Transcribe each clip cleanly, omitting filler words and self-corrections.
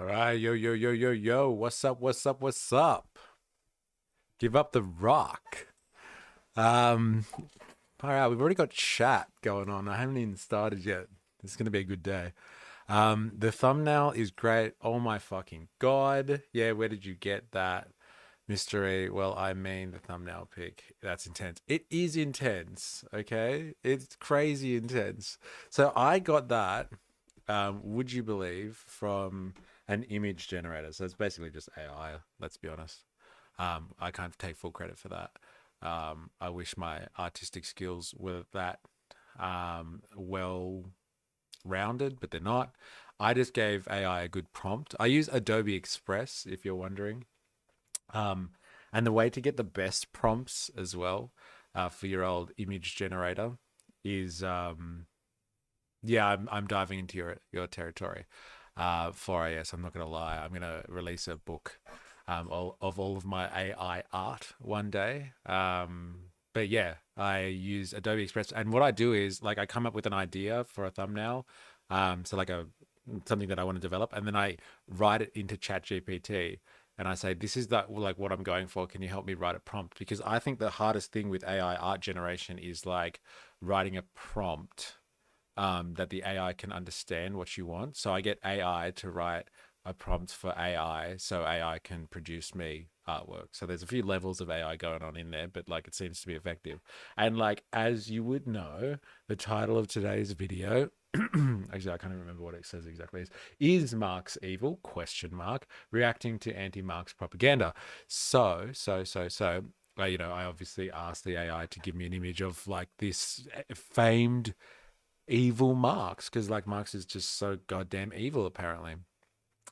All right, yo, what's up? Give up the rock. Um, all right, we've already got chat going on. I haven't even started yet. This is gonna be a good day. The thumbnail is great. Oh my fucking god. Yeah, where did you get that, MysterE? Well, I mean the thumbnail pic. That's intense. It is intense, okay? It's crazy intense. So I got that, would you believe, from an image generator. So it's basically just AI, let's be honest. I can't take full credit for that. I wish my artistic skills were that well rounded, but they're not. I just gave AI a good prompt. I use Adobe Express, if you're wondering. Um, and the way to get the best prompts as well for your old image generator is, yeah, I'm diving into your territory. 4 AS, I'm not going to lie. I'm going to release a book of all of my AI art one day. But yeah, I use Adobe Express, and what I do is like I come up with an idea for a thumbnail, so like a something that I want to develop, and then I write it into ChatGPT, and I say, "This is that like what I'm going for. Can you help me write a prompt?" Because I think the hardest thing with AI art generation is like writing a prompt that the AI can understand what you want. So I get AI to write a prompt for AI so AI can produce me artwork. So there's a few levels of AI going on in there, but like it seems to be effective. And like, as you would know, the title of today's video, actually, I can't even remember what it says exactly, is Marx evil? Question mark. Reacting to anti-Marx propaganda. You know, I obviously asked the AI to give me an image of like this famed evil Marx, because like Marx is just so goddamn evil apparently.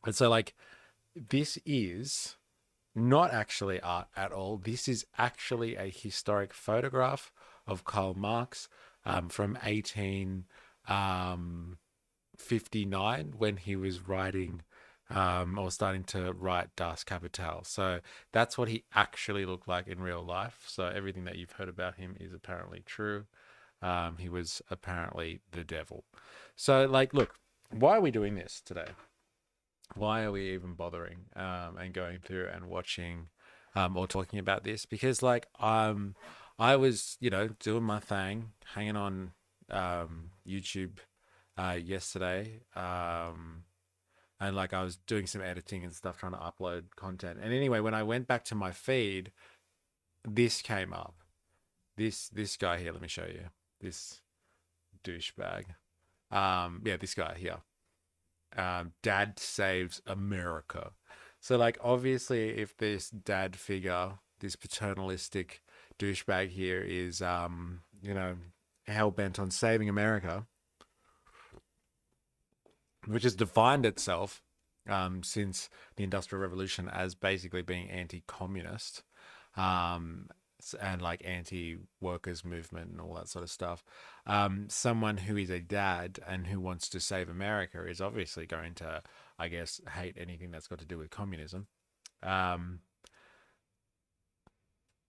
And so like this is not actually art at all. This is actually a historic photograph of Karl Marx from 1859 when he was writing or starting to write Das Kapital. So that's what he actually looked like in real life. So everything that you've heard about him is apparently true. He was apparently the devil. So, like, look, why are we doing this today? Why are we even bothering and going through and watching or talking about this? Because, like, I was, you know, doing my thing, hanging on YouTube yesterday, and like I was doing some editing and stuff, trying to upload content. And anyway, when I went back to my feed, this came up. This guy here. Let me show you. This douchebag. Yeah, this guy here. Dad saves America. So, like, obviously, if this dad figure, this paternalistic douchebag here is, you know, hell bent on saving America, which has defined itself since the Industrial Revolution as basically being anti-communist, um, and like anti-workers movement and all that sort of stuff. Someone who is a dad and who wants to save America is obviously going to, I guess, hate anything that's got to do with communism. Um,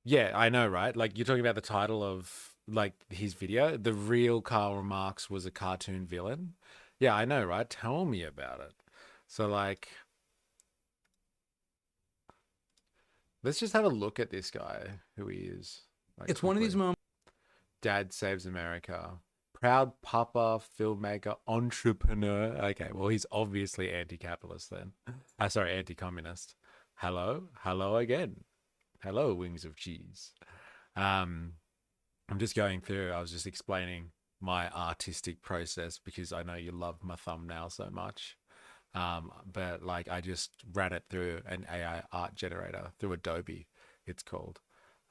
yeah, I know, right? Like you're talking about the title of like his video. The real Karl Marx was a cartoon villain. Yeah, I know, right? Tell me about it. So like, let's just have a look at this guy, who he is, like It's one of these quickly. moments. Dad saves America. Proud papa, filmmaker, entrepreneur. Okay, well, he's obviously anti-capitalist then. Sorry, anti-communist. Hello again. Hello, wings of cheese. Um, I'm just going through. I was just explaining my artistic process because I know you love my thumbnail so much. But like I just ran it through an AI art generator through Adobe, it's called.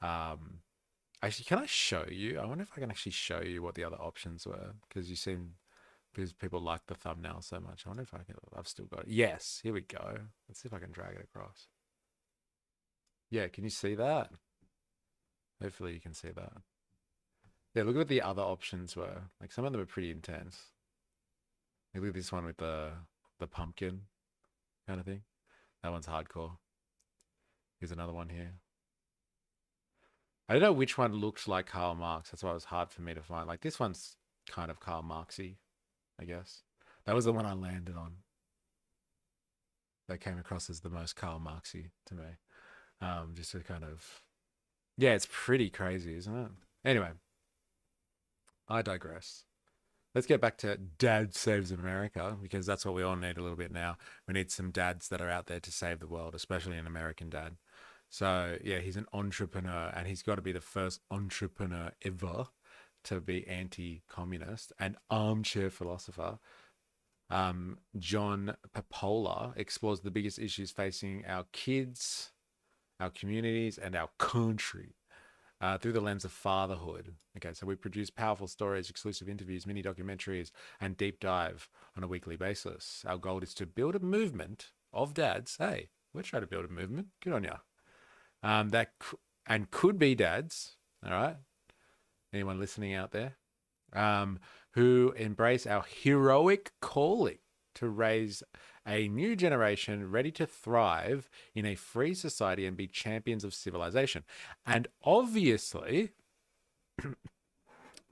Um, Actually, can I show you? I wonder if I can actually show you what the other options were, because you seem, because people like the thumbnail so much. I wonder if I can. I've still got it. Yes, here we go. Let's see if I can drag it across. Yeah, can you see that? Hopefully you can see that. Yeah, look at what the other options were. Like some of them are pretty intense. Like, look at this one with the pumpkin kind of thing. That one's hardcore. Here's another one here. I don't know which one looked like Karl Marx. That's why it was hard for me to find. Like this one's kind of Karl Marxy, I guess. That was the one I landed on. that came across as the most Karl Marxy to me. Just to kind of, yeah, it's pretty crazy, isn't it? Anyway, I digress. Let's get back to Dad Saves America, because that's what we all need a little bit now. We need some dads that are out there to save the world, especially an American dad. So, yeah, he's an entrepreneur, and he's got to be the first entrepreneur ever to be anti-communist and armchair philosopher. John Papola explores the biggest issues facing our kids, our communities, and our country through the lens of fatherhood. Okay, so we produce powerful stories, exclusive interviews, mini documentaries, and deep dive on a weekly basis. Our goal is to build a movement of dads. Hey, we're trying to build a movement. Good on ya. And could be dads. All right. Anyone listening out there? Who embrace our heroic calling to raise a new generation ready to thrive in a free society and be champions of civilization. And obviously,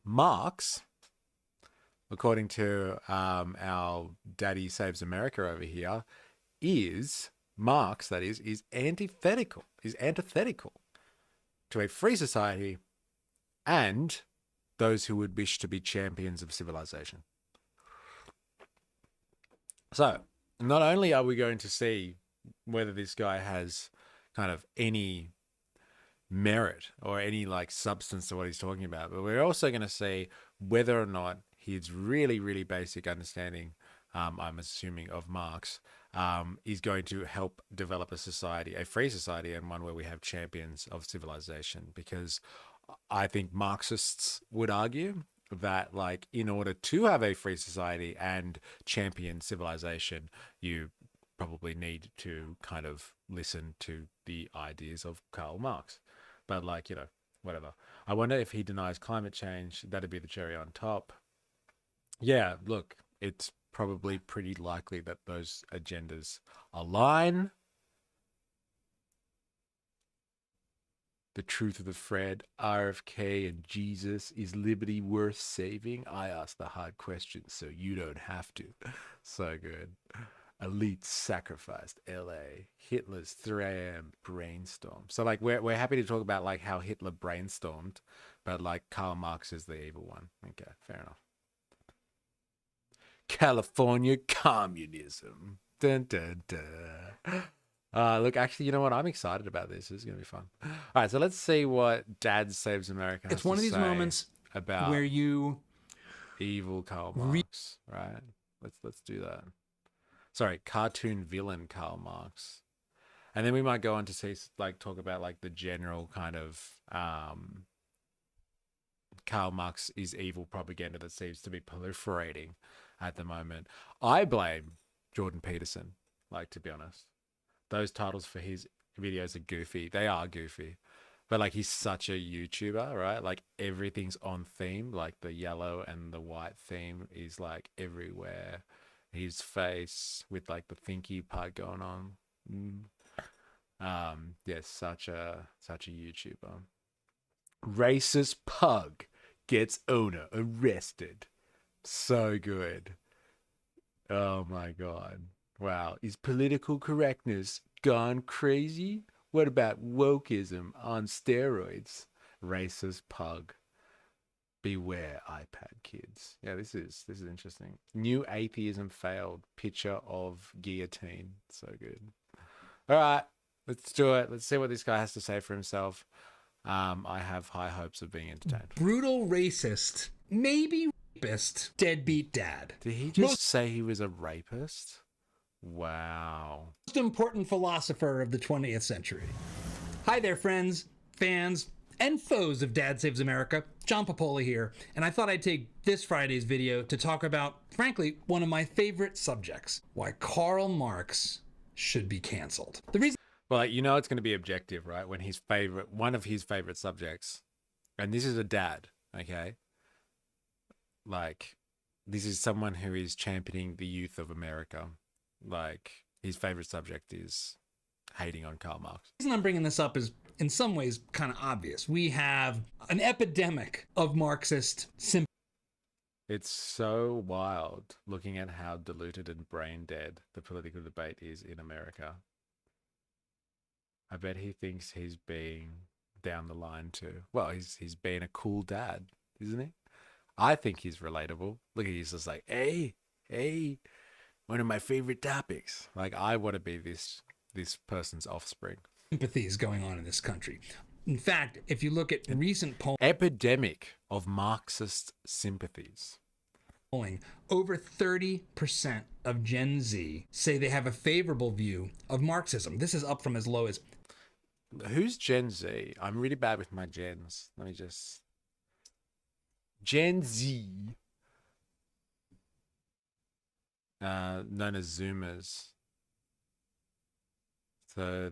Marx, according to our Daddy Saves America over here, Marx, that is antithetical to a free society and those who would wish to be champions of civilization. So, not only are we going to see whether this guy has kind of any merit or any like substance to what he's talking about, but we're also going to see whether or not his really, really basic understanding, I'm assuming, of Marx, is going to help develop a society, a free society, and one where we have champions of civilization. Because I think Marxists would argue that, like, in order to have a free society and champion civilization, you probably need to kind of listen to the ideas of Karl Marx. But, like, you know, whatever. I wonder if he denies climate change. That'd be the cherry on top. Yeah, look, it's probably pretty likely that those agendas align. The truth of the thread, RFK and Jesus, is liberty worth saving? I ask the hard questions so you don't have to. So good. Elite sacrificed LA. Hitler's 3am brainstorm. So like we're happy to talk about like how Hitler brainstormed, but like Karl Marx is the evil one. Okay, fair enough. California communism. Dun, dun, dun. Look, actually, you know what? I'm excited about this. This is going to be fun. All right, so let's see what Dad Saves America has It's one of these moments about where you evil Karl Marx, right? Let's do that. Sorry, cartoon villain Karl Marx. And then we might go on to see, like, talk about like the general kind of Karl Marx is evil propaganda that seems to be proliferating at the moment. I blame Jordan Peterson, like, to be honest. Those titles for his videos are goofy. They are goofy. But, like, he's such a YouTuber, right? Like, everything's on theme. Like, the yellow and the white theme is, like, everywhere. His face with, like, the thinky part going on. Yeah, such a YouTuber. Racist pug gets owner arrested. So good. Oh, my God. Wow. Is political correctness gone crazy? What about wokeism on steroids? Racist pug. Beware, iPad kids. Yeah, this is interesting. New atheism failed. Picture of guillotine. So good. All right, let's do it. Let's see what this guy has to say for himself. I have high hopes of being entertained. Brutal racist, maybe rapist, deadbeat dad. Did he just say he was a rapist? Wow. Most important philosopher of the 20th century. Hi there, friends, fans, and foes of Dad Saves America. John Papola here, and I thought I'd take this Friday's video to talk about, frankly, one of my favorite subjects, why Karl Marx should be canceled. The reason... Well, you know it's going to be objective, right? When one of his favorite subjects, and this is a dad, okay? Like, this is someone who is championing the youth of America. Like, his favorite subject is hating on Karl Marx. The reason I'm bringing this up is, in some ways, kind of obvious. We have an epidemic of Marxist sympathy. It's so wild looking at how diluted and brain dead the political debate is in America. I bet he thinks he's being down the line too. Well, he's being a cool dad, isn't he? I think he's relatable. Look at he's just like, hey, one of my favorite topics. Like I want to be this person's offspring. Sympathy is going on in this country. In fact, if you look at recent Epidemic of Marxist sympathies. polling, over 30% of Gen Z say they have a favorable view of Marxism. This is up from as low as... Who's Gen Z? I'm really bad with my gens. Let me just... Gen Z. Known as Zoomers. So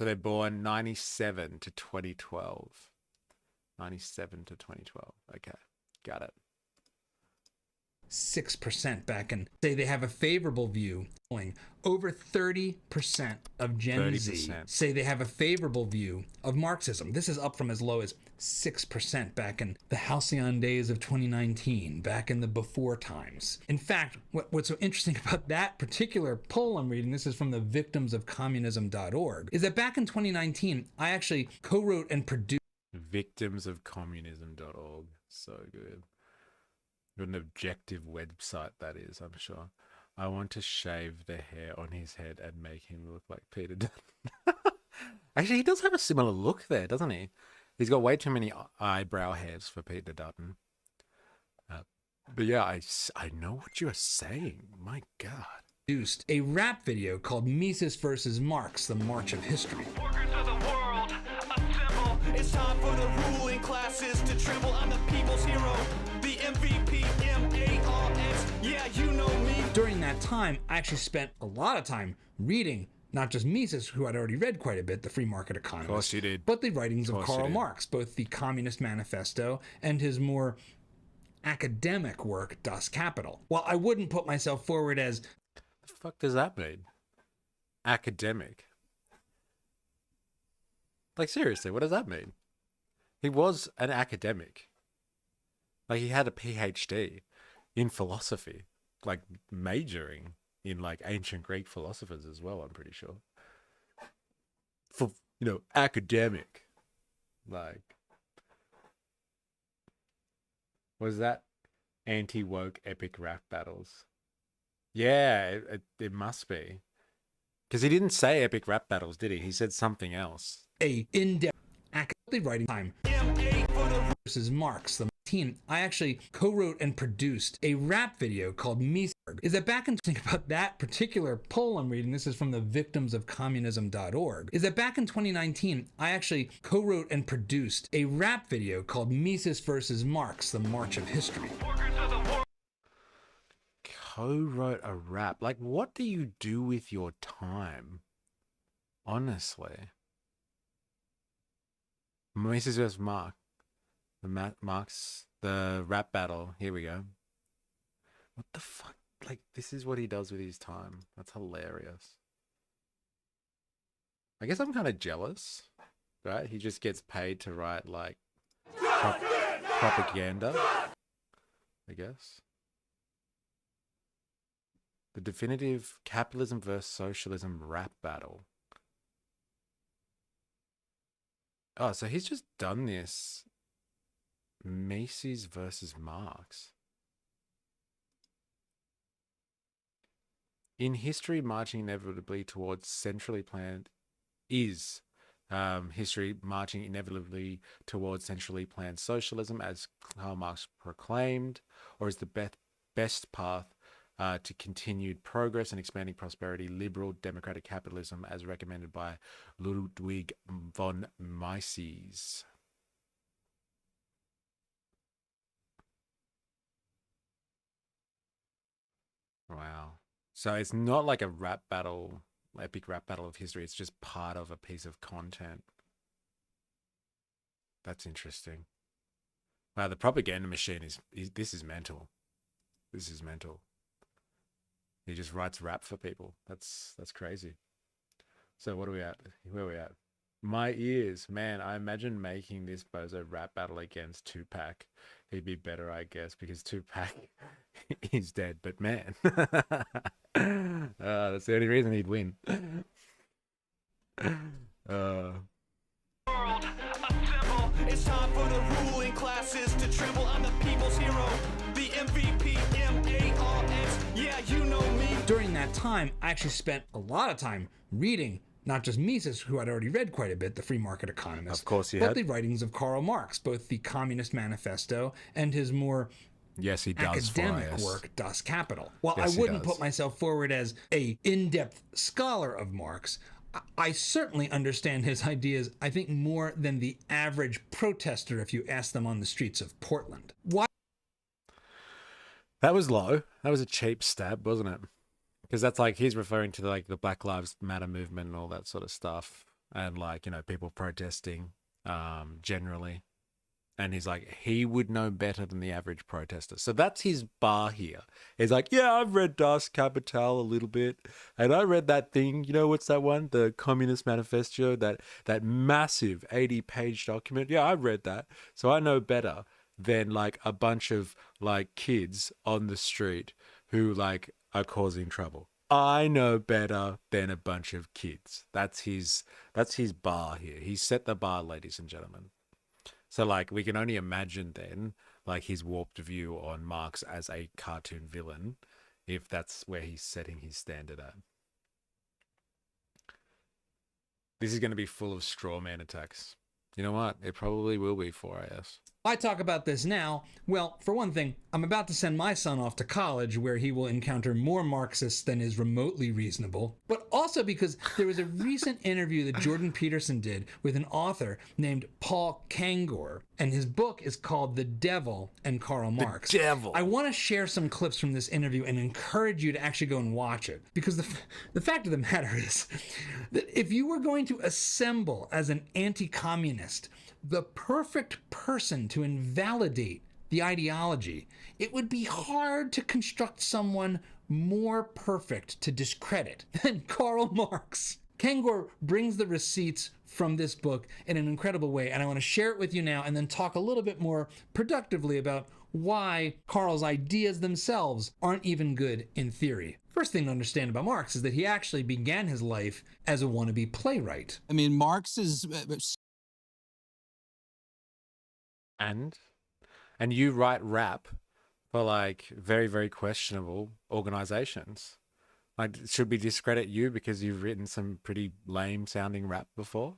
they're born 97 to 2012. 97 to 2012. Okay, got it. 6% back and say they have a favorable view. Over 30% of Gen Z say they have a favorable view of Marxism. This is up from as low as 6% back in the halcyon days of 2019, back in the before times. In fact, what's so interesting about that particular poll I'm reading, this is from the victimsofcommunism.org, is that back in 2019, I actually co-wrote and produced victimsofcommunism.org. So good. What an objective website that is, I'm sure. I want to shave the hair on his head and make him look like Peter Dutton. Actually, he does have a similar look there, doesn't he? He's got way too many eyebrow hairs for Peter Dutton. But yeah, I know what you are saying. My God. Produced a rap video called Mises versus Marx, the March of History. Workers of the world, assemble. It's time for the ruling classes to tremble. I'm the people's hero, the MVP, M-A-R-X. Yeah, you know me. During that time, I actually spent a lot of time reading not just Mises, who I'd already read quite a bit, the free market economist, Of course you did. but the writings of Karl Marx, both the Communist Manifesto and his more academic work, Das Kapital. While I wouldn't put myself forward as... The fuck does that mean? Academic. Like, seriously, what does that mean? He was an academic. Like, he had a PhD in philosophy, like majoring in like ancient Greek philosophers as well, I'm pretty sure. For, academic. Like, was that anti-woke epic rap battles? Yeah, it must be. Because he didn't say epic rap battles, did he? He said something else. A in-depth academic writing time versus Marx, the team. I actually co-wrote and produced a rap video called Mises. Is that back in think about that particular poll I'm reading, this is from the victimsofcommunism.org, is that back in 2019, I actually co-wrote and produced a rap video called Mises versus Marx, the March of History. Co-wrote a rap. Like, what do you do with your time? Honestly. Mises versus Marx. The rap battle. Here we go. What the fuck? Like, this is what he does with his time. That's hilarious. I guess I'm kind of jealous, right? He just gets paid to write, like, propaganda, I guess. The definitive capitalism versus socialism rap battle. Oh, so he's just done this. Mises versus Marx. In history, marching inevitably towards centrally planned history marching inevitably towards centrally planned socialism, as Karl Marx proclaimed, or is the best path to continued progress and expanding prosperity, liberal democratic capitalism, as recommended by Ludwig von Mises? Wow. So it's not like a rap battle, epic rap battle of history. It's just part of a piece of content. That's interesting. Wow, the propaganda machine this is mental. This is mental. He just writes rap for people. That's crazy. So what are we at? Where are we at? My ears, man. I imagine making this bozo rap battle against Tupac. He'd be better, I guess, because Tupac is dead. But man, that's the only reason he'd win. Uh, World assemble. It's time for the ruling classes to tremble. I'm the people's hero, the MVP, MARX. Yeah, you know me. During that time, I actually spent a lot of time reading not just Mises, who I'd already read quite a bit, the free market economist, Of course you but had. the writings of Karl Marx, both the Communist Manifesto and his more yes, he does. academic for us. work, Das Kapital. While Yes, I he wouldn't does. put myself forward as a in-depth scholar of Marx, I certainly understand his ideas, I think, more than the average protester if you ask them on the streets of Portland. Why? That was low. That was a cheap stab, wasn't it? Because that's like he's referring to like the Black Lives Matter movement and all that sort of stuff, and like people protesting, generally. And he's like, he would know better than the average protester. So that's his bar here. He's like, yeah, I've read Das Kapital a little bit. And I read that thing, what's that one? The Communist Manifesto, that massive 80-page document. Yeah, I've read that. So I know better than like a bunch of like kids on the street who like are causing trouble. I know better than a bunch of kids. That's his bar here. He set the bar, ladies and gentlemen. So, like, we can only imagine then, like, his warped view on Marx as a cartoon villain, if that's where he's setting his standard at. This is going to be full of straw man attacks. You know what? It probably will be for IS. I talk about this now? Well, for one thing, I'm about to send my son off to college where he will encounter more Marxists than is remotely reasonable, but also because there was a recent interview that Jordan Peterson did with an author named Paul Kangor, and his book is called The Devil and Karl Marx. The Devil. I want to share some clips from this interview and encourage you to actually go and watch it, because the fact of the matter is that if you were going to assemble as an anti-communist the perfect person to invalidate the ideology, it would be hard to construct someone more perfect to discredit than Karl Marx. Kangor brings the receipts from this book in an incredible way, and I want to share it with you now and then talk a little bit more productively about why Karl's ideas themselves aren't even good in theory. First thing to understand about Marx is that he actually began his life as a wannabe playwright. I mean, Marx is And you write rap for like very, very questionable organizations. Like, should we discredit you because you've written some pretty lame sounding rap before?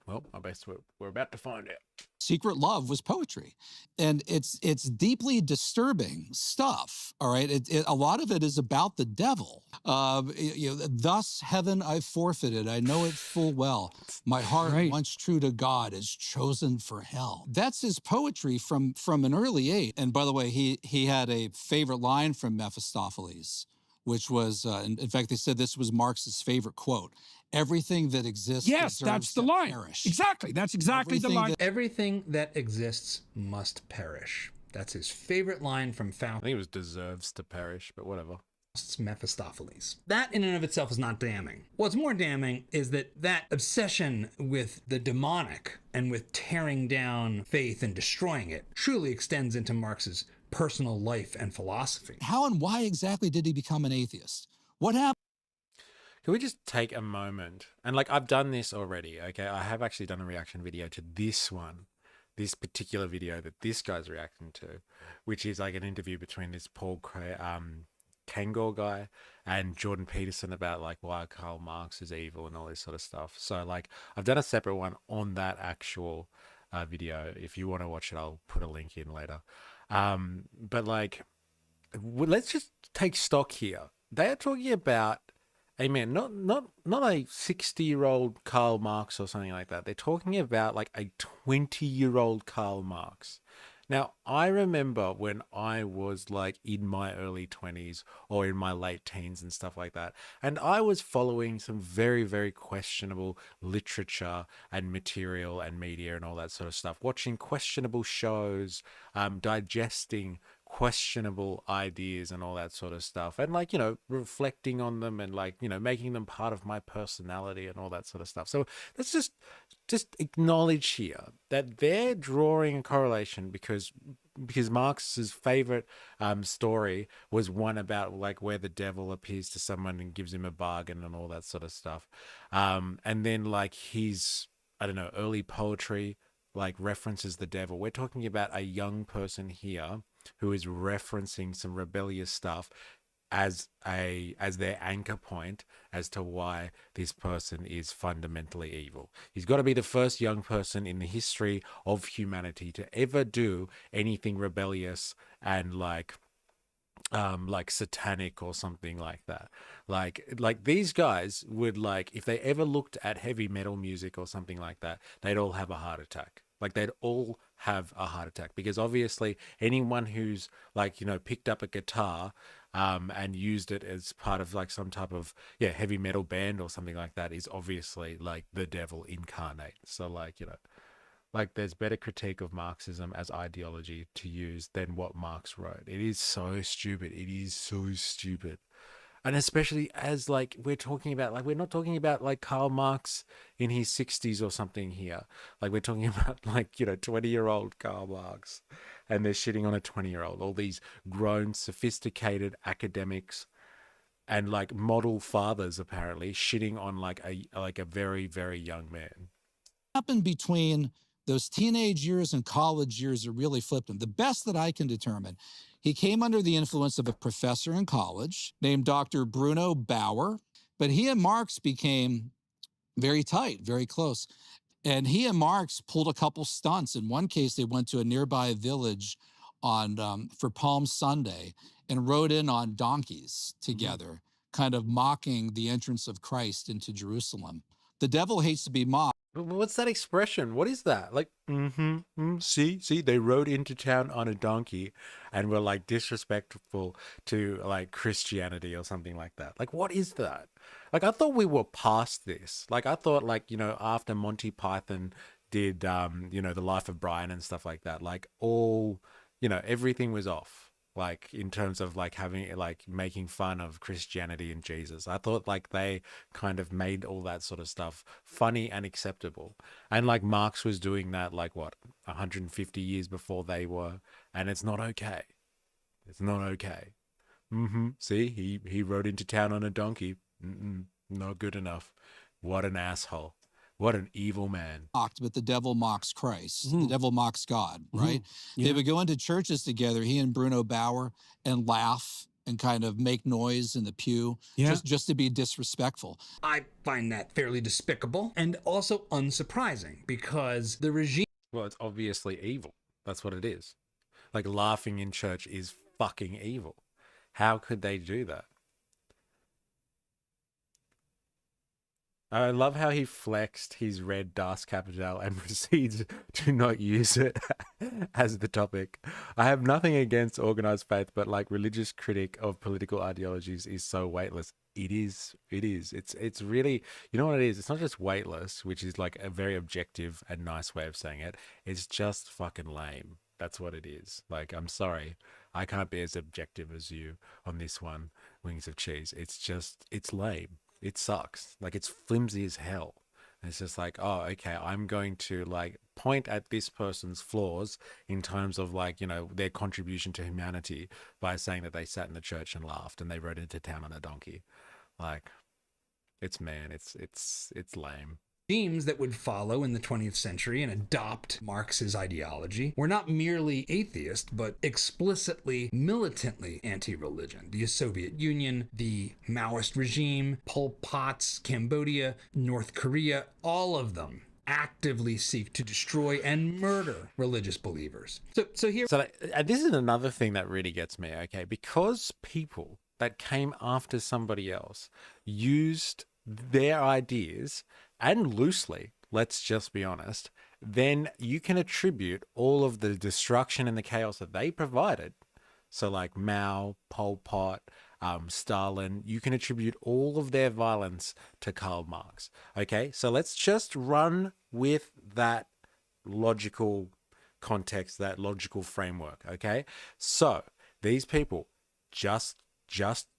Well, I guess we're about to find out. secret love was poetry, and it's deeply disturbing stuff. All right, a lot of it is about the devil. Thus heaven I forfeited. I know it full well. My heart, once true to God, is chosen for hell. That's his poetry from an early age. And by the way, he had a favorite line from Mephistopheles, which was, in fact, they said this was Marx's favorite quote. Everything that exists Yes, that's deserves the to line. perish. Exactly. That's exactly the Everything line. Everything that exists must perish. That's his favorite line from I think it was deserves to perish, but whatever. Faust's Mephistopheles. That in and of itself is not damning. What's more damning is that obsession with the demonic and with tearing down faith and destroying it truly extends into Marx's personal life and philosophy. How and why exactly did he become an atheist? What happened? Can we just take a moment? And like, I've done this already, okay? I have actually done a reaction video to this one, this particular video that this guy's reacting to, which is like an interview between this Paul Kangor guy and Jordan Peterson about like why Karl Marx is evil and all this sort of stuff. So like, I've done a separate one on that actual video. If you want to watch it, I'll put a link in later. But like, let's just take stock here. They are talking about a man, not a 60-year-old Karl Marx or something like that. They're talking about like a 20-year-old Karl Marx. Now, I remember when I was like in my early 20s or in my late teens and stuff like that, and I was following some very, very questionable literature and material and media and all that sort of stuff, watching questionable shows, digesting questionable ideas and all that sort of stuff, and like, you know, reflecting on them and like, you know, making them part of my personality and all that sort of stuff. So let's just acknowledge here that they're drawing a correlation because Marx's favorite story was one about like where the devil appears to someone and gives him a bargain and all that sort of stuff, and then like his, I don't know, early poetry like references the devil. We're talking about a young person here who is referencing some rebellious stuff as their anchor point as to why this person is fundamentally evil. He's got to be the first young person in the history of humanity to ever do anything rebellious and like satanic or something like that. Like these guys would, like, if they ever looked at heavy metal music or something like that, they'd all have a heart attack. Like they'd all have a heart attack, because obviously anyone who's like, you know, picked up a guitar and used it as part of like some type of heavy metal band or something like that is obviously like the devil incarnate. So like, you know, like there's better critique of Marxism as ideology to use than what Marx wrote. It is so stupid. It is so stupid. And especially as like we're talking about, like we're not talking about like Karl Marx in his 60s or something here. Like we're talking about like, you know, 20-year-old Karl Marx, and they're shitting on a 20-year-old. All these grown, sophisticated academics and like model fathers apparently shitting on like a very, very young man. Happened between those teenage years and college years that really flipped him. The best that I can determine, he came under the influence of a professor in college named Dr. Bruno Bauer, but he and Marx became very tight, very close. And he and Marx pulled a couple stunts. In one case, they went to a nearby village on for Palm Sunday and rode in on donkeys together, kind of mocking the entrance of Christ into Jerusalem. The devil hates to be mocked. What's that expression? What is that? Like, see, they rode into town on a donkey and were like disrespectful to like Christianity or something like that. Like, what is that? Like, I thought we were past this. Like, I thought, like, you know, after Monty Python did, you know, The Life of Brian and stuff like that, like all, you know, everything was off. Like in terms of like having like making fun of Christianity and Jesus. I thought like they kind of made all that sort of stuff funny and acceptable. And like Marx was doing that like what, 150 years before they were, and it's not okay. It's not okay. See, he rode into town on a donkey. Not good enough. What an asshole. What an evil man. But the devil mocks Christ. The devil mocks God, right? They would go into churches together, he and Bruno Bauer, and laugh and kind of make noise in the pew just to be disrespectful. I find that fairly despicable and also unsurprising, because the regime... Well, it's obviously evil. That's what it is. Like laughing in church is fucking evil. How could they do that? I love how he flexed his red Das Kapital and proceeds to not use it as the topic. I have nothing against organized faith, but like religious critic of political ideologies is so weightless. It is. It's really, you know what it is? It's not just weightless, which is like a very objective and nice way of saying it. It's just fucking lame. That's what it is. Like, I'm sorry. I can't be as objective as you on this one, Wings of Cheese. It's lame. It sucks. Like, it's flimsy as hell. And it's just like, oh, okay, I'm going to like point at this person's flaws in terms of like, you know, their contribution to humanity by saying that they sat in the church and laughed and they rode into town on a donkey. Like, it's lame. Regimes that would follow in the 20th century and adopt Marx's ideology were not merely atheist, but explicitly, militantly anti-religion. The Soviet Union, the Maoist regime, Pol Pot's Cambodia, North Korea, all of them actively seek to destroy and murder religious believers. So this is another thing that really gets me, okay? Because people that came after somebody else used their ideas, and loosely, let's just be honest, then you can attribute all of the destruction and the chaos that they provided. So like Mao, Pol Pot, Stalin, you can attribute all of their violence to Karl Marx. Okay, so let's just run with that logical context, that logical framework. Okay, so these people just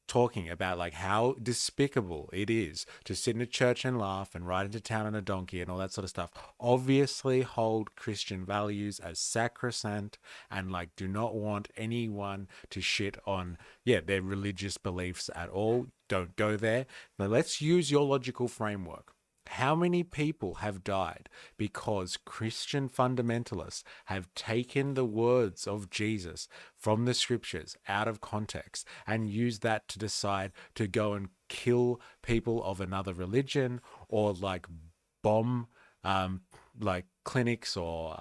talking about like how despicable it is to sit in a church and laugh and ride into town on a donkey and all that sort of stuff, obviously hold Christian values as sacrosanct and like do not want anyone to shit on their religious beliefs at all. Don't go there. Now let's use your logical framework. How many people have died because Christian fundamentalists have taken the words of Jesus from the scriptures out of context and used that to decide to go and kill people of another religion, or like bomb like clinics or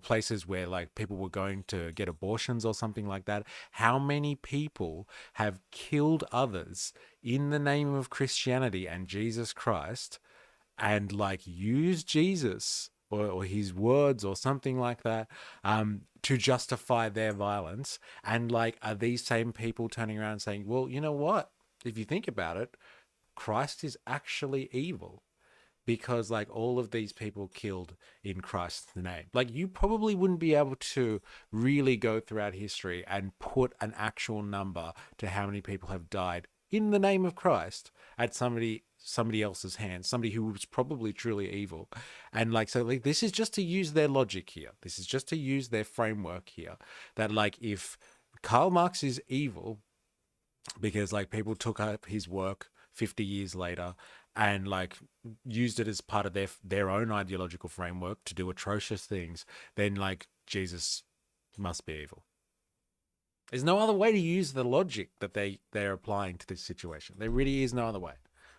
places where like people were going to get abortions or something like that? How many people have killed others in the name of Christianity and Jesus Christ, and like use Jesus or his words or something like that to justify their violence? And like, are these same people turning around and saying, well, you know what, if you think about it, Christ is actually evil because like all of these people killed in Christ's name? Like, you probably wouldn't be able to really go throughout history and put an actual number to how many people have died in the name of Christ at somebody else's hands, somebody who was probably truly evil. And like, so like, this is just to use their logic here. This is just to use their framework here, that like, if Karl Marx is evil because like people took up his work 50 years later and like used it as part of their own ideological framework to do atrocious things, then like Jesus must be evil. There's no other way to use the logic that they're applying to this situation. There really is no other way.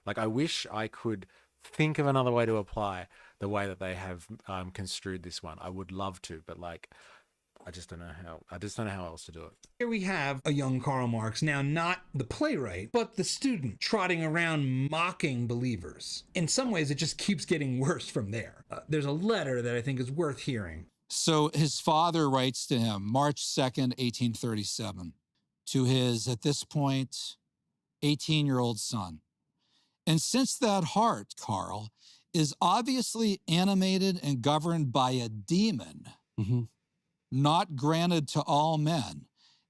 Like, I wish I could think of another way to apply the way that they have construed this one. I would love to, but like, I just don't know how else to do it. Here we have a young Karl Marx, now not the playwright, but the student, trotting around mocking believers. In some ways, it just keeps getting worse from there. There's a letter that I think is worth hearing. So his father writes to him, March 2nd, 1837, to his, at this point, 18-year-old son. And since that heart, Karl, is obviously animated and governed by a demon, not granted to all men,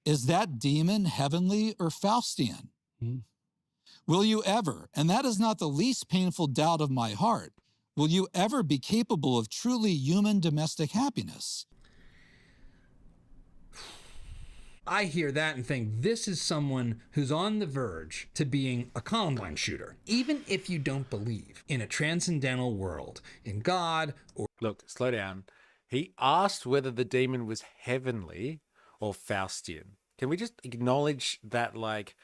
is that demon heavenly or Faustian? Will you ever, and that is not the least painful doubt of my heart, will you ever be capable of truly human domestic happiness? I hear that and think this is someone who's on the verge to being a Columbine shooter. Even if you don't believe in a transcendental world, in God, or... Look, slow down. He asked whether the demon was heavenly or Faustian. Can we just acknowledge that, like,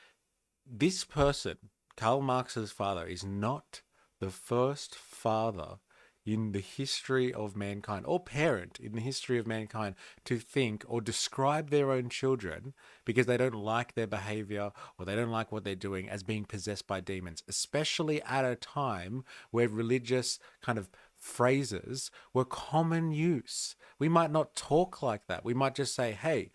this person, Karl Marx's father, is not the first father in the history of mankind, or parent in the history of mankind, to think or describe their own children because they don't like their behavior or they don't like what they're doing as being possessed by demons, especially at a time where religious kind of phrases were common use. We might not talk like that. We might just say, hey,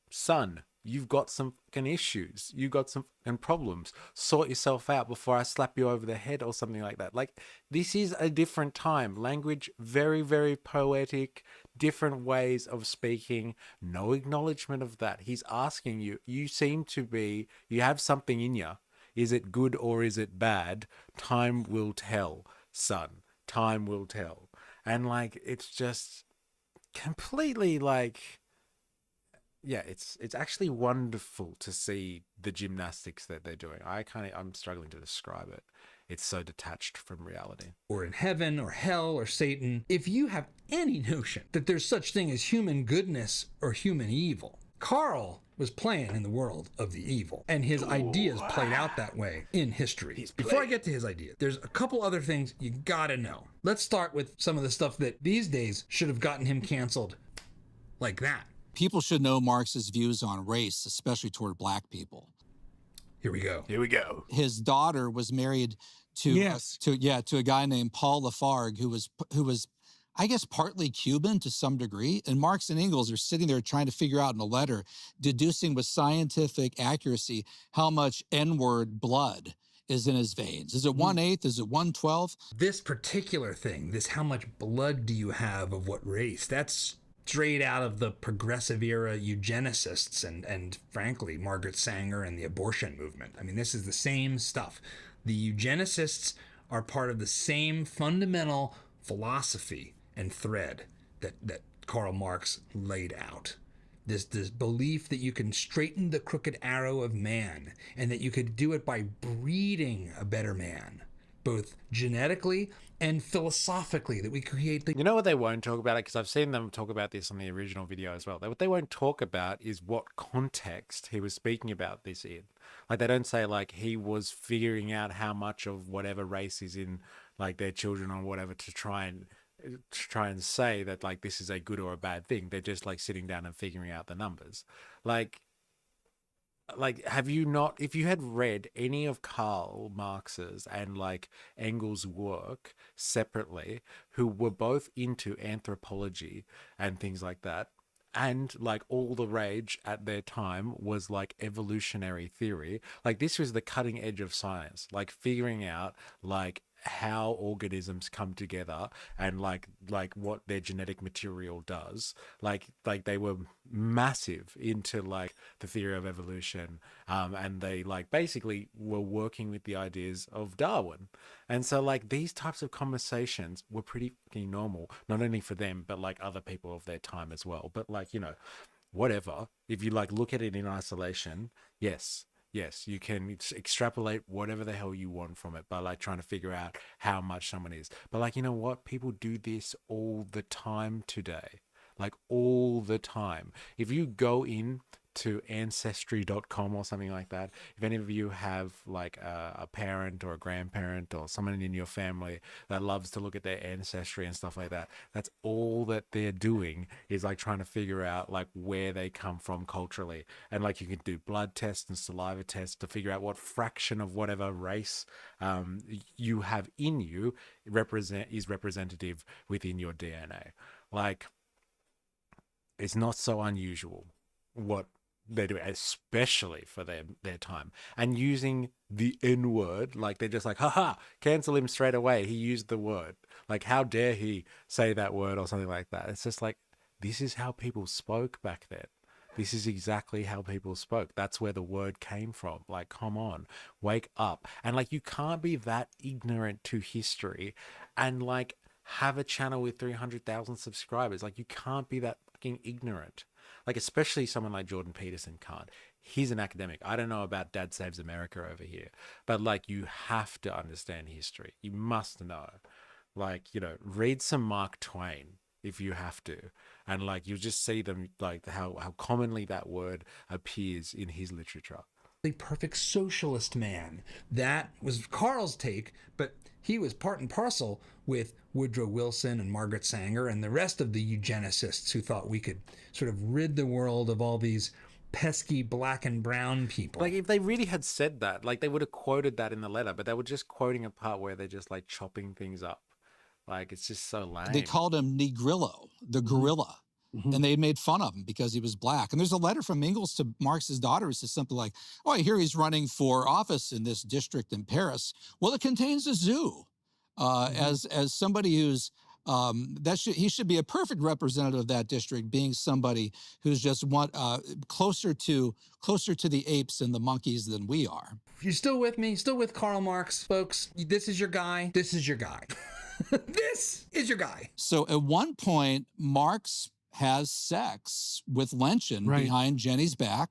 son, you've got some fucking issues. You've got some fucking problems. Sort yourself out before I slap you over the head or something like that. Like, this is a different time. Language, very, very poetic, different ways of speaking. No acknowledgement of that. He's asking you, you seem to be, you have something in you. Is it good or is it bad? Time will tell, son. Time will tell. And like, it's just completely like... yeah, it's actually wonderful to see the gymnastics that they're doing. I'm struggling to describe it. It's so detached from reality. Or in heaven or hell or Satan. If you have any notion that there's such thing as human goodness or human evil, Karl was playing in the world of the evil, and his ideas played out that way in history. Before I get to his idea, there's a couple other things you gotta know. Let's start with some of the stuff that these days should have gotten him canceled like that. People should know Marx's views on race, especially toward black people. Here we go. Here we go. His daughter was married to a guy named Paul Lafargue, who was, I guess, partly Cuban to some degree. And Marx and Engels are sitting there trying to figure out in a letter, deducing with scientific accuracy how much N-word blood is in his veins. Is it 1/8? Is it 1/12? This particular thing, this how much blood do you have of what race? That's straight out of the progressive era eugenicists and frankly, Margaret Sanger and the abortion movement. I mean, this is the same stuff. The eugenicists are part of the same fundamental philosophy and thread that Karl Marx laid out. This belief that you can straighten the crooked arrow of man and that you could do it by breeding a better man, both genetically and philosophically, that we create the... You know what they won't talk about it? Because I've seen them talk about this on the original video as well. What they won't talk about is what context he was speaking about this in. Like, they don't say, like, he was figuring out how much of whatever race is in, like, their children or whatever to try and say that, like, this is a good or a bad thing. They're just, like, sitting down and figuring out the numbers. Like, have you not, if you had read any of Karl Marx's and like Engels' work separately, who were both into anthropology and things like that, and like all the rage at their time was like evolutionary theory, like this was the cutting edge of science, like figuring out like how organisms come together and like what their genetic material does, like they were massive into like the theory of evolution, and they like basically were working with the ideas of Darwin. And so like these types of conversations were pretty fucking normal, not only for them but like other people of their time as well. But like, you know, whatever, if you like look at it in isolation, yes, you can extrapolate whatever the hell you want from it by like trying to figure out how much someone is. But like, you know what? People do this all the time today. Like all the time. If you go in to ancestry.com or something like that, if any of you have like a parent or a grandparent or someone in your family that loves to look at their ancestry and stuff like that, that's all that they're doing, is like trying to figure out like where they come from culturally. And like you can do blood tests and saliva tests to figure out what fraction of whatever race you have in you is representative within your DNA. Like, it's not so unusual what they do, especially for their time. And using the N word, like they're just like, haha, cancel him straight away, he used the word, like how dare he say that word or something like that. It's just like, this is how people spoke back then. This is exactly how people spoke. That's where the word came from. Like, come on, wake up. And like, you can't be that ignorant to history and like have a channel with 300,000 subscribers. Like, you can't be that fucking ignorant. Like, especially someone like Jordan Peterson can't. He's an academic. I don't know about Dad Saves America over here, but like, you have to understand history. You must know. Like, you know, read some Mark Twain if you have to, and like you'll just see them, like how commonly that word appears in his literature. The perfect socialist man. That was Karl's take, but he was part and parcel with Woodrow Wilson and Margaret Sanger and the rest of the eugenicists who thought we could sort of rid the world of all these pesky black and brown people. Like, if they really had said that, like they would have quoted that in the letter, but they were just quoting a part where they're just like chopping things up. Like, it's just so lame. They called him Negrillo, the gorilla. Mm-hmm. And they made fun of him because he was black. And there's a letter from Engels to Marx's daughter who says something like, oh, I hear he's running for office in this district in Paris. Well, it contains a zoo. As somebody who's, he should be a perfect representative of that district, being somebody who's just closer to the apes and the monkeys than we are. You're still with me? Still with Karl Marx, folks? This is your guy. This is your guy. This is your guy. So at one point, Marx has sex with Lenchen behind Jenny's back,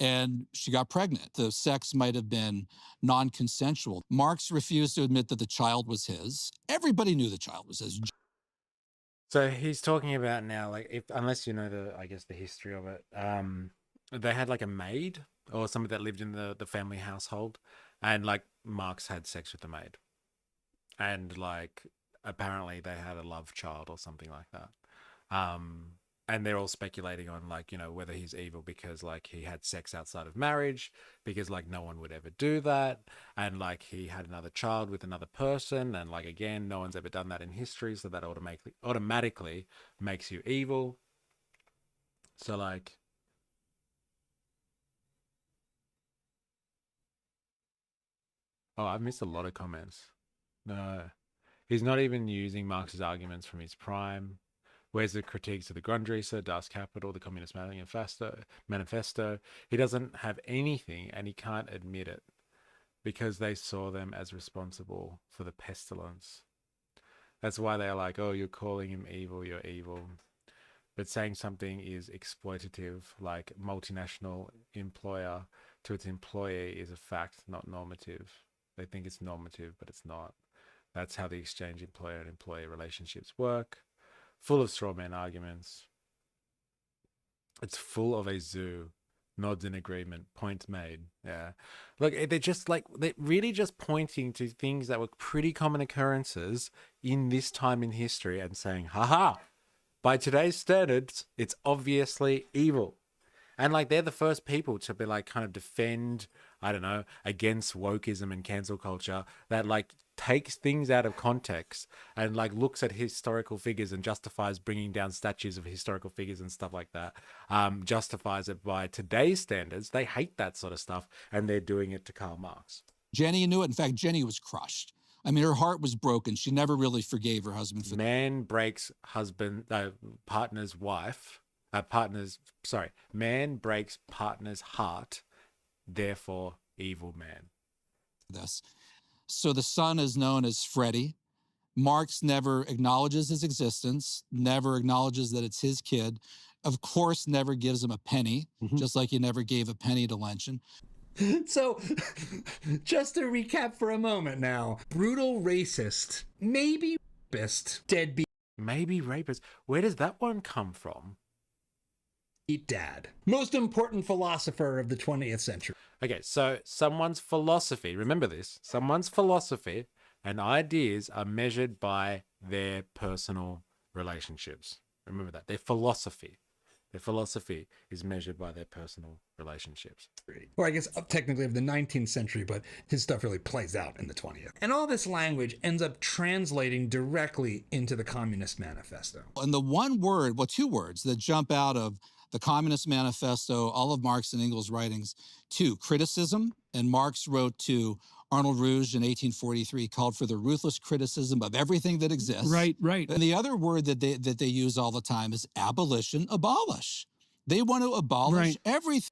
and she got pregnant. The sex might have been non-consensual. Marx refused to admit that the child was his. Everybody knew the child was his. So he's talking about now, like, unless you know the history of it, they had like a maid or somebody that lived in the family household, and like Marx had sex with the maid, and like apparently they had a love child or something like that. And they're all speculating on, like, you know, whether he's evil because like he had sex outside of marriage, because like no one would ever do that, and like he had another child with another person, and like again, no one's ever done that in history, so that automatically makes you evil. So like, oh, I've missed a lot of comments. No, he's not even using Marx's arguments from his prime. Where's the critiques of the Grundrisse, Das Kapital, the Communist Manifesto? He doesn't have anything, and he can't admit it because they saw them as responsible for the pestilence. That's why they're like, oh, you're calling him evil, you're evil. But saying something is exploitative, like multinational employer to its employee, is a fact, not normative. They think it's normative, but it's not. That's how the exchange employer and employee relationships work. Full of straw man arguments. It's full of a zoo. Nods in agreement. Point made. Yeah. Look, they're really just pointing to things that were pretty common occurrences in this time in history and saying, haha, by today's standards, it's obviously evil. And like, they're the first people to be like, kind of defend, I don't know, against wokeism and cancel culture, that like takes things out of context and like looks at historical figures and justifies bringing down statues of historical figures and stuff like that. Justifies it by today's standards. They hate that sort of stuff, and they're doing it to Karl Marx. Jenny knew it. In fact, Jenny was crushed. I mean, her heart was broken. She never really forgave her husband for Man breaks partner's wife. Man breaks partner's heart, therefore evil man. this. So the son is known as Freddie. Marx never acknowledges his existence, never acknowledges that it's his kid. Of course, never gives him a penny, just like he never gave a penny to Lenchen. So, just to recap for a moment now, brutal racist, maybe rapist, deadbeat Maybe rapist. Where does that one come from? dad, most important philosopher of the 20th century. Okay, so someone's philosophy, remember this, someone's philosophy and ideas are measured by their personal relationships. Remember that. Their philosophy is measured by their personal relationships. Or I guess technically of the 19th century, but his stuff really plays out in the 20th. And all this language ends up translating directly into the Communist Manifesto. And the one word, well, two words that jump out of the Communist Manifesto, all of Marx and Engels' writings, two, criticism. And Marx wrote to Arnold Rouge in 1843, called for the ruthless criticism of everything that exists. Right. And the other word that they use all the time is abolition, abolish. They want to abolish everything.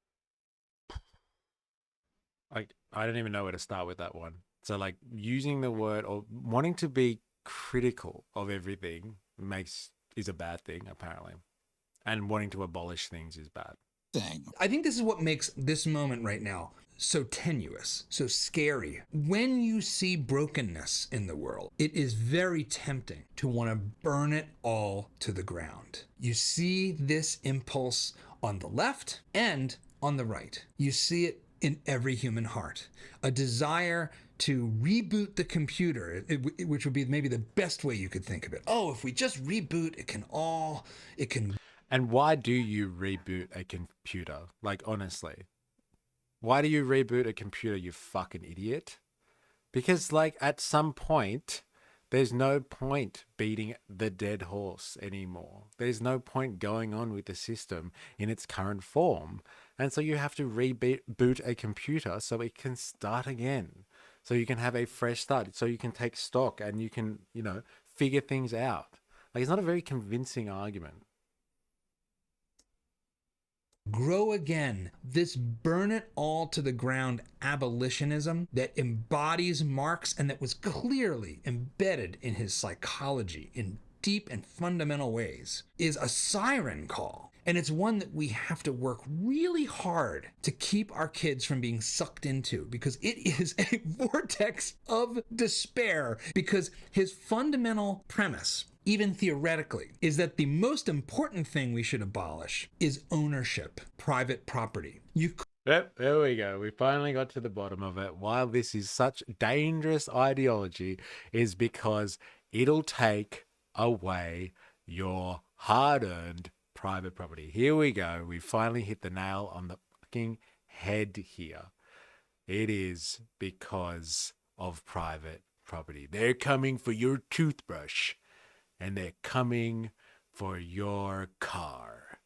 I don't even know where to start with that one. So like using the word or wanting to be critical of everything is a bad thing, apparently. And wanting to abolish things is bad. I think this is what makes this moment right now so tenuous, so scary. When you see brokenness in the world, it is very tempting to want to burn it all to the ground. You see this impulse on the left and on the right. You see it in every human heart. A desire to reboot the computer, which would be maybe the best way you could think of it. Oh, if we just reboot, it can. And why do you reboot a computer? Like, honestly, why do you reboot a computer, you fucking idiot? Because, like, at some point, there's no point beating the dead horse anymore. There's no point going on with the system in its current form. And so you have to reboot a computer so it can start again. So you can have a fresh start. So you can take stock and you can, figure things out. Like, it's not a very convincing argument. Grow again. This burn it all to the ground abolitionism that embodies Marx and that was clearly embedded in his psychology in deep and fundamental ways is a siren call. And it's one that we have to work really hard to keep our kids from being sucked into, because it is a vortex of despair, because his fundamental premise, even theoretically, is that the most important thing we should abolish is ownership, private property. Yep, there we go. We finally got to the bottom of it. Why this is such dangerous ideology is because it'll take away your hard-earned private property. Here we go. We finally hit the nail on the fucking head here. It is because of private property. They're coming for your toothbrush. And they're coming for your car.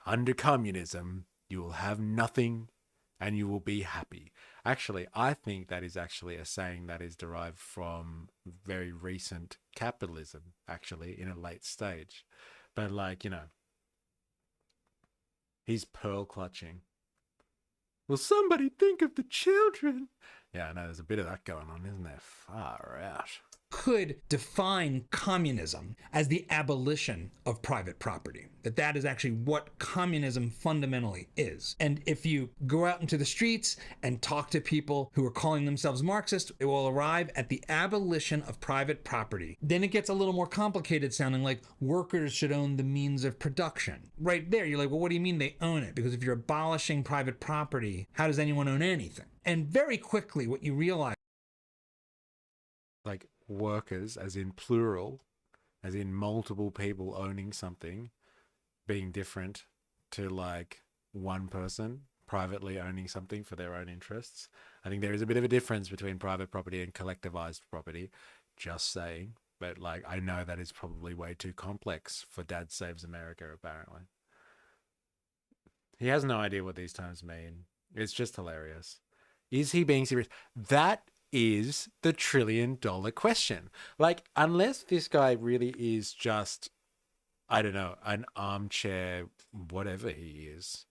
Under communism, you will have nothing and you will be happy. Actually, I think that is actually a saying that is derived from very recent capitalism, actually, in a late stage. But like, he's pearl clutching. Will somebody think of the children? Yeah, I know there's a bit of that going on, isn't there? Far out. Could define communism as the abolition of private property. That is actually what communism fundamentally is. And if you go out into the streets and talk to people who are calling themselves Marxist, it will arrive at the abolition of private property. Then it gets a little more complicated, sounding like workers should own the means of production. Right there, you're like, well, what do you mean they own it? Because if you're abolishing private property, how does anyone own anything? And very quickly, what you realize, like, workers, as in plural, as in multiple people owning something, being different to like one person privately owning something for their own interests. I think there is a bit of a difference between private property and collectivized property, just saying. But like, I know that is probably way too complex for Dad Saves America, apparently. He has no idea what these terms mean. It's just hilarious. Is he being serious? That is the $1 trillion question. Like, unless this guy really is just, I don't know, an armchair, whatever he is.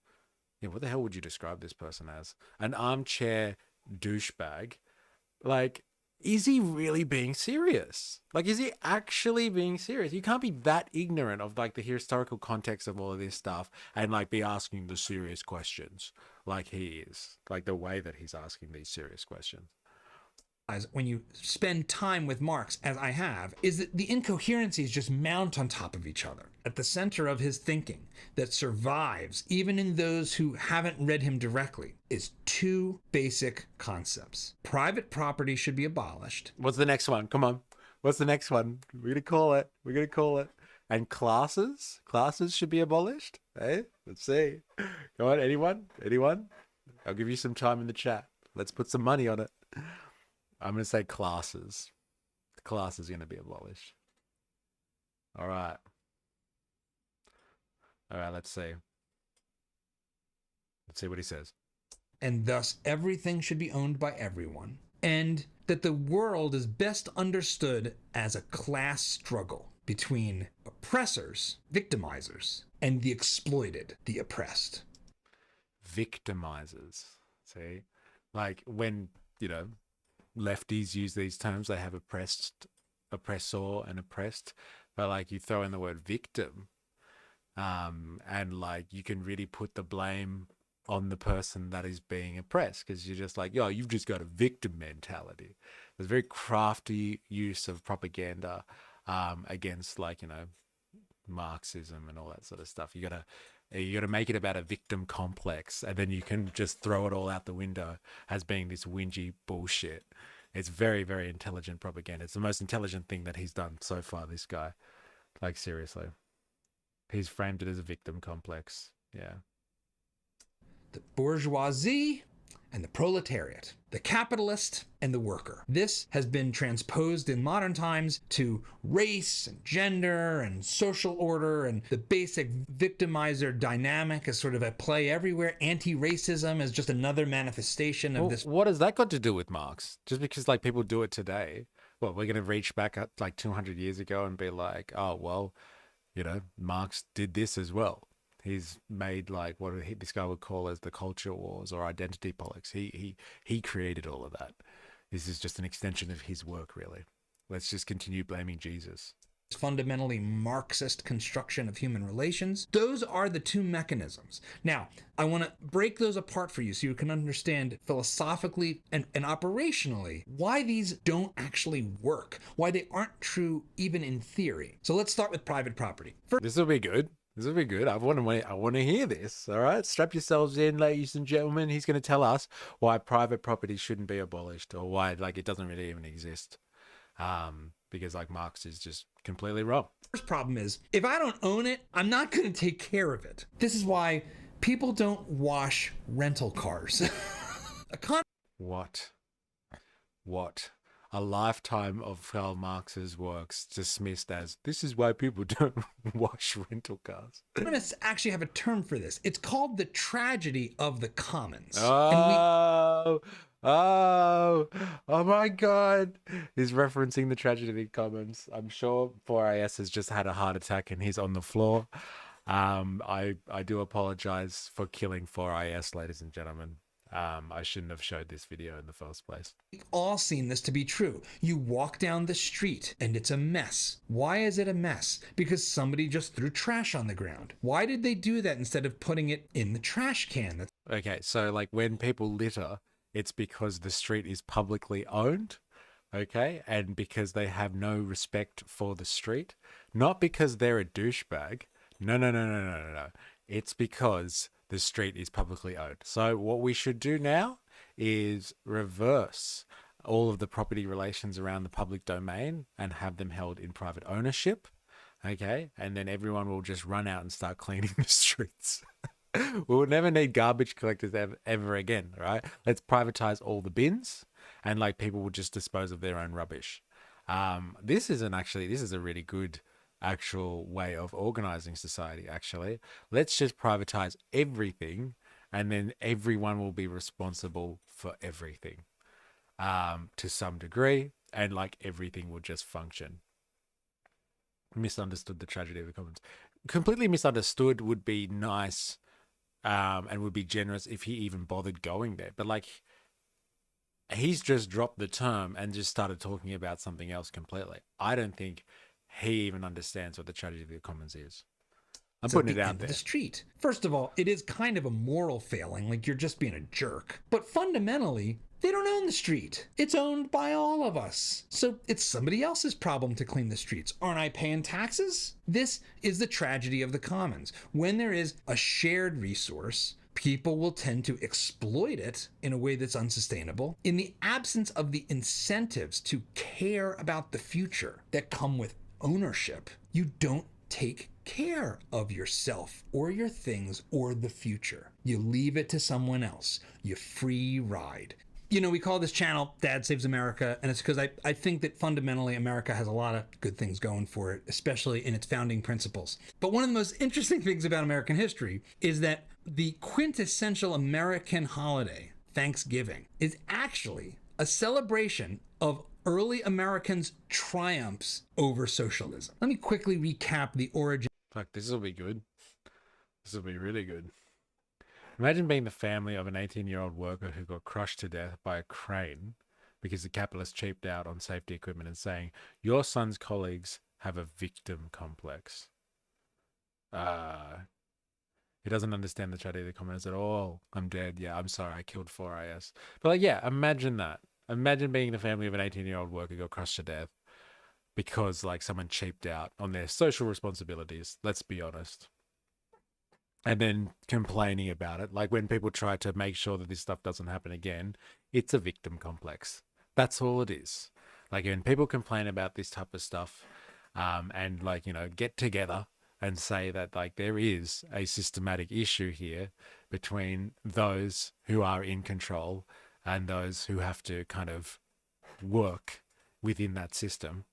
Yeah, what the hell would you describe this person as? An armchair douchebag. Like, is he really being serious? Like, is he actually being serious? You can't be that ignorant of like the historical context of all of this stuff and like be asking the serious questions like he is, like the way that he's asking these serious questions. when you spend time with Marx, as I have, is that the incoherencies just mount on top of each other. At the center of his thinking that survives, even in those who haven't read him directly, is two basic concepts. Private property should be abolished. What's the next one? Come on. What's the next one? We're going to call it. We're going to call it. And classes? Classes should be abolished? Hey, let's see. Go on, anyone? Anyone? I'll give you some time in the chat. Let's put some money on it. I'm going to say classes. The class is going to be abolished. All right. All right, let's see. Let's see what he says. And thus everything should be owned by everyone. And that the world is best understood as a class struggle between oppressors, victimizers, and the exploited, the oppressed. Victimizers. See? Like when, you know, lefties use these terms, they have oppressed, oppressor, and oppressed. But like you throw in the word victim, and like you can really put the blame on the person that is being oppressed, because you're just like, yo, you've just got a victim mentality. There's very crafty use of propaganda against, like, you know, Marxism and all that sort of stuff. You gotta make it about a victim complex, and then you can just throw it all out the window as being this whingy bullshit. It's very, very intelligent propaganda. It's the most intelligent thing that he's done so far, this guy. Like, seriously. He's framed it as a victim complex. Yeah. The bourgeoisie and the proletariat, the capitalist and the worker. This has been transposed in modern times to race and gender and social order, and the basic victimizer dynamic is sort of at play everywhere. Anti-racism is just another manifestation of this. What has that got to do with Marx? Just because like people do it today, well, we're going to reach back up like 200 years ago and be like, oh, well, you know, Marx did this as well. He's made like what this guy would call as the culture wars or identity politics. He created all of that. This is just an extension of his work, really. Let's just continue blaming Jesus. Fundamentally Marxist construction of human relations. Those are the two mechanisms. Now, I want to break those apart for you so you can understand philosophically and operationally why these don't actually work, why they aren't true even in theory. So let's start with private property. This will be good. This will be good. I want to hear this. All right, strap yourselves in, ladies and gentlemen. He's going to tell us why private property shouldn't be abolished, or why like it doesn't really even exist, because like Marx is just completely wrong. First problem is, if I don't own it, I'm not going to take care of it. This is why people don't wash rental cars. What? A lifetime of Karl Marx's works dismissed as, this is why people don't wash rental cars. Economists actually have a term for this. It's called the tragedy of the commons. Oh, Oh, oh my God. He's referencing the tragedy commons. I'm sure 4IS has just had a heart attack and he's on the floor. I do apologize for killing 4IS, ladies and gentlemen. I shouldn't have showed this video in the first place. We've all seen this to be true. You walk down the street and it's a mess. Why is it a mess? Because somebody just threw trash on the ground. Why did they do that instead of putting it in the trash can? Okay, so like when people litter, it's because the street is publicly owned, okay? And because they have no respect for the street, not because they're a douchebag. No, no, no, no, no, no, no. It's because the street is publicly owned. So what we should do now is reverse all of the property relations around the public domain and have them held in private ownership, okay? And then everyone will just run out and start cleaning the streets. We'll never need garbage collectors ever again, right? Let's privatize all the bins and like people will just dispose of their own rubbish. This is a really good actual way of organizing society, actually. Let's just privatize everything and then everyone will be responsible for everything to some degree and like everything will just function. Misunderstood the tragedy of the commons. Completely misunderstood would be nice. And would be generous if he even bothered going there. But like, he's just dropped the term and just started talking about something else completely. I don't think he even understands what the tragedy of the commons is. I'm putting it out there. The street. First of all, it is kind of a moral failing, like you're just being a jerk. But fundamentally, they don't own the street. It's owned by all of us. So it's somebody else's problem to clean the streets. Aren't I paying taxes? This is the tragedy of the commons. When there is a shared resource, people will tend to exploit it in a way that's unsustainable. In the absence of the incentives to care about the future that come with ownership, you don't take care of yourself or your things or the future. You leave it to someone else. You free ride. You know, we call this channel Dad Saves America, and it's because I think that fundamentally America has a lot of good things going for it, especially in its founding principles. But one of the most interesting things about American history is that the quintessential American holiday, Thanksgiving, is actually a celebration of early Americans' triumphs over socialism. Let me quickly recap the origin. Fuck, this will be good. This will be really good. Imagine being the family of an 18-year-old worker who got crushed to death by a crane because the capitalists cheaped out on safety equipment and saying, your son's colleagues have a victim complex. He doesn't understand the tragedy of the commons at all. I'm dead. Yeah, I'm sorry. I killed 4IS. But like, yeah, imagine that. Imagine being the family of an 18-year-old worker who got crushed to death because like someone cheaped out on their social responsibilities. Let's be honest. And then complaining about it. Like when people try to make sure that this stuff doesn't happen again, it's a victim complex. That's all it is. Like when people complain about this type of stuff and like, you know, get together and say that like there is a systematic issue here between those who are in control and those who have to kind of work within that system.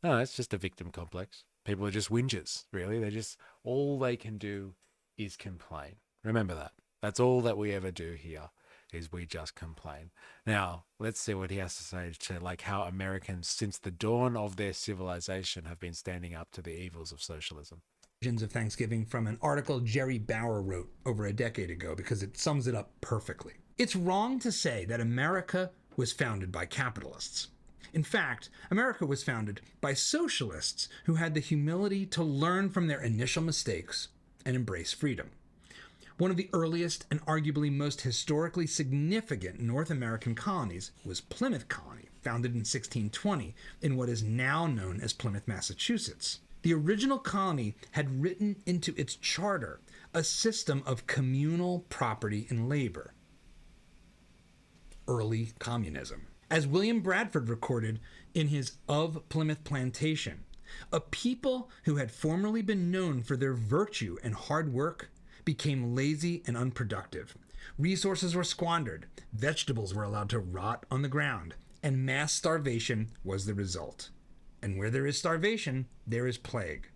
No, it's just a victim complex. People are just whingers, really. They're just, all they can do is complain. Remember that. That's all that we ever do here, is we just complain. Now, let's see what he has to say to like how Americans, since the dawn of their civilization, have been standing up to the evils of socialism. Of Thanksgiving from an article Jerry Bauer wrote over a decade ago because it sums it up perfectly. It's wrong to say that America was founded by capitalists. In fact, America was founded by socialists who had the humility to learn from their initial mistakes and embrace freedom. One of the earliest and arguably most historically significant North American colonies was Plymouth Colony, founded in 1620 in what is now known as Plymouth, Massachusetts. The original colony had written into its charter a system of communal property and labor. Early communism. As William Bradford recorded in his Of Plymouth Plantation, a people who had formerly been known for their virtue and hard work became lazy and unproductive. Resources were squandered, vegetables were allowed to rot on the ground, and mass starvation was the result. And where there is starvation, there is plague.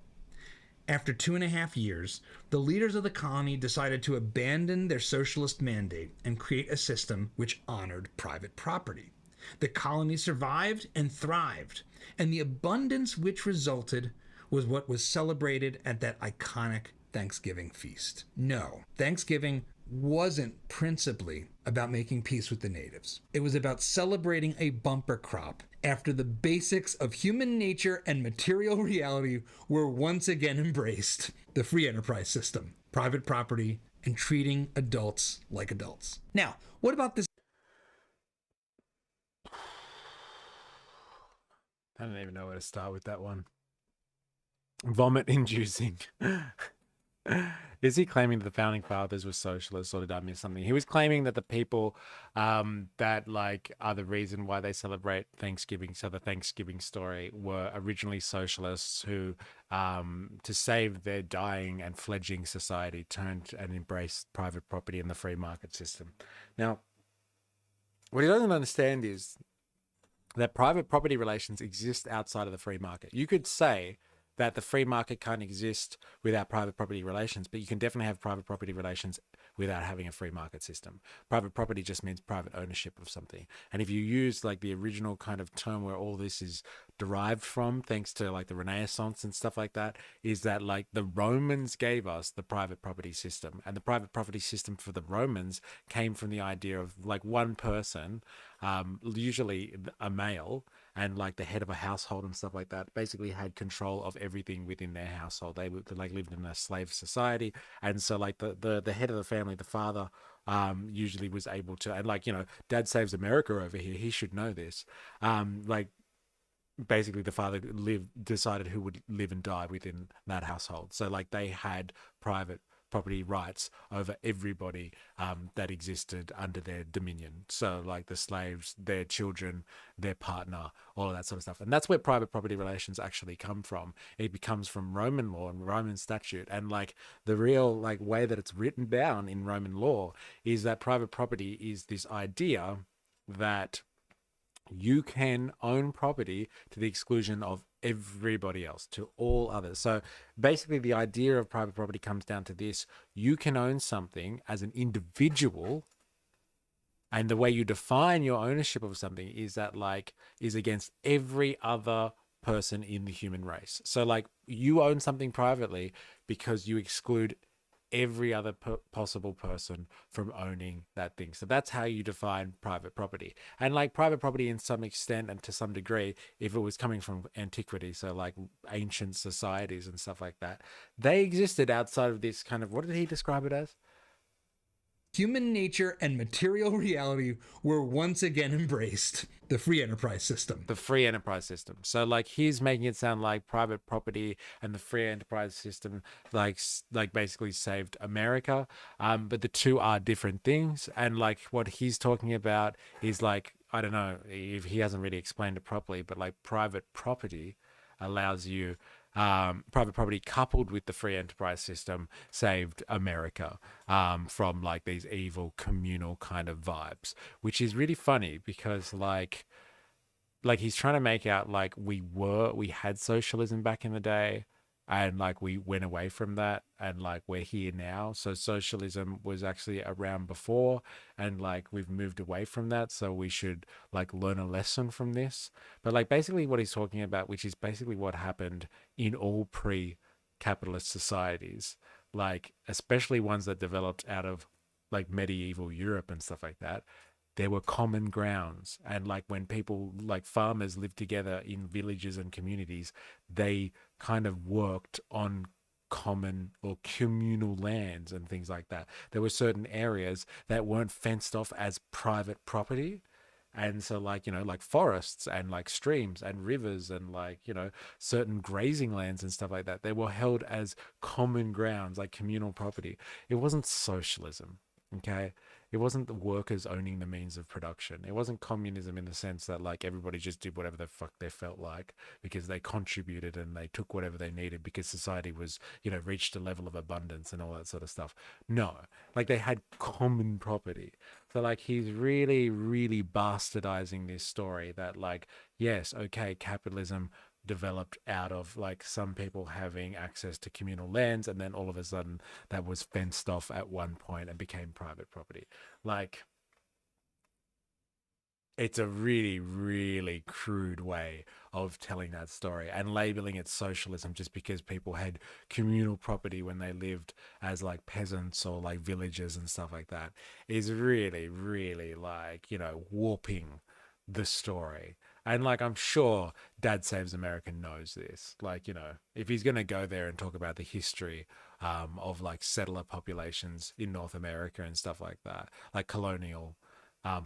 After 2.5 years, the leaders of the colony decided to abandon their socialist mandate and create a system which honored private property. The colony survived and thrived, and the abundance which resulted was what was celebrated at that iconic Thanksgiving feast. No, Thanksgiving wasn't principally about making peace with the natives. It was about celebrating a bumper crop after the basics of human nature and material reality were once again embraced: the free enterprise system, private property, and treating adults like adults. Now, what about this? I don't even know where to start with that one. Vomit inducing. Is he claiming that the founding fathers were socialists, or did I miss something? He was claiming that the people that like are the reason why they celebrate Thanksgiving, so the Thanksgiving story, were originally socialists who, to save their dying and fledgling society, turned and embraced private property in the free market system. Now, what he doesn't understand is that private property relations exist outside of the free market. You could say that the free market can't exist without private property relations, but you can definitely have private property relations without having a free market system. Private property just means private ownership of something. And if you use like the original kind of term where all this is derived from, thanks to like the Renaissance and stuff like that, is that like the Romans gave us the private property system. And the private property system for the Romans came from the idea of like one person, usually a male, and like the head of a household and stuff like that, basically had control of everything within their household. They like lived in a slave society, and so like the head of the family, the father, usually was able to, and like, you know, Dad Saves America over here, he should know this. Like basically the father decided who would live and die within that household. So like they had private property rights over everybody that existed under their dominion. So like the slaves, their children, their partner, all of that sort of stuff. And that's where private property relations actually come from. It comes from Roman law and Roman statute. And like the real like way that it's written down in Roman law is that private property is this idea that you can own property to the exclusion of everybody else, to all others. So basically the idea of private property comes down to this: you can own something as an individual, and the way you define your ownership of something is that like is against every other person in the human race. So like you own something privately because you exclude every other possible person from owning that thing. So that's how you define private property. And like private property in some extent and to some degree, if it was coming from antiquity, so like ancient societies and stuff like that, they existed outside of this kind of, what did he describe it as? Human nature and material reality were once again embraced: the free enterprise system. The free enterprise system. So like he's making it sound like private property and the free enterprise system like basically saved America, but the two are different things. And like what he's talking about is like, I don't know if he hasn't really explained it properly, but like private property allows you, private property coupled with the free enterprise system saved America from like these evil communal kind of vibes, which is really funny because like he's trying to make out like we had socialism back in the day, and like we went away from that, and like we're here now. So socialism was actually around before, and like we've moved away from that, so we should like learn a lesson from this. But like basically what he's talking about, which is basically what happened in all pre-capitalist societies, like especially ones that developed out of like medieval Europe and stuff like that, there were common grounds. And like when people like farmers lived together in villages and communities, they kind of worked on common or communal lands and things like that. There were certain areas that weren't fenced off as private property. And so like, you know, like forests and like streams and rivers and like, you know, certain grazing lands and stuff like that, they were held as common grounds, like communal property. It wasn't socialism. Okay. It wasn't the workers owning the means of production. It wasn't communism in the sense that like everybody just did whatever the fuck they felt like because they contributed and they took whatever they needed because society was, you know, reached a level of abundance and all that sort of stuff. No, like they had common property. So like he's really, really bastardizing this story that like, yes, okay, capitalism developed out of like some people having access to communal lands, and then all of a sudden that was fenced off at one point and became private property. Like, it's a really, really crude way of telling that story and labeling it socialism just because people had communal property when they lived as like peasants or like villagers and stuff like that is really, really like, you know, warping the story. And like, I'm sure Dad Saves America knows this. Like, you know, if he's going to go there and talk about the history of like settler populations in North America and stuff like that, like colonial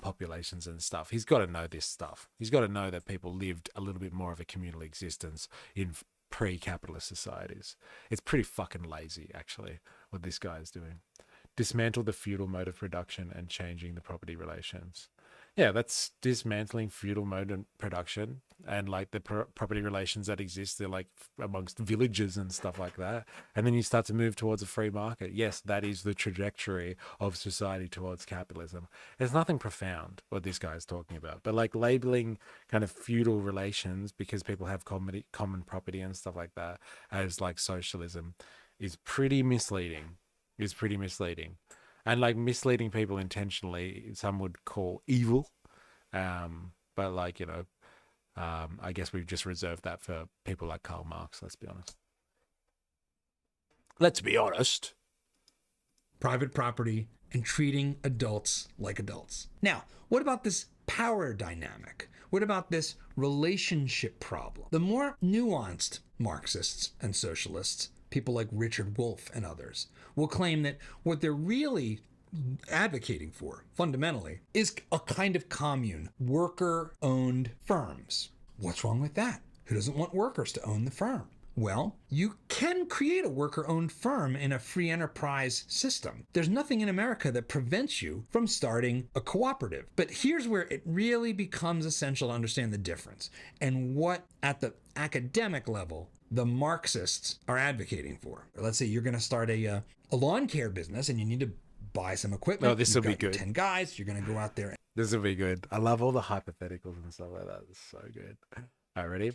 populations and stuff, he's got to know this stuff. He's got to know that people lived a little bit more of a communal existence in pre-capitalist societies. It's pretty fucking lazy, actually, what this guy is doing. Dismantle the feudal mode of production and changing the property relations. Yeah, that's dismantling feudal mode of production and like the property relations that exist there, like amongst villages and stuff like that. And then you start to move towards a free market. Yes, that is the trajectory of society towards capitalism. There's nothing profound what this guy is talking about, but like labeling kind of feudal relations because people have common property and stuff like that as like socialism is pretty misleading. And like misleading people intentionally, some would call evil. But like, you know, I guess we've just reserved that for people like Karl Marx, let's be honest. Private property and treating adults like adults. Now, what about this power dynamic? What about this relationship problem? The more nuanced Marxists and socialists, people like Richard Wolff and others, will claim that what they're really advocating for, fundamentally, is a kind of commune, worker-owned firms. What's wrong with that? Who doesn't want workers to own the firm? Well, you can create a worker-owned firm in a free enterprise system. There's nothing in America that prevents you from starting a cooperative. But here's where it really becomes essential to understand the difference and what, at the academic level, the Marxists are advocating for. Let's say you're going to start a lawn care business and you need to buy some equipment. Oh, this will be good. 10 guys, you're going to go out there. This will be good. I love all the hypotheticals and stuff like that. It's so good. All right, ready?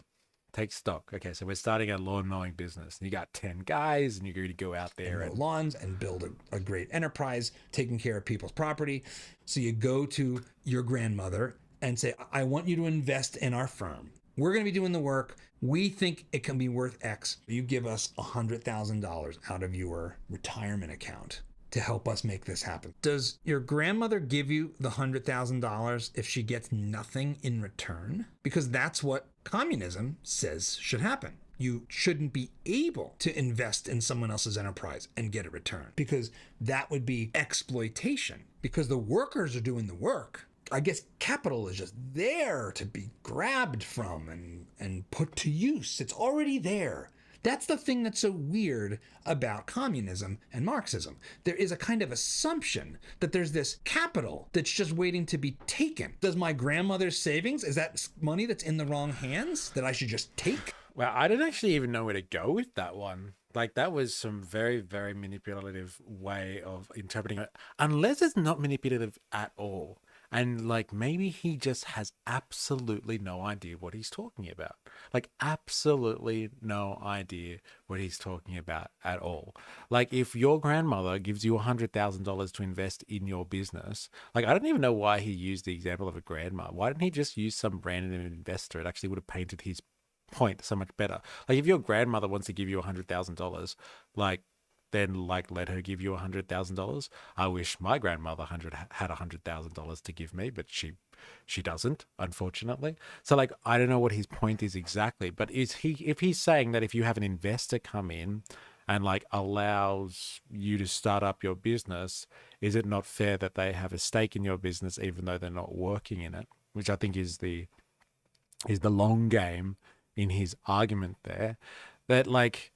Take stock. Okay, so we're starting a lawn mowing business. You got 10 guys and you're going to go out there and mow lawns and build a great enterprise, taking care of people's property. So you go to your grandmother and say, I want you to invest in our firm. We're going to be doing the work. We think it can be worth X. You give us $100,000 out of your retirement account to help us make this happen. Does your grandmother give you the $100,000 if she gets nothing in return? Because that's what communism says should happen. You shouldn't be able to invest in someone else's enterprise and get a return, because that would be exploitation, because the workers are doing the work. I guess capital is just there to be grabbed from and put to use. It's already there. That's the thing that's so weird about communism and Marxism. There is a kind of assumption that there's this capital that's just waiting to be taken. Does my grandmother's savings, is that money that's in the wrong hands that I should just take? Well, I don't actually even know where to go with that one. Like, that was some very, very manipulative way of interpreting it, unless it's not manipulative at all. And like, maybe he just has absolutely no idea what he's talking about. Like, absolutely no idea what he's talking about at all. Like, if your grandmother gives you $100,000 to invest in your business, like, I don't even know why he used the example of a grandma. Why didn't he just use some random investor? It actually would have painted his point so much better. Like, if your grandmother wants to give you $100,000, like, then like let her give you $100,000. I wish my grandmother had $100,000 to give me, but she doesn't, unfortunately. So like, I don't know what his point is exactly, but if he's saying that if you have an investor come in and like allows you to start up your business, is it not fair that they have a stake in your business even though they're not working in it? Which I think is the long game in his argument there. That like,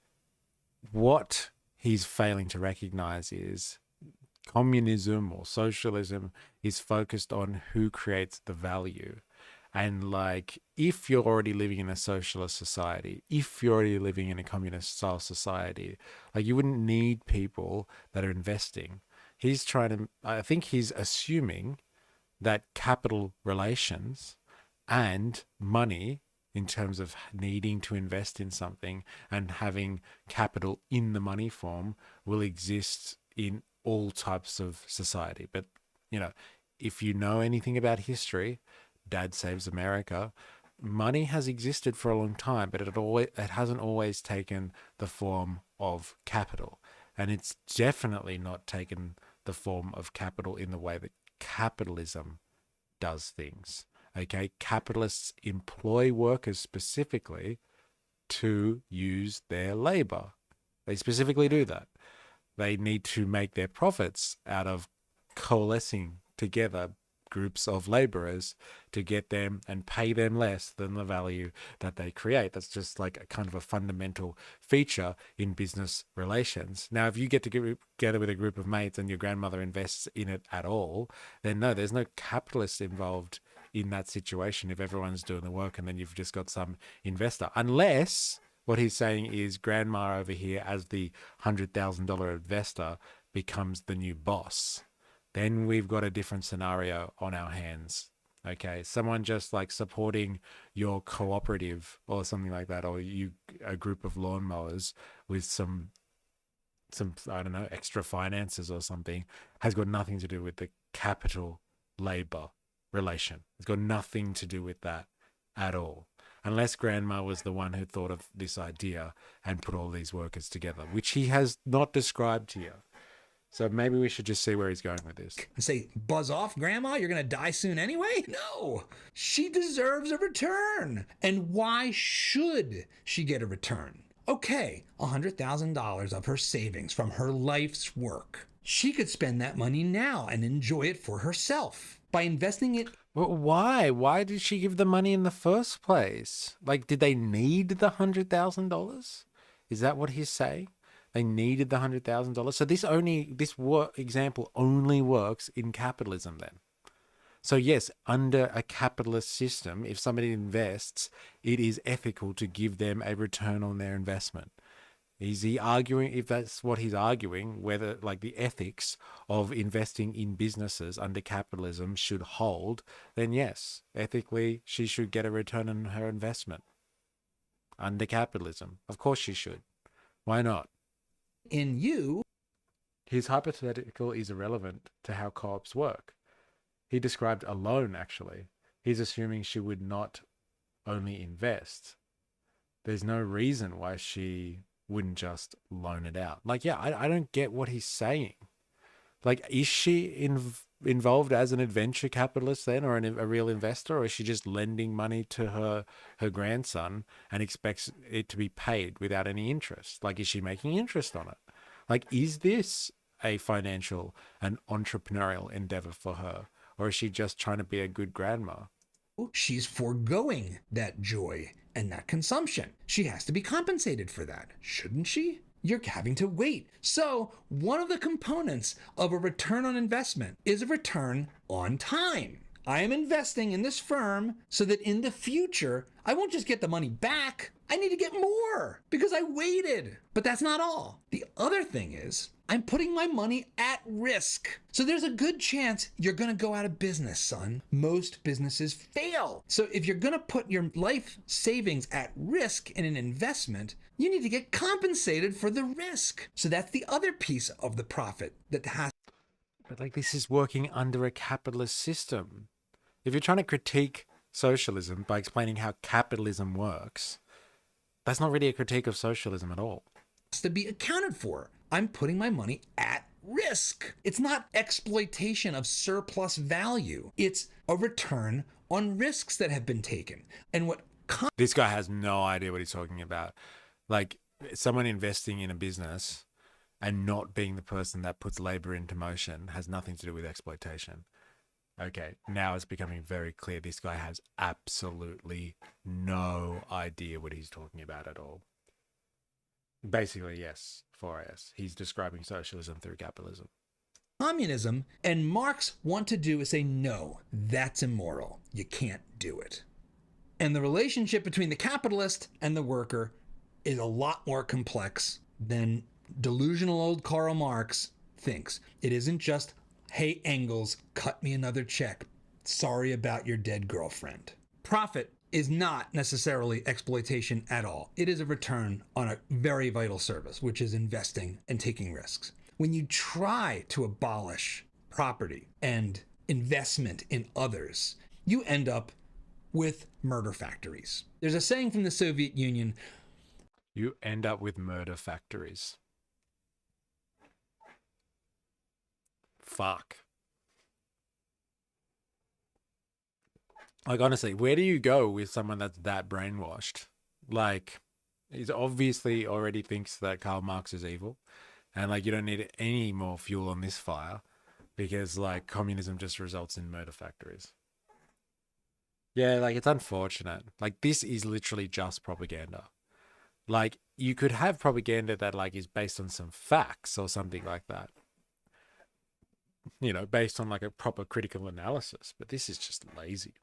what he's failing to recognize is communism or socialism is focused on who creates the value. And like, if you're already living in a socialist society, if you're already living in a communist style society, like, you wouldn't need people that are investing. I think he's assuming that capital relations and money in terms of needing to invest in something and having capital in the money form will exist in all types of society. But, you know, if you know anything about history, Dad Saves America, money has existed for a long time, but it hasn't always taken the form of capital. And it's definitely not taken the form of capital in the way that capitalism does things. Okay, capitalists employ workers specifically to use their labor. They specifically do that. They need to make their profits out of coalescing together groups of laborers to get them and pay them less than the value that they create. That's just like a kind of a fundamental feature in business relations. Now, if you get together with a group of mates and your grandmother invests in it at all, then no, there's no capitalist involved in that situation if everyone's doing the work and then you've just got some investor. Unless what he's saying is grandma over here as the $100,000 investor becomes the new boss. Then we've got a different scenario on our hands. Okay, someone just like supporting your cooperative or something like that, or a group of lawnmowers with some I don't know, extra finances or something, has got nothing to do with the capital labor relation. It's got nothing to do with that at all. Unless grandma was the one who thought of this idea and put all these workers together, which he has not described here. So maybe we should just see where he's going with this. And say, buzz off, Grandma, you're going to die soon anyway? No, she deserves a return. And why should she get a return? Okay, $100,000 of her savings from her life's work. She could spend that money now and enjoy it for herself by investing it. Well, why? Why did she give the money in the first place? Like, did they need the $100,000? Is that what he's saying? They needed the $100,000. So this example only works in capitalism then. So yes, under a capitalist system, if somebody invests, it is ethical to give them a return on their investment. Is he arguing, if that's what he's arguing, whether like the ethics of investing in businesses under capitalism should hold, then yes, ethically she should get a return on her investment under capitalism. Of course she should. Why not? In you. His hypothetical is irrelevant to how co-ops work. He described a loan, actually. He's assuming she would not only invest. There's no reason why she wouldn't just loan it out. Like, yeah, I don't get what he's saying. Like, is she involved as an adventure capitalist then, or a real investor, or is she just lending money to her grandson and expects it to be paid without any interest? Like, is she making interest on it? Like, is this a financial and entrepreneurial endeavor for her, or is she just trying to be a good grandma? She's foregoing that joy and that consumption. She has to be compensated for that, shouldn't she? You're having to wait. So one of the components of a return on investment is a return on time. I am investing in this firm so that in the future, I won't just get the money back. I need to get more because I waited. But that's not all. The other thing is I'm putting my money at risk. So there's a good chance you're going to go out of business, son. Most businesses fail. So if you're going to put your life savings at risk in an investment, you need to get compensated for the risk. So that's the other piece of the profit that has. But like, this is working under a capitalist system. If you're trying to critique socialism by explaining how capitalism works, that's not really a critique of socialism at all. To be accounted for. I'm putting my money at risk. It's not exploitation of surplus value. It's a return on risks that have been taken. And what this guy has no idea what he's talking about. Like, someone investing in a business and not being the person that puts labor into motion has nothing to do with exploitation. Okay, now it's becoming very clear this guy has absolutely no idea what he's talking about at all. Basically, yes, 4S. He's describing socialism through capitalism. Communism and Marx want to do is say, no, that's immoral. You can't do it. And the relationship between the capitalist and the worker is a lot more complex than delusional old Karl Marx thinks. It isn't just, hey, Engels, cut me another check. Sorry about your dead girlfriend. Profit is not necessarily exploitation at all. It is a return on a very vital service, which is investing and taking risks. When you try to abolish property and investment in others, you end up with murder factories. There's a saying from the Soviet Union. You end up with murder factories. Fuck. Like, honestly, where do you go with someone that's that brainwashed? Like, he obviously already thinks that Karl Marx is evil. And, like, you don't need any more fuel on this fire because, like, communism just results in murder factories. Yeah, like, it's unfortunate. Like, this is literally just propaganda. Like, you could have propaganda that, like, is based on some facts or something like that. You know, based on, like, a proper critical analysis. But this is just lazy.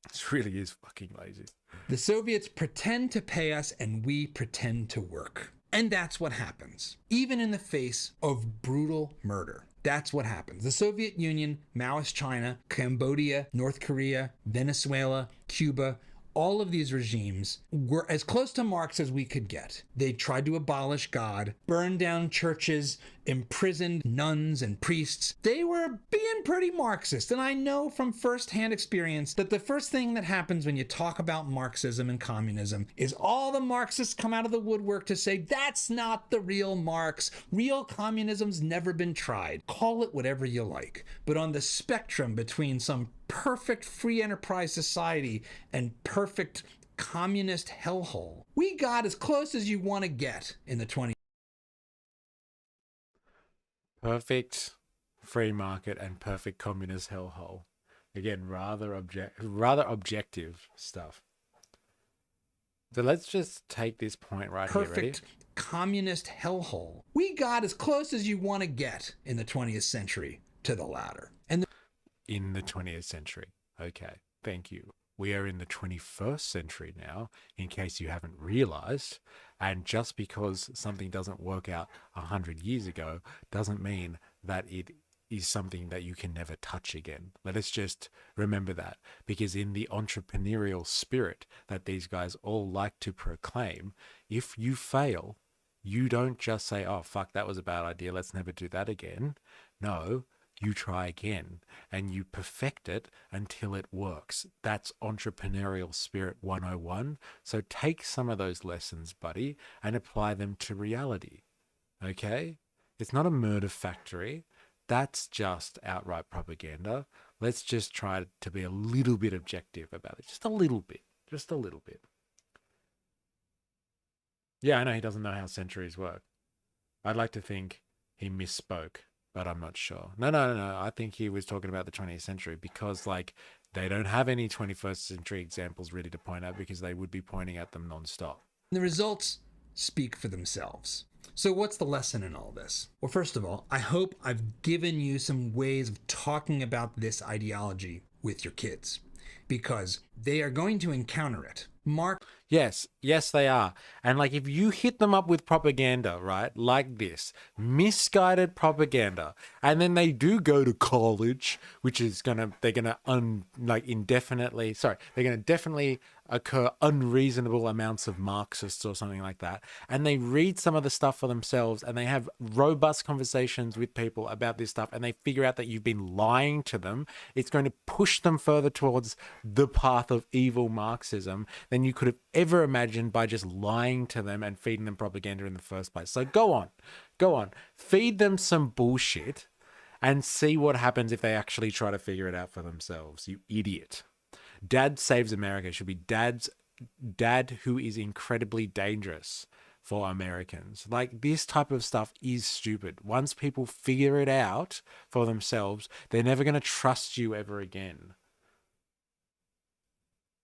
This really is fucking lazy. The Soviets pretend to pay us and we pretend to work. And that's what happens. Even in the face of brutal murder. That's what happens. The Soviet Union, Maoist China, Cambodia, North Korea, Venezuela, Cuba, all of these regimes were as close to Marx as we could get. They tried to abolish God, burn down churches, imprisoned nuns and priests. They were being pretty Marxist. And I know from firsthand experience that the first thing that happens when you talk about Marxism and communism is all the Marxists come out of the woodwork to say, that's not the real Marx. Real communism's never been tried. Call it whatever you like. But on the spectrum between some perfect free enterprise society and perfect communist hellhole, we got as close as you want to get in the 20th. Perfect free market and perfect communist hellhole. Again, rather objective stuff. So let's just take this point right here. Perfect communist hellhole. We got as close as you want to get in the 20th century to the latter. And in the 20th century. Okay, thank you. We are in the 21st century now, in case you haven't realized. And just because something doesn't work out 100 years ago doesn't mean that it is something that you can never touch again. Let us just remember that, because in the entrepreneurial spirit that these guys all like to proclaim, if you fail, you don't just say, oh, fuck, that was a bad idea, let's never do that again. No, you try again and you perfect it until it works. That's entrepreneurial spirit 101. So take some of those lessons, buddy, and apply them to reality. Okay? It's not a murder factory. That's just outright propaganda. Let's just try to be a little bit objective about it. Just a little bit. Just a little bit. Yeah, I know he doesn't know how centuries work. I'd like to think he misspoke, but I'm not sure. No. I think he was talking about the 20th century because, like, they don't have any 21st century examples really to point out because they would be pointing at them nonstop. the results speak for themselves. So what's the lesson in all this? Well, first of all, I hope I've given you some ways of talking about this ideology with your kids, because they are going to encounter it. Yes, they are. And like, if you hit them up with propaganda, right, like this, misguided propaganda, and then they do go to college, which is they're gonna definitely occur unreasonable amounts of Marxists or something like that, and they read some of the stuff for themselves, and they have robust conversations with people about this stuff, and they figure out that you've been lying to them, it's going to push them further towards the path of evil Marxism than you could have ever imagined by just lying to them and feeding them propaganda in the first place. So go on, feed them some bullshit and see what happens if they actually try to figure it out for themselves, you idiot. Dad Saves America should be dad who is incredibly dangerous for Americans. Like, this type of stuff is stupid. Once people figure it out for themselves, they're never going to trust you ever again.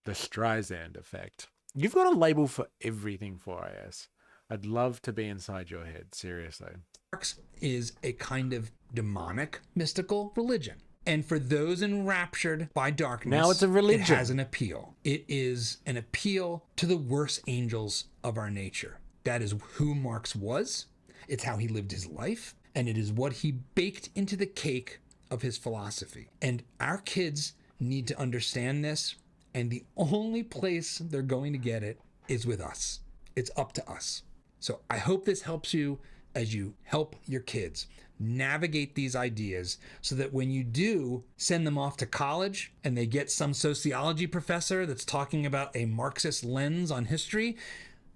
The Streisand effect. You've got a label for everything for IS. I'd love to be inside your head, seriously. Marx is a kind of demonic, mystical religion. And for those enraptured by darkness, now it's a religion. It has an appeal. It is an appeal to the worst angels of our nature. That is who Marx was. It's how he lived his life. And it is what he baked into the cake of his philosophy. And our kids need to understand this And the only place they're going to get it is with us. It's up to us. So I hope this helps you as you help your kids navigate these ideas so that when you do send them off to college and they get some sociology professor that's talking about a Marxist lens on history,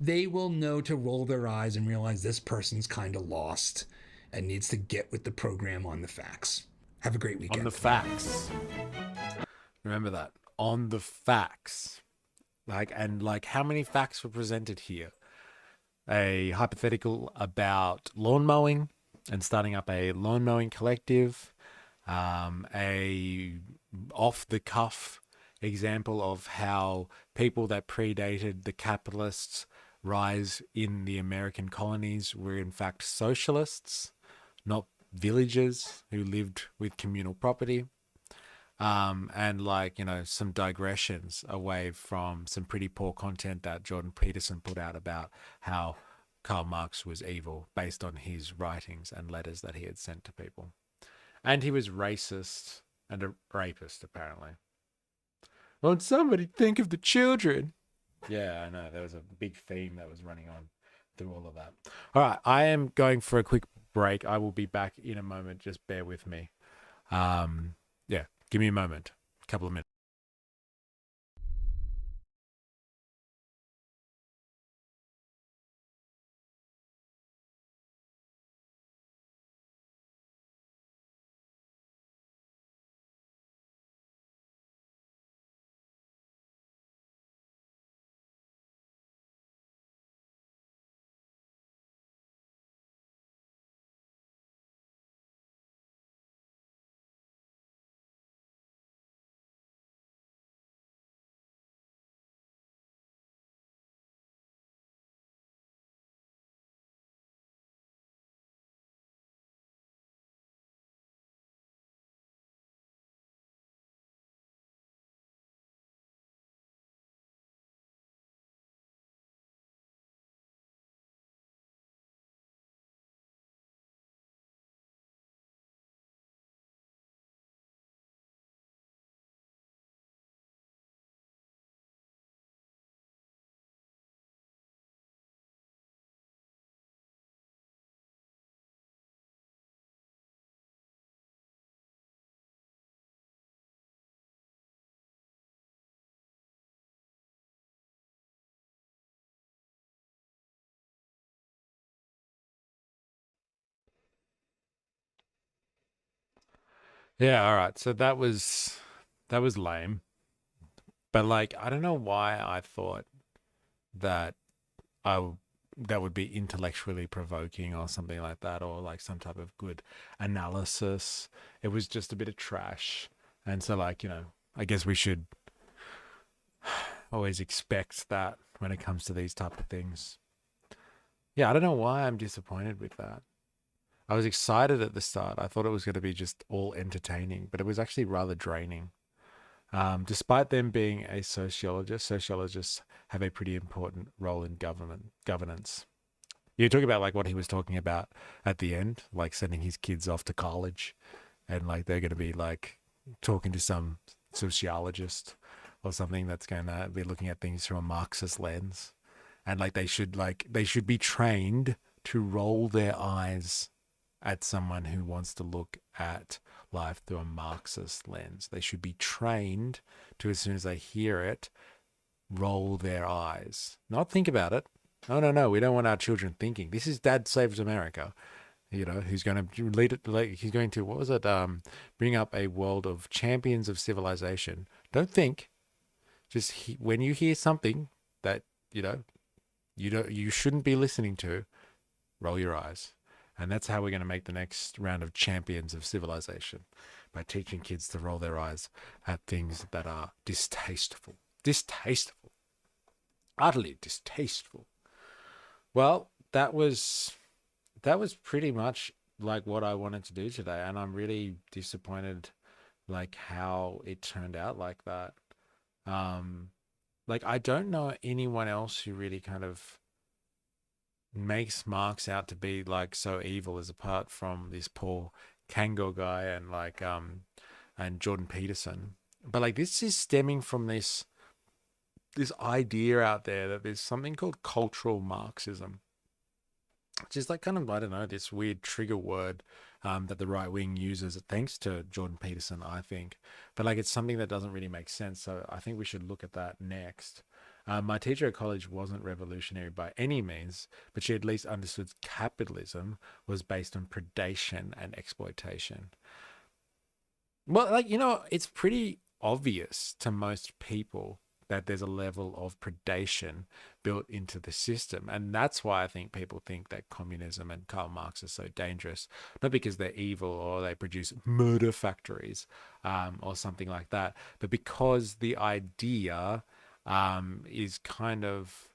they will know to roll their eyes and realize this person's kind of lost and needs to get with the program on the facts. Have a great weekend. On the facts. Remember that. On the facts. Like how many facts were presented here? A hypothetical about lawn mowing and starting up a lawn mowing collective. A off the cuff example of how people that predated the capitalists' rise in the American colonies were in fact socialists, not villagers who lived with communal property. And like, you know, some digressions away from some pretty poor content that Jordan Peterson put out about how Karl Marx was evil based on his writings and letters that he had sent to people. And he was racist and a rapist, apparently. Won't somebody think of the children? Yeah, I know. There was a big theme that was running on through all of that. All right, I am going for a quick break. I will be back in a moment. Just bear with me. Yeah. Give me a moment, a couple of minutes. Yeah, all right. So that was lame. But like, I don't know why I thought that that would be intellectually provoking or something like that, or like some type of good analysis. It was just a bit of trash. And so like, you know, I guess we should always expect that when it comes to these type of things. Yeah, I don't know why I'm disappointed with that. I was excited at the start. I thought it was going to be just all entertaining, but it was actually rather draining. Despite them being a sociologist, sociologists have a pretty important role in governance. You talk about like what he was talking about at the end, like sending his kids off to college, and like they're going to be like talking to some sociologist or something that's going to be looking at things from a Marxist lens, and like they should be trained to roll their eyes at someone who wants to look at life through a Marxist lens. They should be trained to, as soon as they hear it, roll their eyes. Not think about it. No. We don't want our children thinking. This is Dad Saves America. You know, who's going to lead it? Like, he's going to, what was it? Bring up a world of champions of civilization. Don't think. Just when you hear something that you shouldn't be listening to, roll your eyes. And that's how we're going to make the next round of champions of civilization, by teaching kids to roll their eyes at things that are distasteful, utterly distasteful. Well, that was pretty much like what I wanted to do today, and I'm really disappointed like how it turned out like that. Like I don't know anyone else who really kind of makes Marx out to be like so evil, as apart from this Paul Kango guy and like and Jordan Peterson. But like this is stemming from this this idea out there that there's something called cultural Marxism, which is like kind of, I don't know, this weird trigger word that the right wing uses, thanks to Jordan Peterson, I think. But like, it's something that doesn't really make sense. So I think we should look at that next. My teacher at college wasn't revolutionary by any means, but she at least understood capitalism was based on predation and exploitation. Well, like, it's pretty obvious to most people that there's a level of predation built into the system. And that's why I think people think that communism and Karl Marx are so dangerous, not because they're evil or they produce murder factories or something like that, but because the idea is kind of,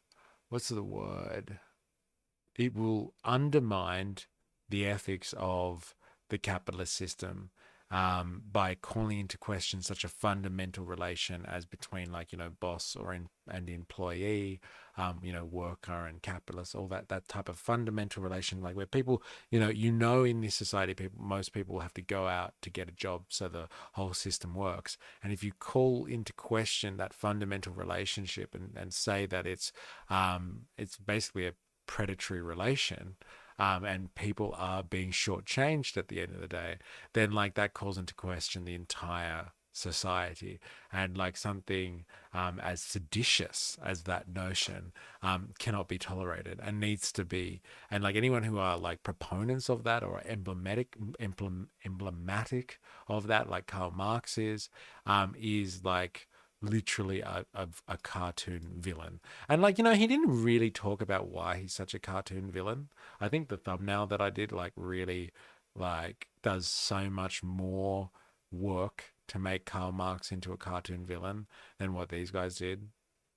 what's the word? It will undermine the ethics of the capitalist system by calling into question such a fundamental relation as between, like, boss and employee, worker and capitalist, all that type of fundamental relation, like where people, in this society, most people will have to go out to get a job so the whole system works. And if you call into question that fundamental relationship and say that it's basically a predatory relation, and people are being shortchanged at the end of the day, then like that calls into question the entire society. And like something as seditious as that notion cannot be tolerated and needs to be. And like anyone who are like proponents of that or emblematic of that, like Karl Marx is like literally a cartoon villain. And like, he didn't really talk about why he's such a cartoon villain. I think the thumbnail that I did like really like does so much more work to make Karl Marx into a cartoon villain than what these guys did,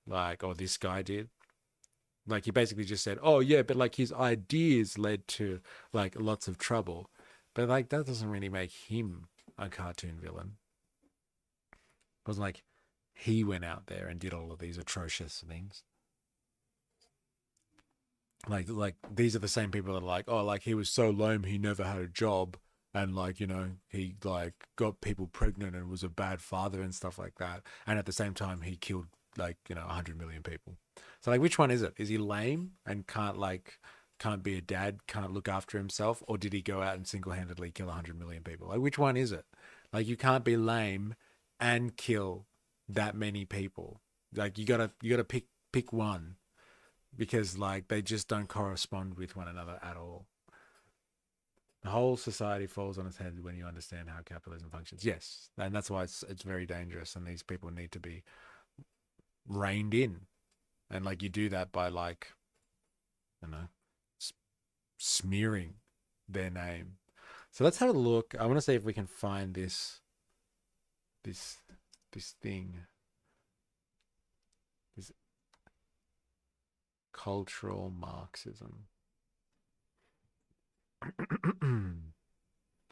like, or this guy did. Like, he basically just said, oh yeah, but like his ideas led to like lots of trouble, but like that doesn't really make him a cartoon villain. It was like he went out there and did all of these atrocious things. Like these are the same people that are like, oh, like he was so lame he never had a job, and like, he like got people pregnant and was a bad father and stuff like that, and at the same time he killed like 100 million people. So like, which one is it? Is he lame and can't be a dad, can't look after himself, or did he go out and single-handedly kill 100 million people? Like, which one is it? Like, you can't be lame and kill that many people. Like, you gotta pick one, because like they just don't correspond with one another at all. The whole society falls on its head when you understand how capitalism functions. Yes, and that's why it's very dangerous, and these people need to be reined in. And like, you do that by like, I don't know, smearing their name. So let's have a look. I want to see if we can find this thing. This cultural Marxism.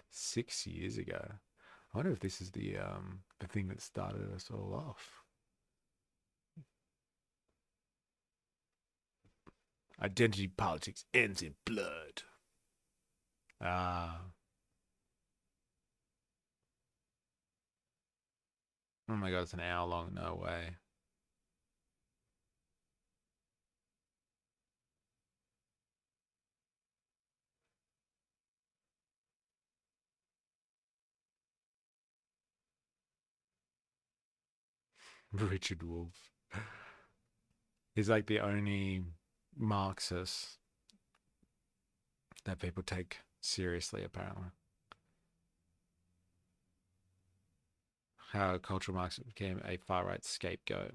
6 years ago. I wonder if this is the thing that started us all off. Identity politics ends in blood. Oh my god, it's an hour long. No way. Richard Wolff. He's like the only Marxist that people take seriously, apparently. How cultural Marxism became a far-right scapegoat.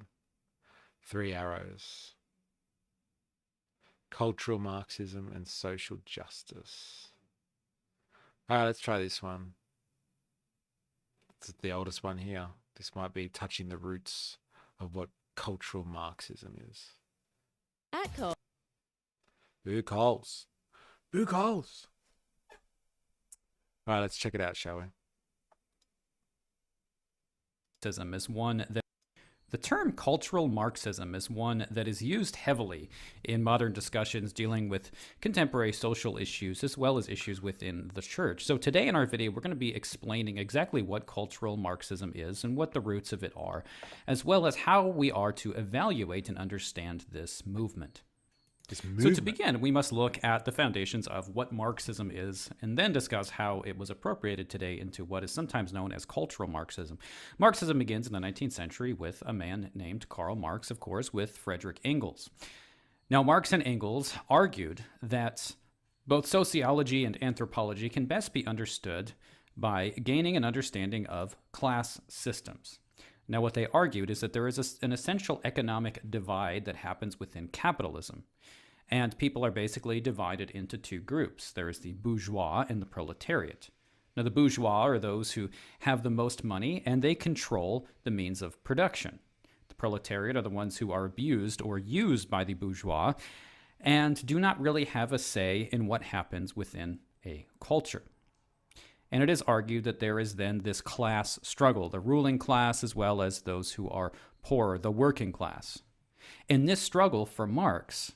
3 arrows. Cultural Marxism and social justice. All right, let's try this one. This is the oldest one here. This might be touching the roots of what cultural Marxism is. At Cole. Boo Coles. Boo Coles. All right, let's check it out, shall we? Is one that The term cultural Marxism is one that is used heavily in modern discussions dealing with contemporary social issues as well as issues within the church. So today in our video, we're going to be explaining exactly what cultural Marxism is and what the roots of it are, as well as how we are to evaluate and understand this movement. So to begin, we must look at the foundations of what Marxism is and then discuss how it was appropriated today into what is sometimes known as cultural Marxism. Marxism begins in the 19th century with a man named Karl Marx, of course, with Friedrich Engels. Now, Marx and Engels argued that both sociology and anthropology can best be understood by gaining an understanding of class systems. Now, what they argued is that there is an essential economic divide that happens within capitalism. And people are basically divided into two groups. There is the bourgeois and the proletariat. Now, the bourgeois are those who have the most money, and they control the means of production. The proletariat are the ones who are abused or used by the bourgeois and do not really have a say in what happens within a culture. And it is argued that there is then this class struggle, the ruling class as well as those who are poor, the working class. In this struggle for Marx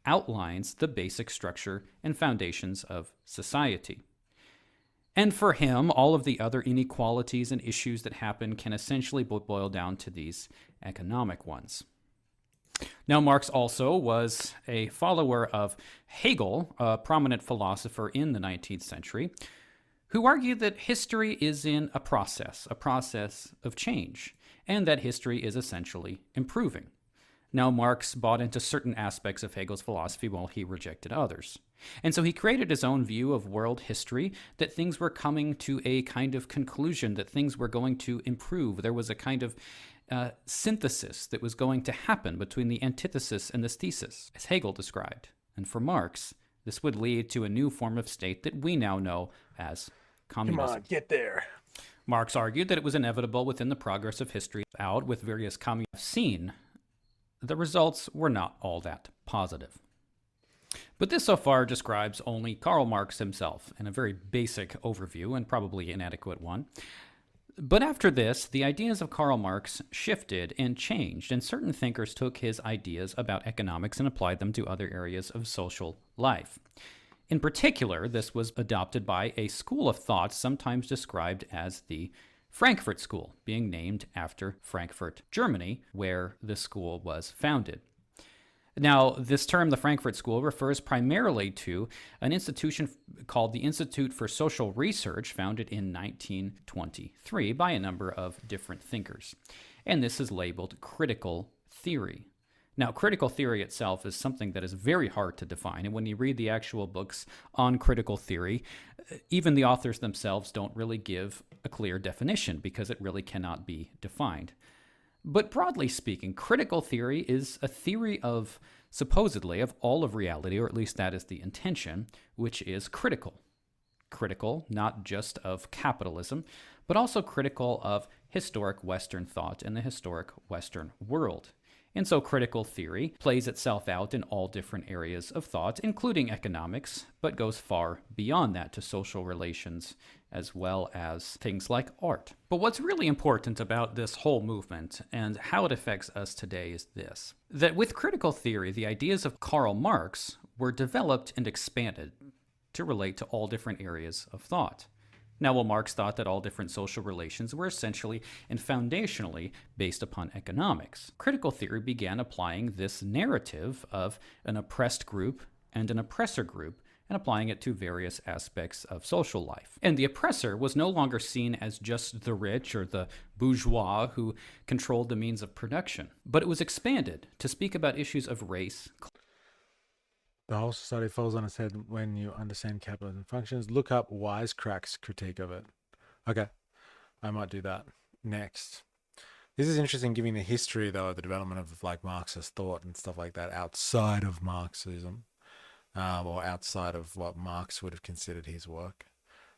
outlines the basic structure and foundations of society. And for him, all of the other inequalities and issues that happen can essentially boil down to these economic ones. Now, Marx also was a follower of Hegel, a prominent philosopher in the 19th century, who argued that history is in a process of change, and that history is essentially improving. Now, Marx bought into certain aspects of Hegel's philosophy while he rejected others. And so he created his own view of world history, that things were coming to a kind of conclusion, that things were going to improve. There was a kind of synthesis that was going to happen between the antithesis and the thesis, as Hegel described. And for Marx, this would lead to a new form of state that we now know as communism. Come on, get there. Marx argued that it was inevitable within the progress of history out with various communist seen. The results were not all that positive. But this so far describes only Karl Marx himself in a very basic overview and probably inadequate one. But after this, the ideas of Karl Marx shifted and changed, and certain thinkers took his ideas about economics and applied them to other areas of social life. In particular, this was adopted by a school of thought sometimes described as the Frankfurt School, being named after Frankfurt, Germany, where the school was founded. Now, this term, the Frankfurt School, refers primarily to an institution called the Institute for Social Research, founded in 1923 by a number of different thinkers. And this is labeled critical theory. Now, critical theory itself is something that is very hard to define, and when you read the actual books on critical theory, even the authors themselves don't really give a clear definition because it really cannot be defined. But broadly speaking, critical theory is a theory of, supposedly, of all of reality, or at least that is the intention, which is critical. Critical not just of capitalism, but also critical of historic Western thought and the historic Western world. And so critical theory plays itself out in all different areas of thought, including economics, but goes far beyond that to social relations as well as things like art. But what's really important about this whole movement and how it affects us today is this: that with critical theory, the ideas of Karl Marx were developed and expanded to relate to all different areas of thought. Now, while Marx thought that all different social relations were essentially and foundationally based upon economics, critical theory began applying this narrative of an oppressed group and an oppressor group and applying it to various aspects of social life. And the oppressor was no longer seen as just the rich or the bourgeois who controlled the means of production, but it was expanded to speak about issues of race. The whole society falls on its head when you understand capitalism functions. Look up Wisecrack's critique of it. Okay, I might do that next. This is interesting, giving the history, though, of the development of like Marxist thought and stuff like that outside of Marxism, or outside of what Marx would have considered his work.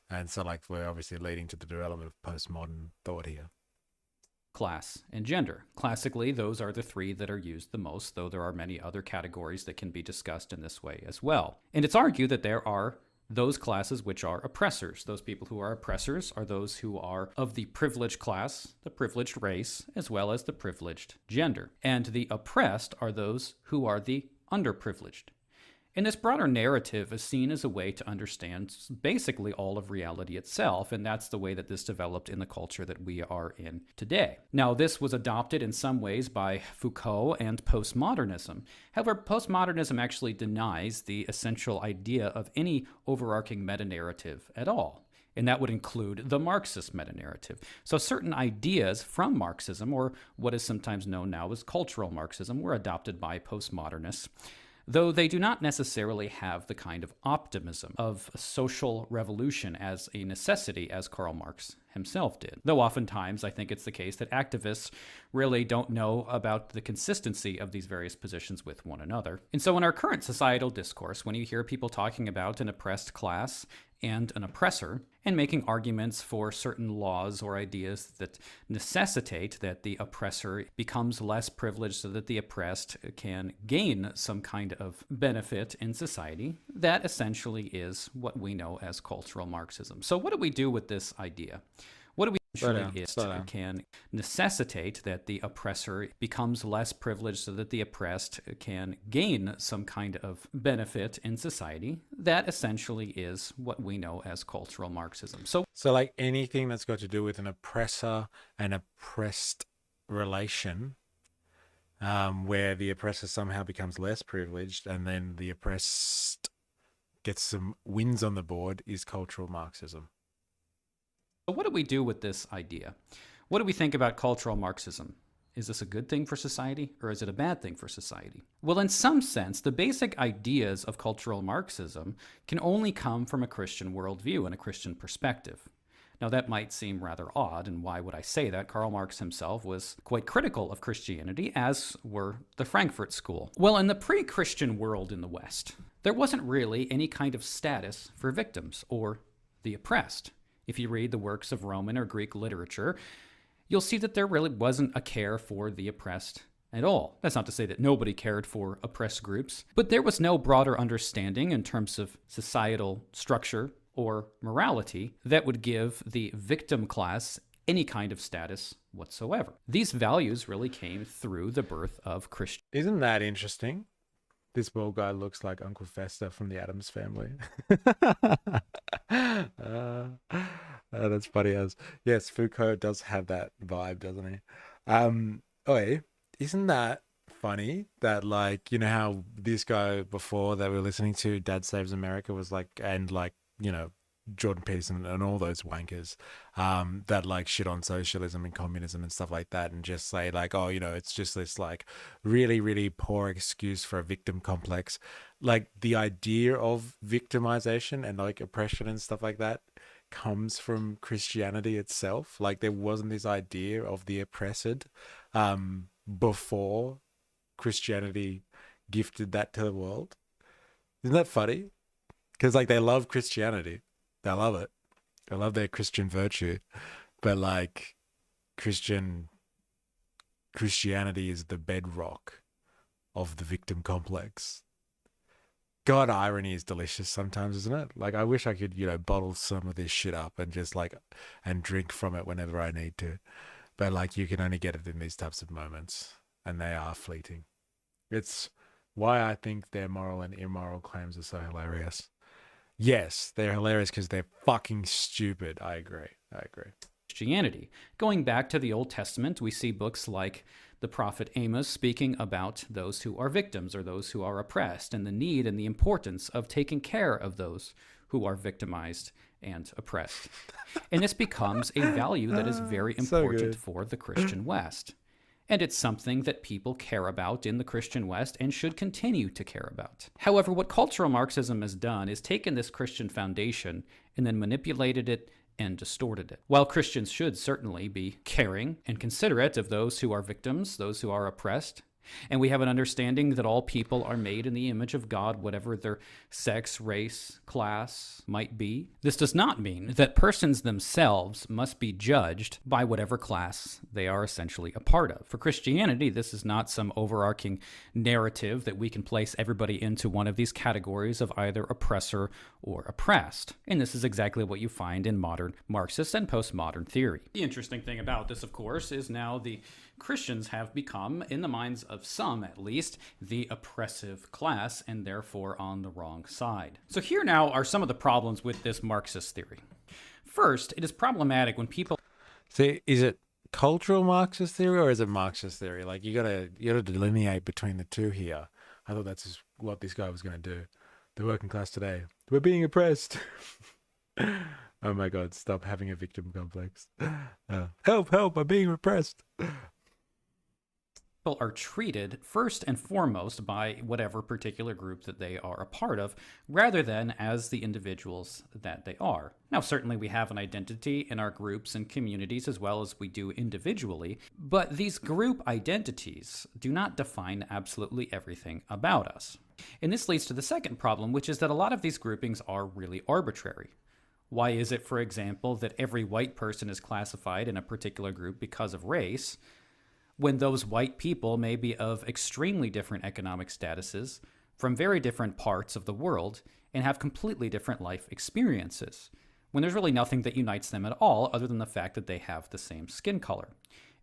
And so, like, we're obviously leading to the development of postmodern thought here. Class and gender. Classically, those are the three that are used the most, though there are many other categories that can be discussed in this way as well. And it's argued that there are those classes which are oppressors. Those people who are oppressors are those who are of the privileged class, the privileged race, as well as the privileged gender. And the oppressed are those who are the underprivileged. And this broader narrative is seen as a way to understand basically all of reality itself, and that's the way that this developed in the culture that we are in today. Now, this was adopted in some ways by Foucault and postmodernism. However, postmodernism actually denies the essential idea of any overarching meta-narrative at all. And that would include the Marxist meta-narrative. So certain ideas from Marxism, or what is sometimes known now as cultural Marxism, were adopted by postmodernists, though they do not necessarily have the kind of optimism of a social revolution as a necessity as Karl Marx himself did. Though oftentimes I think it's the case that activists really don't know about the consistency of these various positions with one another. And so in our current societal discourse, when you hear people talking about an oppressed class and an oppressor, and making arguments for certain laws or ideas that necessitate that the oppressor becomes less privileged so that the oppressed can gain some kind of benefit in society, that essentially is what we know as cultural Marxism. So what do we do with this idea? What do we can necessitate that the oppressor becomes less privileged so that the oppressed can gain some kind of benefit in society? That essentially is what we know as cultural Marxism. So like anything that's got to do with an oppressor and oppressed relation, where the oppressor somehow becomes less privileged and then the oppressed gets some wins on the board, is cultural Marxism. what do we do with this idea? What do we think about cultural Marxism? Is this a good thing for society, or is it a bad thing for society? Well, in some sense, the basic ideas of cultural Marxism can only come from a Christian worldview and a Christian perspective. Now, that might seem rather odd, and why would I say that? Karl Marx himself was quite critical of Christianity, as were the Frankfurt School. Well, in the pre-Christian world in the West, there wasn't really any kind of status for victims or the oppressed. If you read the works of Roman or Greek literature, you'll see that there really wasn't a care for the oppressed at all. That's not to say that nobody cared for oppressed groups, but there was no broader understanding in terms of societal structure or morality that would give the victim class any kind of status whatsoever. These values really came through the birth of Christianity. Isn't that interesting? This bald guy looks like Uncle Fester from the Addams Family. That's funny as. Yes, Foucault does have that vibe, doesn't he? Isn't that funny that, like, you know how this guy before that we were listening to, Dad Saves America, was like, and like, you know, Jordan Peterson and all those wankers that like shit on socialism and communism and stuff like that, and just say like, oh, you know, it's just this like really, really poor excuse for a victim complex. Like the idea of victimization and like oppression and stuff like that comes from Christianity itself. Like there wasn't this idea of the oppressed before Christianity gifted that to the world. Isn't that funny? Because like they love Christianity. They love it. They love their Christian virtue. But like Christianity is the bedrock of the victim complex. God, irony is delicious sometimes, isn't it? Like I wish I could, you know, bottle some of this shit up and just like, and drink from it whenever I need to. But like you can only get it in these types of moments, and they are fleeting. It's why I think their moral and immoral claims are so hilarious. Yes, they're hilarious because they're fucking stupid. I agree. Christianity. Going back to the Old Testament, we see books like the prophet Amos speaking about those who are victims or those who are oppressed, and the need and the importance of taking care of those who are victimized and oppressed. And this becomes a value that is very important for the Christian West. And it's something that people care about in the Christian West and should continue to care about. However, what cultural Marxism has done is taken this Christian foundation and then manipulated it and distorted it. While Christians should certainly be caring and considerate of those who are victims, those who are oppressed, And we have an understanding that all people are made in the image of God, whatever their sex, race, class might be. This does not mean that persons themselves must be judged by whatever class they are essentially a part of. For Christianity, this is not some overarching narrative that we can place everybody into one of these categories of either oppressor or oppressed. And this is exactly what you find in modern Marxist and postmodern theory. The interesting thing about this, of course, is now the Christians have become, in the minds of some at least, the oppressive class and therefore on the wrong side. So here now are some of the problems with this Marxist theory. First, it is problematic when people... See, is it cultural Marxist theory or is it Marxist theory? Like you gotta delineate between the two here. I thought that's just what this guy was gonna do. The working class today, we're being oppressed. Oh my God! Stop having a victim complex. Help! Help! I'm being repressed. Are treated first and foremost by whatever particular group that they are a part of, rather than as the individuals that they are. Now, certainly we have an identity in our groups and communities as well as we do individually, but these group identities do not define absolutely everything about us. And this leads to the second problem, which is that a lot of these groupings are really arbitrary. Why is it, for example, that every white person is classified in a particular group because of race, when those white people may be of extremely different economic statuses from very different parts of the world and have completely different life experiences, when there's really nothing that unites them at all other than the fact that they have the same skin color?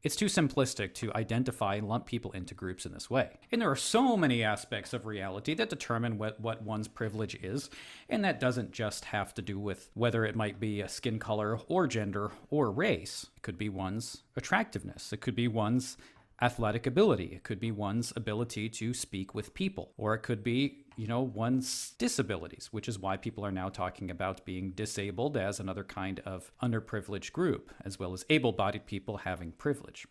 It's too simplistic to identify and lump people into groups in this way. And there are so many aspects of reality that determine what one's privilege is, and that doesn't just have to do with whether it might be a skin color or gender or race. It could be one's attractiveness. It could be one's athletic ability. It could be one's ability to speak with people. Or it could be, one's disabilities, which is why people are now talking about being disabled as another kind of underprivileged group, as well as able-bodied people having privilege.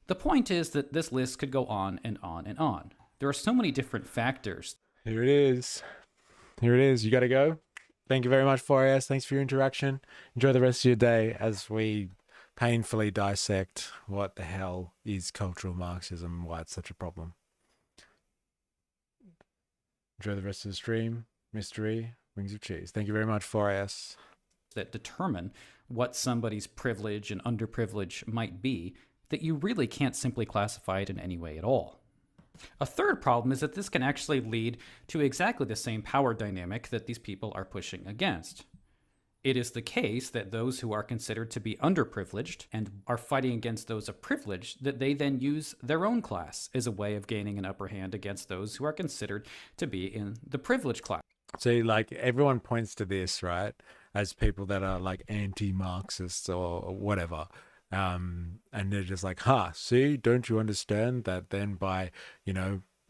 The point is that this list could go on and on and on. There are so many different factors. Here it is. Here it is. You got to go. Thank you very much, 4AS. Thanks for your interaction. Enjoy the rest of your day as we painfully dissect what the hell is cultural Marxism and why it's such a problem. Enjoy the rest of the stream. MysterE, Wings of Cheese. Thank you very much, 4AS. That determine what somebody's privilege and underprivilege might be, that you really can't simply classify it in any way at all. A third problem is that this can actually lead to exactly the same power dynamic that these people are pushing against. It is the case that those who are considered to be underprivileged and are fighting against those of privilege, that they then use their own class as a way of gaining an upper hand against those who are considered to be in the privileged class. So, like, everyone points to this, right, as people that are, like, anti-Marxists or whatever. And they're just like, see, don't you understand that then by,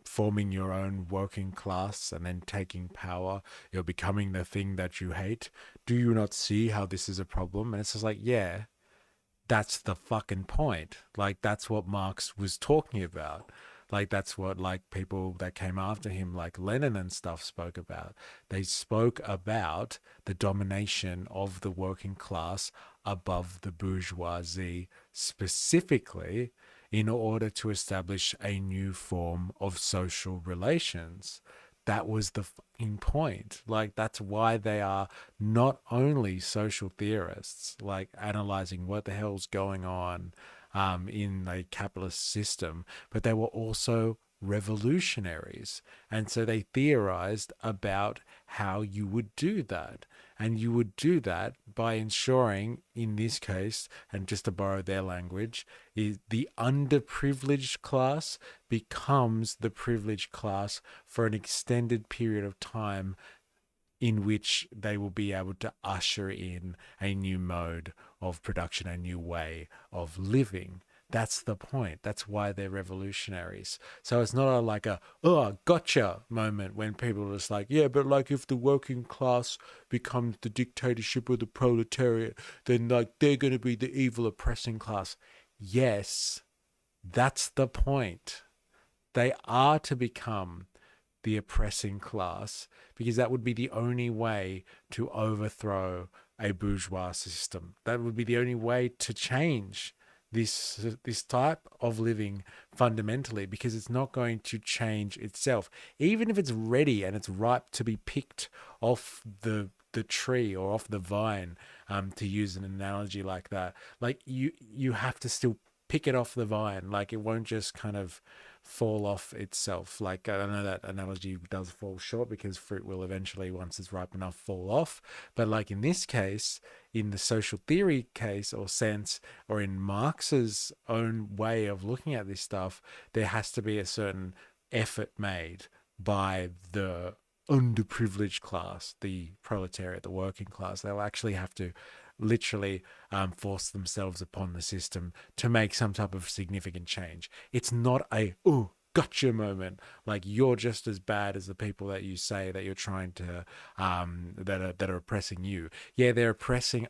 forming your own working class and then taking power, you're becoming the thing that you hate? Do you not see how this is a problem? And it's just like, yeah, that's the fucking point. Like, that's what Marx was talking about. Like, that's what, like, people that came after him, like Lenin and stuff, spoke about. They spoke about the domination of the working class above the bourgeoisie, specifically in order to establish a new form of social relations. That was the fucking point. Like, that's why they are not only social theorists, like analyzing what the hell's going on in a capitalist system, but they were also revolutionaries. And so they theorized about how you would do that. And you would do that by ensuring, in this case, and just to borrow their language, is the underprivileged class becomes the privileged class for an extended period of time, in which they will be able to usher in a new mode of production, a new way of living. That's the point. That's why they're revolutionaries. So it's not like a, gotcha moment when people are just like, yeah, but like if the working class becomes the dictatorship of the proletariat, then like they're going to be the evil oppressing class. Yes, that's the point. They are to become the oppressing class, because that would be the only way to overthrow a bourgeois system. That would be the only way to change this type of living fundamentally, because it's not going to change itself, even if it's ready and it's ripe to be picked off the tree or off the vine, to use an analogy like that. Like you have to still pick it off the vine. Like, it won't just kind of fall off itself. Like, I know that analogy does fall short, because fruit will eventually, once it's ripe enough, fall off. But like in this case, in the social theory case or sense, or in Marx's own way of looking at this stuff, there has to be a certain effort made by the underprivileged class, the proletariat, the working class. They'll actually have to literally force themselves upon the system to make some type of significant change. It's not a gotcha moment, like you're just as bad as the people that you say that you're trying to that are oppressing you. Yeah, they're oppressing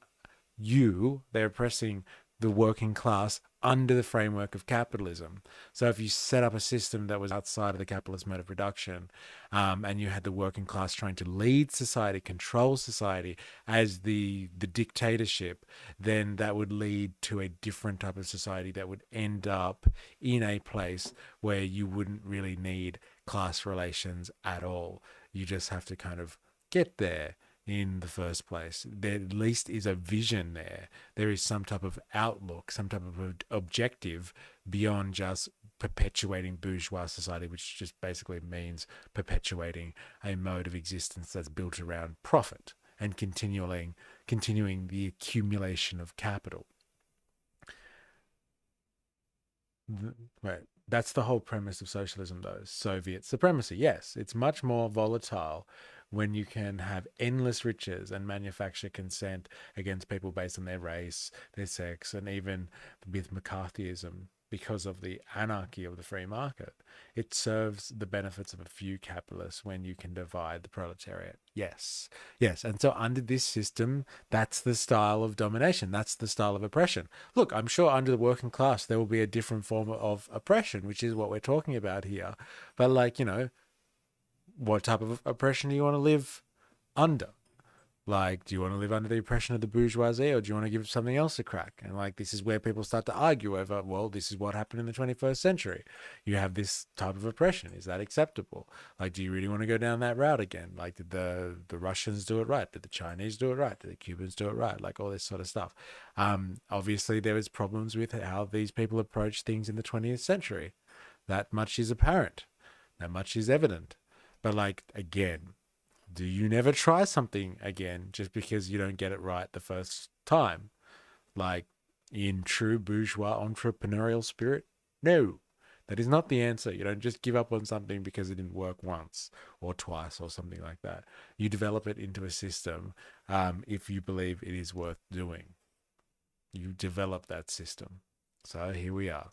you, they're oppressing the working class under the framework of capitalism. So if you set up a system that was outside of the capitalist mode of production, and you had the working class trying to lead society, control society as the dictatorship, then that would lead to a different type of society that would end up in a place where you wouldn't really need class relations at all. You just have to kind of get there in the first place. There at least is a vision there. There is some type of outlook, some type of objective beyond just perpetuating bourgeois society, which just basically means perpetuating a mode of existence that's built around profit and continuing the accumulation of capital. Right. That's the whole premise of socialism, though. Soviet supremacy. Yes, it's much more volatile when you can have endless riches and manufacture consent against people based on their race, their sex, and even with McCarthyism, because of the anarchy of the free market. It serves the benefits of a few capitalists when you can divide the proletariat. Yes. And so under this system, that's the style of domination. That's the style of oppression. Look, I'm sure under the working class, there will be a different form of oppression, which is what we're talking about here. But like, what type of oppression do you want to live under? Like, do you want to live under the oppression of the bourgeoisie, or do you want to give something else a crack? And like, this is where people start to argue over, well, this is what happened in the 21st century. You have this type of oppression. Is that acceptable? Like, do you really want to go down that route again? Like, did the Russians do it right? Did the Chinese do it right? Did the Cubans do it right? Like, all this sort of stuff. Obviously, there was problems with how these people approach things in the 20th century. That much is apparent. That much is evident. But like, again, do you never try something again just because you don't get it right the first time? Like, in true bourgeois entrepreneurial spirit? No, that is not the answer. You don't just give up on something because it didn't work once or twice or something like that. You develop it into a system if you believe it is worth doing. You develop that system. So here we are.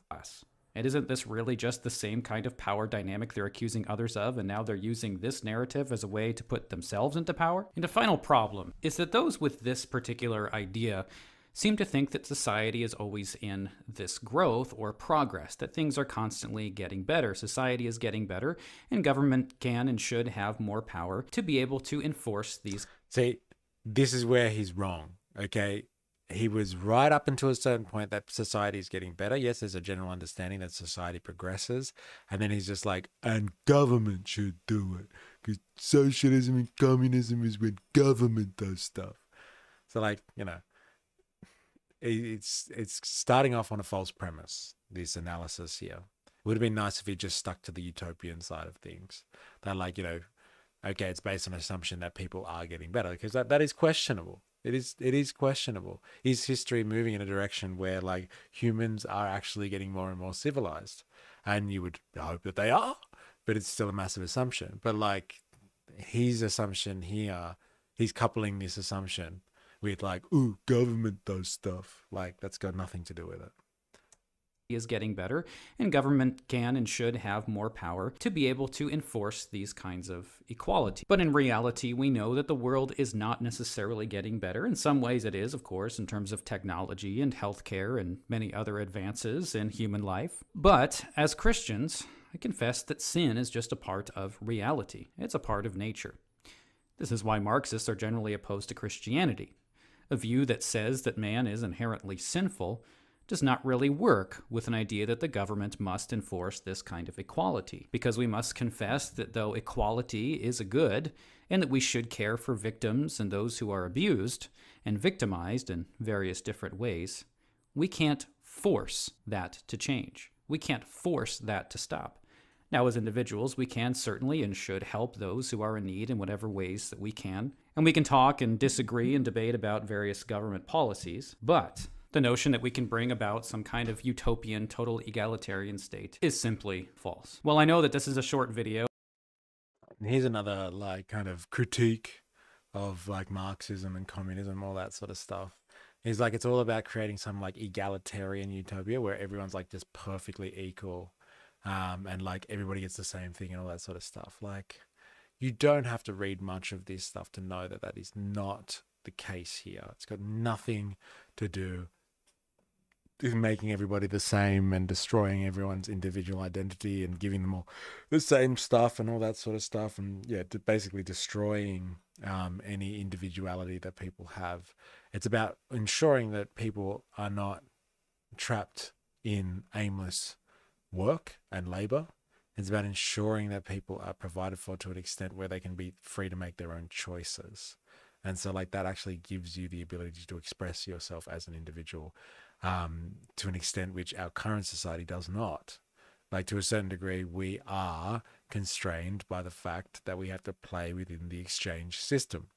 And isn't this really just the same kind of power dynamic they're accusing others of, and now they're using this narrative as a way to put themselves into power? And a final problem is that those with this particular idea seem to think that society is always in this growth or progress, that things are constantly getting better. Society is getting better, and government can and should have more power to be able to enforce these. See, this is where he's wrong, okay? He was right up until a certain point that society is getting better. Yes, there's a general understanding that society progresses. And then he's just like, and government should do it. Because socialism and communism is when government does stuff. So like, it's starting off on a false premise, this analysis here. It would have been nice if he just stuck to the utopian side of things. That like, okay, it's based on an assumption that people are getting better, because that is questionable. It is questionable. Is history moving in a direction where like humans are actually getting more and more civilized? And you would hope that they are, but it's still a massive assumption. But like his assumption here, he's coupling this assumption with like, ooh, government does stuff. Like that's got nothing to do with it. Is getting better, and government can and should have more power to be able to enforce these kinds of equality. But in reality, we know that the world is not necessarily getting better. In some ways it is, of course, in terms of technology and healthcare and many other advances in human life. But as Christians, I confess that sin is just a part of reality. It's a part of nature. This is why Marxists are generally opposed to Christianity, a view that says that man is inherently sinful, does not really work with an idea that the government must enforce this kind of equality, because we must confess that though equality is a good, and that we should care for victims and those who are abused and victimized in various different ways, we can't force that to change. We can't force that to stop. Now, as individuals, we can certainly and should help those who are in need in whatever ways that we can. And we can talk and disagree and debate about various government policies. But the notion that we can bring about some kind of utopian, total egalitarian state is simply false. Well, I know that this is a short video. Here's another like kind of critique of like Marxism and communism, all that sort of stuff. He's like, it's all about creating some like egalitarian utopia where everyone's like just perfectly equal. And like everybody gets the same thing and all that sort of stuff. Like, you don't have to read much of this stuff to know that that is not the case here. It's got nothing to do with making everybody the same and destroying everyone's individual identity and giving them all the same stuff and all that sort of stuff. And yeah, basically destroying any individuality that people have. It's about ensuring that people are not trapped in aimless work and labor. It's about ensuring that people are provided for to an extent where they can be free to make their own choices. And so like that actually gives you the ability to express yourself as an individual to an extent which our current society does not. Like, to a certain degree, we are constrained by the fact that we have to play within the exchange system.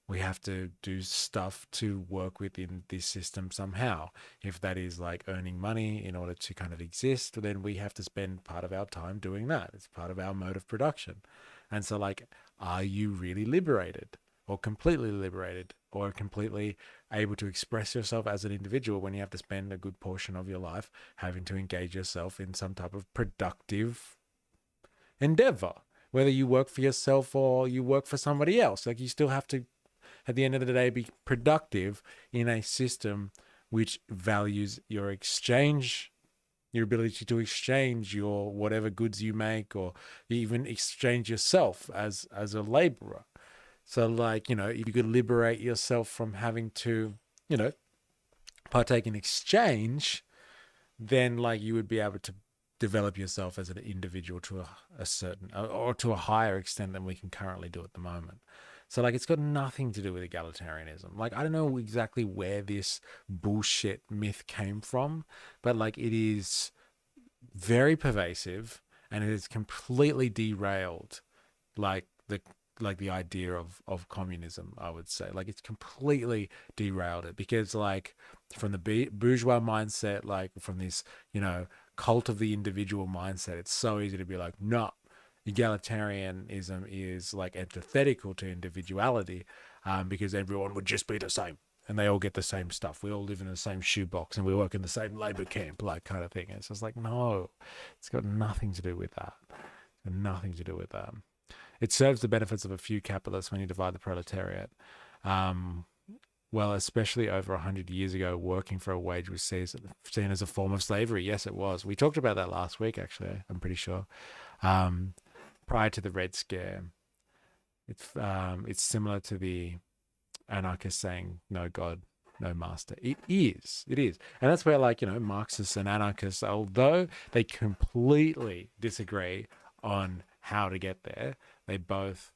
We have to do stuff to work within this system somehow. If that is like earning money in order to kind of exist, then we have to spend part of our time doing that. It's part of our mode of production. And so like, are you really liberated or completely liberated or completely able to express yourself as an individual when you have to spend a good portion of your life having to engage yourself in some type of productive endeavor, whether you work for yourself or you work for somebody else? Like, you still have to, at the end of the day, be productive in a system which values your exchange, your ability to exchange your whatever goods you make, or even exchange yourself as a laborer. So like, you know, if you could liberate yourself from having to, you know, partake in exchange, then like you would be able to develop yourself as an individual to a certain, or to a higher extent than we can currently do at the moment. So like, it's got nothing to do with egalitarianism. Like, I don't know exactly where this bullshit myth came from, but like, it is very pervasive and it has completely derailed like the idea of communism, I would say. Like, it's completely derailed it, because like, from the bourgeois mindset, like from this, you know, cult of the individual mindset, it's so easy to be like, no, egalitarianism is like antithetical to individuality, because everyone would just be the same and they all get the same stuff. We all live in the same shoebox and we work in the same labor camp, like kind of thing. It's just like, no, it's got nothing to do with that. It's got nothing to do with that. It serves the benefits of a few capitalists when you divide the proletariat. Well, especially over 100 years ago, working for a wage was seen as a form of slavery. Yes, it was. We talked about that last week, actually, I'm pretty sure. Prior to the Red Scare, it's similar to the anarchists saying, no God, no master. It is. And that's where, like, you know, Marxists and anarchists, although they completely disagree on how to get there, they both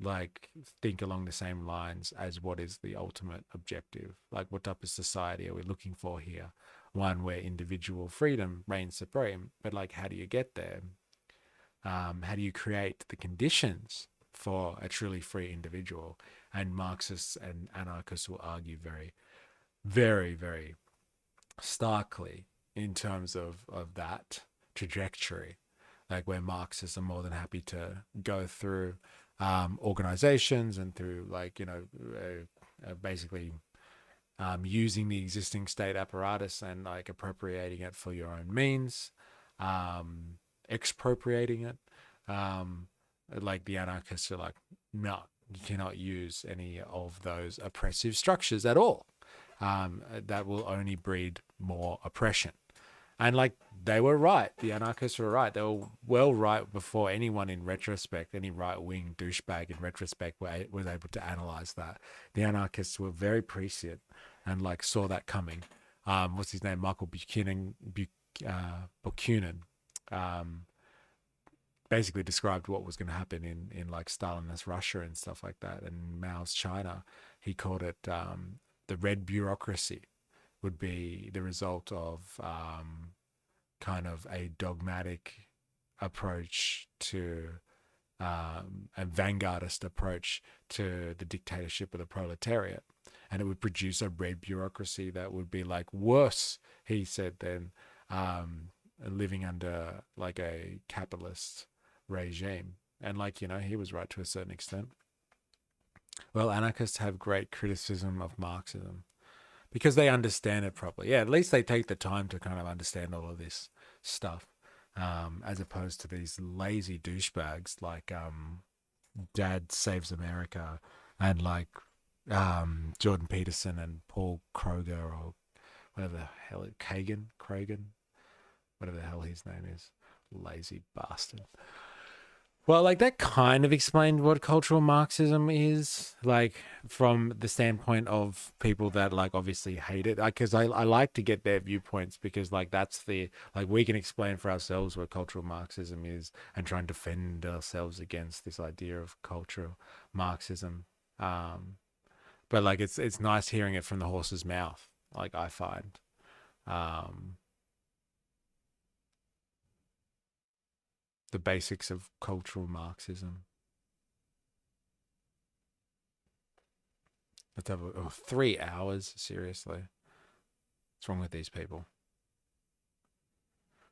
like think along the same lines as what is the ultimate objective. Like, what type of society are we looking for here? One where individual freedom reigns supreme, but like, how do you get there? How do you create the conditions for a truly free individual? And Marxists and anarchists will argue very, very, very starkly in terms of that trajectory. Like, where Marxists are more than happy to go through organizations and through, like, you know, basically using the existing state apparatus and like appropriating it for your own means, expropriating it. Like, the anarchists are like, no, you cannot use any of those oppressive structures at all. That will only breed more oppression. And like, they were right. The anarchists were right. They were well right before anyone in retrospect, any right-wing douchebag in retrospect was able to analyze that. The anarchists were very prescient and like saw that coming what's his name, Michael Bakunin, basically described what was going to happen in like Stalinist Russia and stuff like that, and Mao's China. He called it the red bureaucracy would be the result of kind of a dogmatic approach to a vanguardist approach to the dictatorship of the proletariat, and it would produce a red bureaucracy that would be like worse, he said, than living under like a capitalist regime. And like, you know, he was right to a certain extent. Well, anarchists have great criticism of Marxism because they understand it properly. Yeah, at least they take the time to kind of understand all of this stuff, as opposed to these lazy douchebags like Dad Saves America and like Jordan Peterson and Paul Kroger, or whatever the hell, Krogan, whatever the hell his name is. Lazy bastard. Well, like that kind of explained what cultural Marxism is, like from the standpoint of people that like obviously hate it. Because I like to get their viewpoints, because like that's the, like we can explain for ourselves what cultural Marxism is and try and defend ourselves against this idea of cultural Marxism. But like it's nice hearing it from the horse's mouth, like I find. The basics of cultural Marxism. Let's have 3 hours, seriously. What's wrong with these people?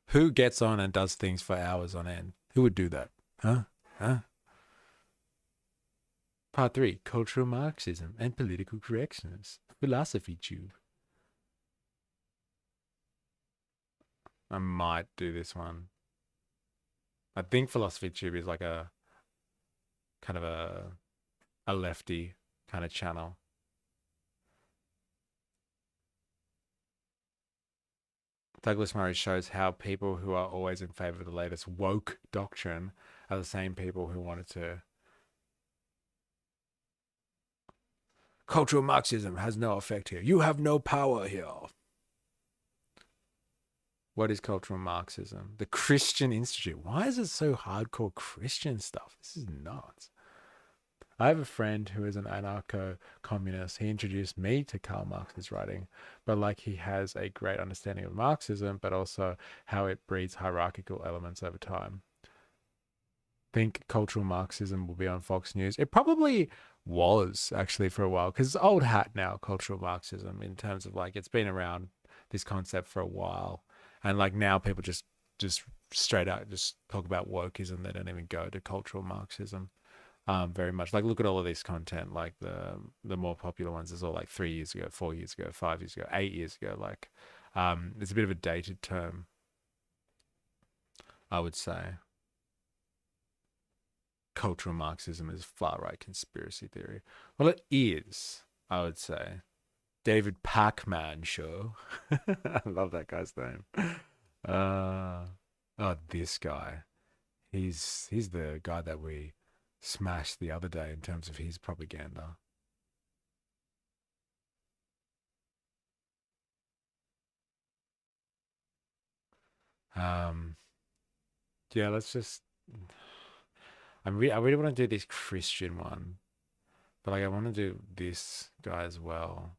Who gets on and does things for hours on end? Who would do that? Huh? Part 3, cultural Marxism and political correctness. Philosophy tube. I might do this one. I think Philosophy Tube is like a kind of a lefty kind of channel. Douglas Murray shows how people who are always in favor of the latest woke doctrine are the same people who wanted to. Cultural Marxism has no effect here. You have no power here. What is cultural Marxism? The Christian Institute. Why is it so hardcore Christian stuff? This is nuts. I have a friend who is an anarcho-communist. He introduced me to Karl Marx's writing, but like he has a great understanding of Marxism, but also how it breeds hierarchical elements over time. Think cultural Marxism will be on Fox News. It probably was actually for a while, because it's old hat now, cultural Marxism, in terms of like it's been around, this concept, for a while. And like now people just straight out just talk about wokeism. They don't even go to cultural Marxism very much. Like look at all of this content, like the more popular ones is all like 3 years ago, 4 years ago, 5 years ago, 8 years ago. Like it's a bit of a dated term, I would say. Cultural Marxism is far-right conspiracy theory. Well, it is, I would say. David Pacman Show. I love that guy's name. This guy. He's the guy that we smashed the other day in terms of his propaganda. Yeah, let's just. I really want to do this Christian one, but like I want to do this guy as well.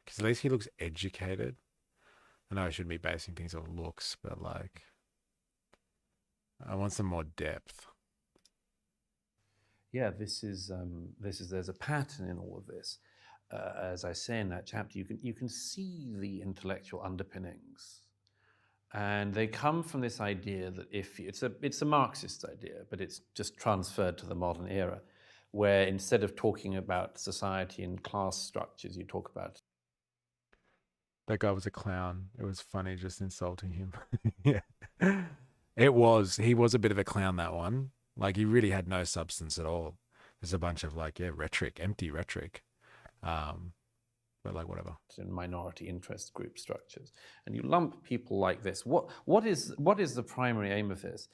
Because at least he looks educated. I know I shouldn't be basing things on looks, but like, I want some more depth. Yeah, this is there's a pattern in all of this. As I say in that chapter, you can see the intellectual underpinnings, and they come from this idea that if it's a Marxist idea, but it's just transferred to the modern era, where instead of talking about society and class structures, you talk about. That guy was a clown. It was funny just insulting him. Yeah. He was a bit of a clown, that one. Like he really had no substance at all. There's a bunch of like, rhetoric, empty rhetoric. But like whatever. In minority interest group structures. And you lump people like this. What is the primary aim of this?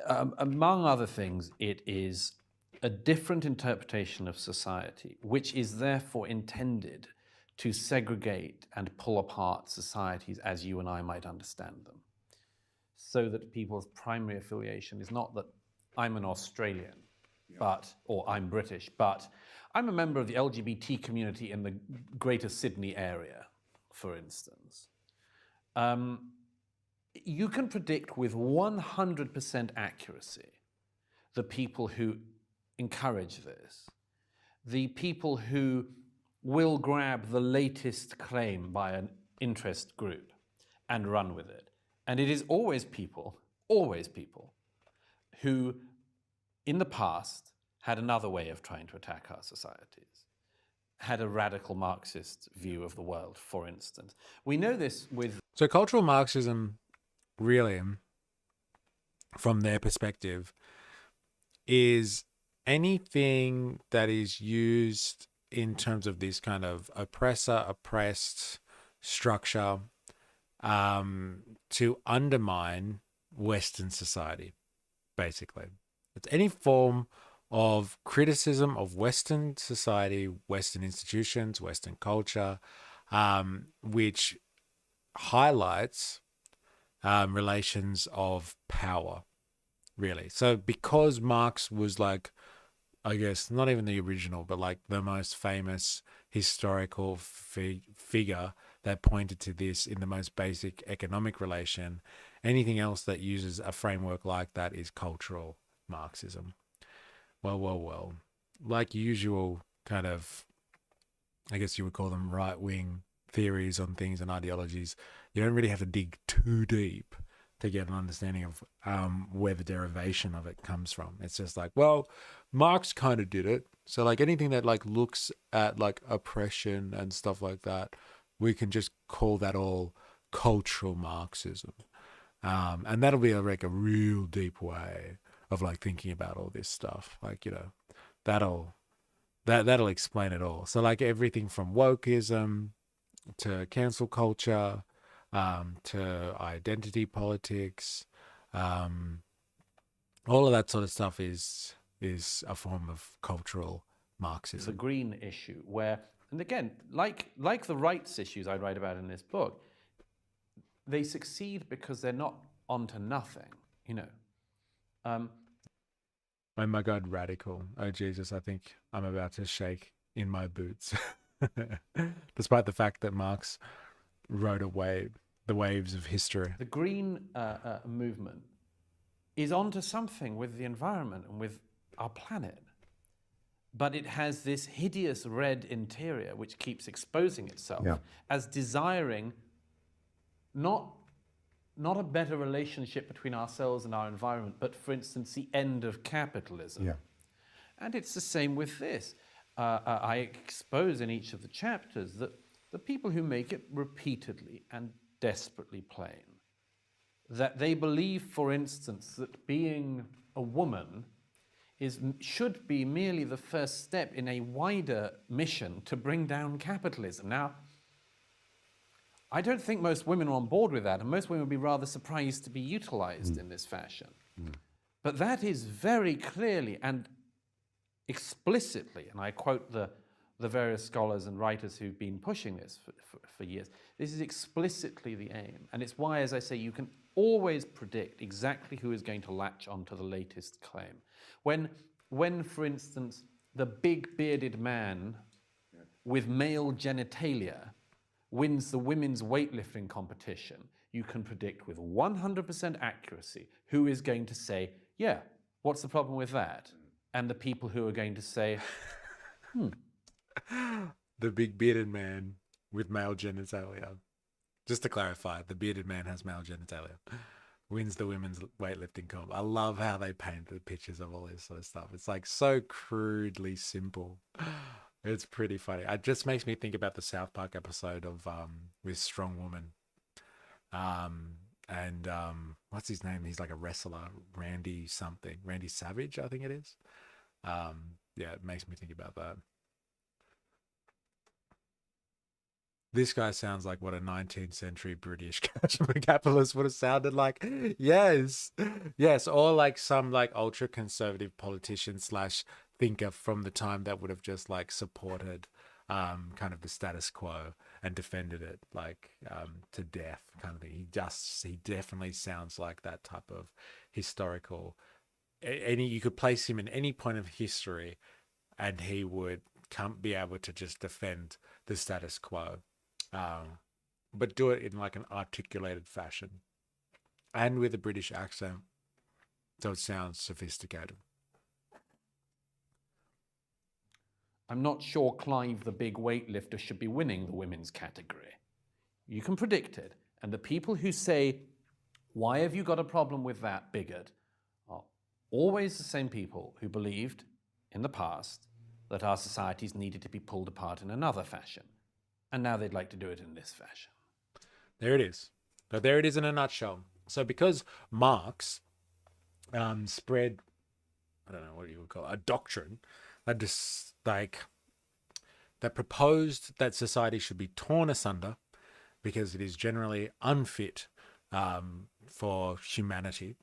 Among other things, it is a different interpretation of society, which is therefore intended to segregate and pull apart societies as you and I might understand them, so that people's primary affiliation is not that I'm an Australian, or I'm British, but I'm a member of the LGBT community in the Greater Sydney area, for instance. You can predict with 100% accuracy the people who encourage this, the people who will grab the latest claim by an interest group and run with it. And it is always people who in the past had another way of trying to attack our societies, had a radical Marxist view of the world, for instance. We know this with... So cultural Marxism, really, from their perspective, is anything that is used in terms of this kind of oppressed structure to undermine Western society, basically. It's any form of criticism of Western society, Western institutions, Western culture, which highlights relations of power, really. So because Marx was like, I guess, not even the original, but like the most famous historical figure that pointed to this in the most basic economic relation, anything else that uses a framework like that is cultural Marxism. Well. Like usual kind of, I guess you would call them right-wing theories on things and ideologies, you don't really have to dig too deep to get an understanding of where the derivation of it comes from. It's just like, well, Marx kind of did it. So like anything that like looks at like oppression and stuff like that, we can just call that all cultural Marxism. And that'll be like a real deep way of like thinking about all this stuff. Like, you know, that'll explain it all. So like everything from wokeism to cancel culture, to identity politics, all of that sort of stuff is a form of cultural Marxism. It's a green issue where, and again, like the rights issues I write about in this book, they succeed because they're not onto nothing, you know. Oh my God, radical. Oh Jesus, I think I'm about to shake in my boots. Despite the fact that Marx rode the waves of history. The green movement is onto something with the environment and with our planet. But it has this hideous red interior which keeps exposing itself as desiring not a better relationship between ourselves and our environment, but for instance, the end of capitalism. Yeah. And it's the same with this. I expose in each of the chapters that the people who make it repeatedly and desperately plain, that they believe, for instance, that being a woman should be merely the first step in a wider mission to bring down capitalism. Now, I don't think most women are on board with that, and most women would be rather surprised to be utilized in this fashion. But that is very clearly and explicitly, and I quote the various scholars and writers who've been pushing this for years, this is explicitly the aim. And it's why, as I say, you can always predict exactly who is going to latch onto the latest claim. When, for instance, the big bearded man with male genitalia wins the women's weightlifting competition, you can predict with 100% accuracy who is going to say, yeah, what's the problem with that? And the people who are going to say, The big bearded man with male genitalia. Just to clarify, the bearded man has male genitalia. Wins the women's weightlifting comp. I love how they paint the pictures of all this sort of stuff. It's like so crudely simple. It's pretty funny. It just makes me think about the South Park episode of with Strong Woman. What's his name? He's like a wrestler, Randy something. Randy Savage, I think it is. Yeah, it makes me think about that. This guy sounds like what a 19th century British capitalist would have sounded like. Yes. Or like some like ultra conservative politician / thinker from the time that would have just like supported kind of the status quo and defended it like to death kind of thing. He definitely sounds like that type of historical. You could place him in any point of history, and he would be able to just defend the status quo, but do it in like an articulated fashion and with a British accent, so it sounds sophisticated. I'm not sure Clive the big weightlifter should be winning the women's category. You can predict it. And the people who say, why have you got a problem with that, bigot, are always the same people who believed in the past that our societies needed to be pulled apart in another fashion. And now they'd like to do it in this fashion. There it is. So there it is in a nutshell. So because Marx spread, I don't know what you would call it, a doctrine that just that proposed that society should be torn asunder because it is generally unfit for humanity.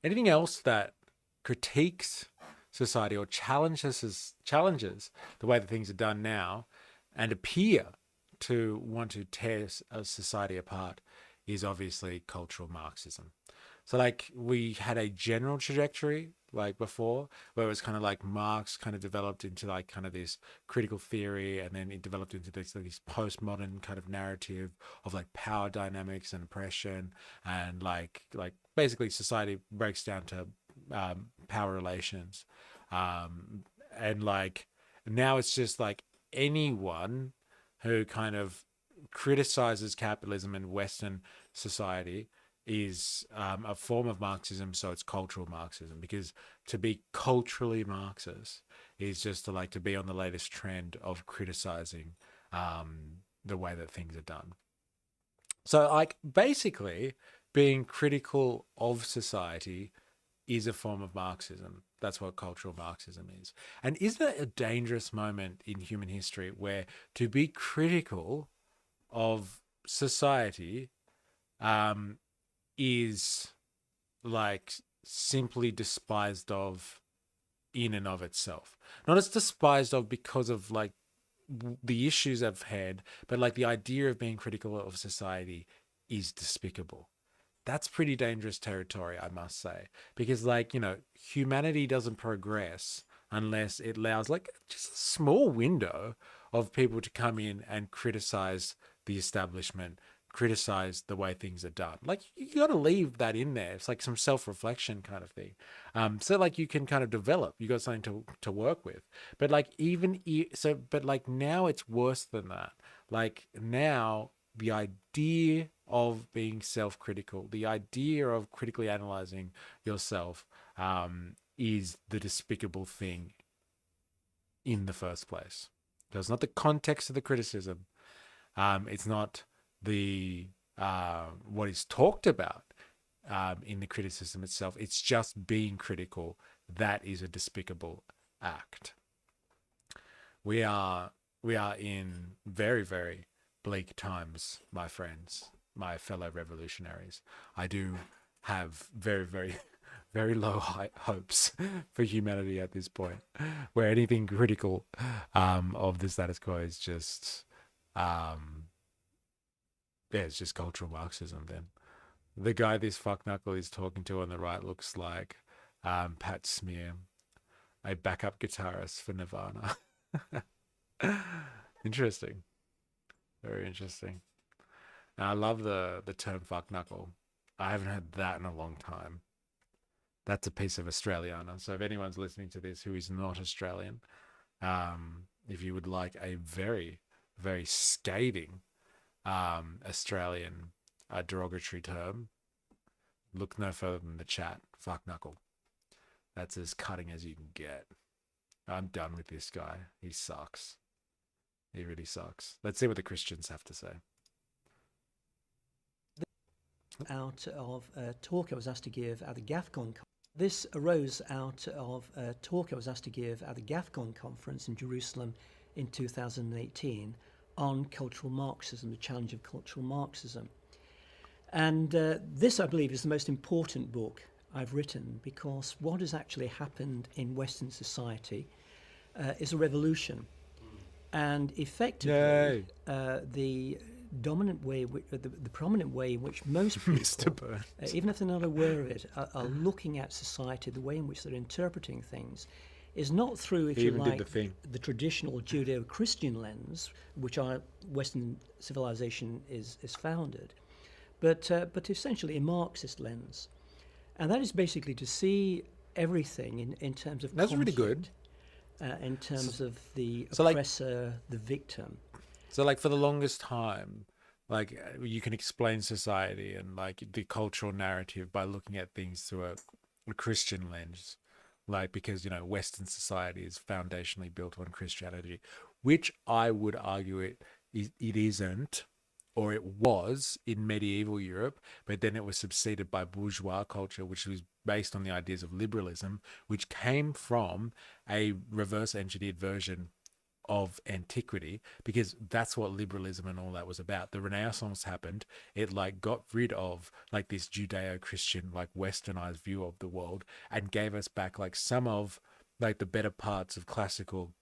Anything else that critiques society or challenges the way that things are done now and appear to want to tear a society apart is obviously cultural Marxism. So like we had a general trajectory like before where it was kind of like Marx kind of developed into like kind of this critical theory, and then it developed into this postmodern kind of narrative of like power dynamics and oppression, and like basically society breaks down to power relations, and like now it's just like anyone who kind of criticizes capitalism and Western society is a form of Marxism. So it's cultural Marxism, because to be culturally Marxist is just to be on the latest trend of criticizing the way that things are done. So like basically being critical of society is a form of Marxism. That's what cultural Marxism is. And isn't it a dangerous moment in human history where to be critical of society is like simply despised of in and of itself? Not as despised of because of like the issues I've had, but like the idea of being critical of society is despicable. That's pretty dangerous territory, I must say, because like, you know, humanity doesn't progress unless it allows like just a small window of people to come in and criticize the establishment, criticize the way things are done. Like you got to leave that in there. It's like some self-reflection kind of thing. So like you can kind of develop, you got something to work with. But like but like now it's worse than that. Like now the idea of being self-critical, the idea of critically analyzing yourself is the despicable thing in the first place. So it's not the context of the criticism. It's not the what is talked about in the criticism itself. It's just being critical. That is a despicable act. We are in very, very bleak times, my friends, my fellow revolutionaries. I do have very, very, very low hopes for humanity at this point, where anything critical of the status quo is just it's just cultural Marxism. Then the guy this fuckknuckle is talking to on the right looks like Pat Smear, a backup guitarist for Nirvana. Interesting. Very interesting. Now, I love the term fuckknuckle. I haven't heard that in a long time. That's a piece of Australiana. So if anyone's listening to this who is not Australian, if you would like a very, very scathing Australian derogatory term, look no further than the chat. Fuckknuckle. That's as cutting as you can get. I'm done with this guy. He sucks. He really sucks. Let's see what the Christians have to say. Out of a talk I was asked to give at the GAFCON. This arose out of a talk I was asked to give at the GAFCON conference in Jerusalem in 2018 on cultural Marxism, the challenge of cultural Marxism. And this, I believe, is the most important book I've written, because what has actually happened in Western society is a revolution. And effectively, Yay. The dominant way, the prominent way in which most people, Mr. Burns. even if they're not aware of it, are looking at society, the way in which they're interpreting things, is not through, if He you even did like, the thing. the traditional Judeo-Christian lens, which our Western civilization is founded, but essentially a Marxist lens. And that is basically to see everything in terms of That's really good. in terms of the so, like- oppressor, the victim. So, like, for the longest time, like, you can explain society and, like, the cultural narrative by looking at things through a Christian lens. Like, because, you know, Western society is foundationally built on Christianity, which I would argue it isn't, or it was in medieval Europe, but then it was succeeded by bourgeois culture, which was based on the ideas of liberalism, which came from a reverse engineered version of antiquity, because that's what liberalism and all that was about. The Renaissance happened. It like got rid of like this Judeo-Christian, like westernized view of the world and gave us back like some of like the better parts of classical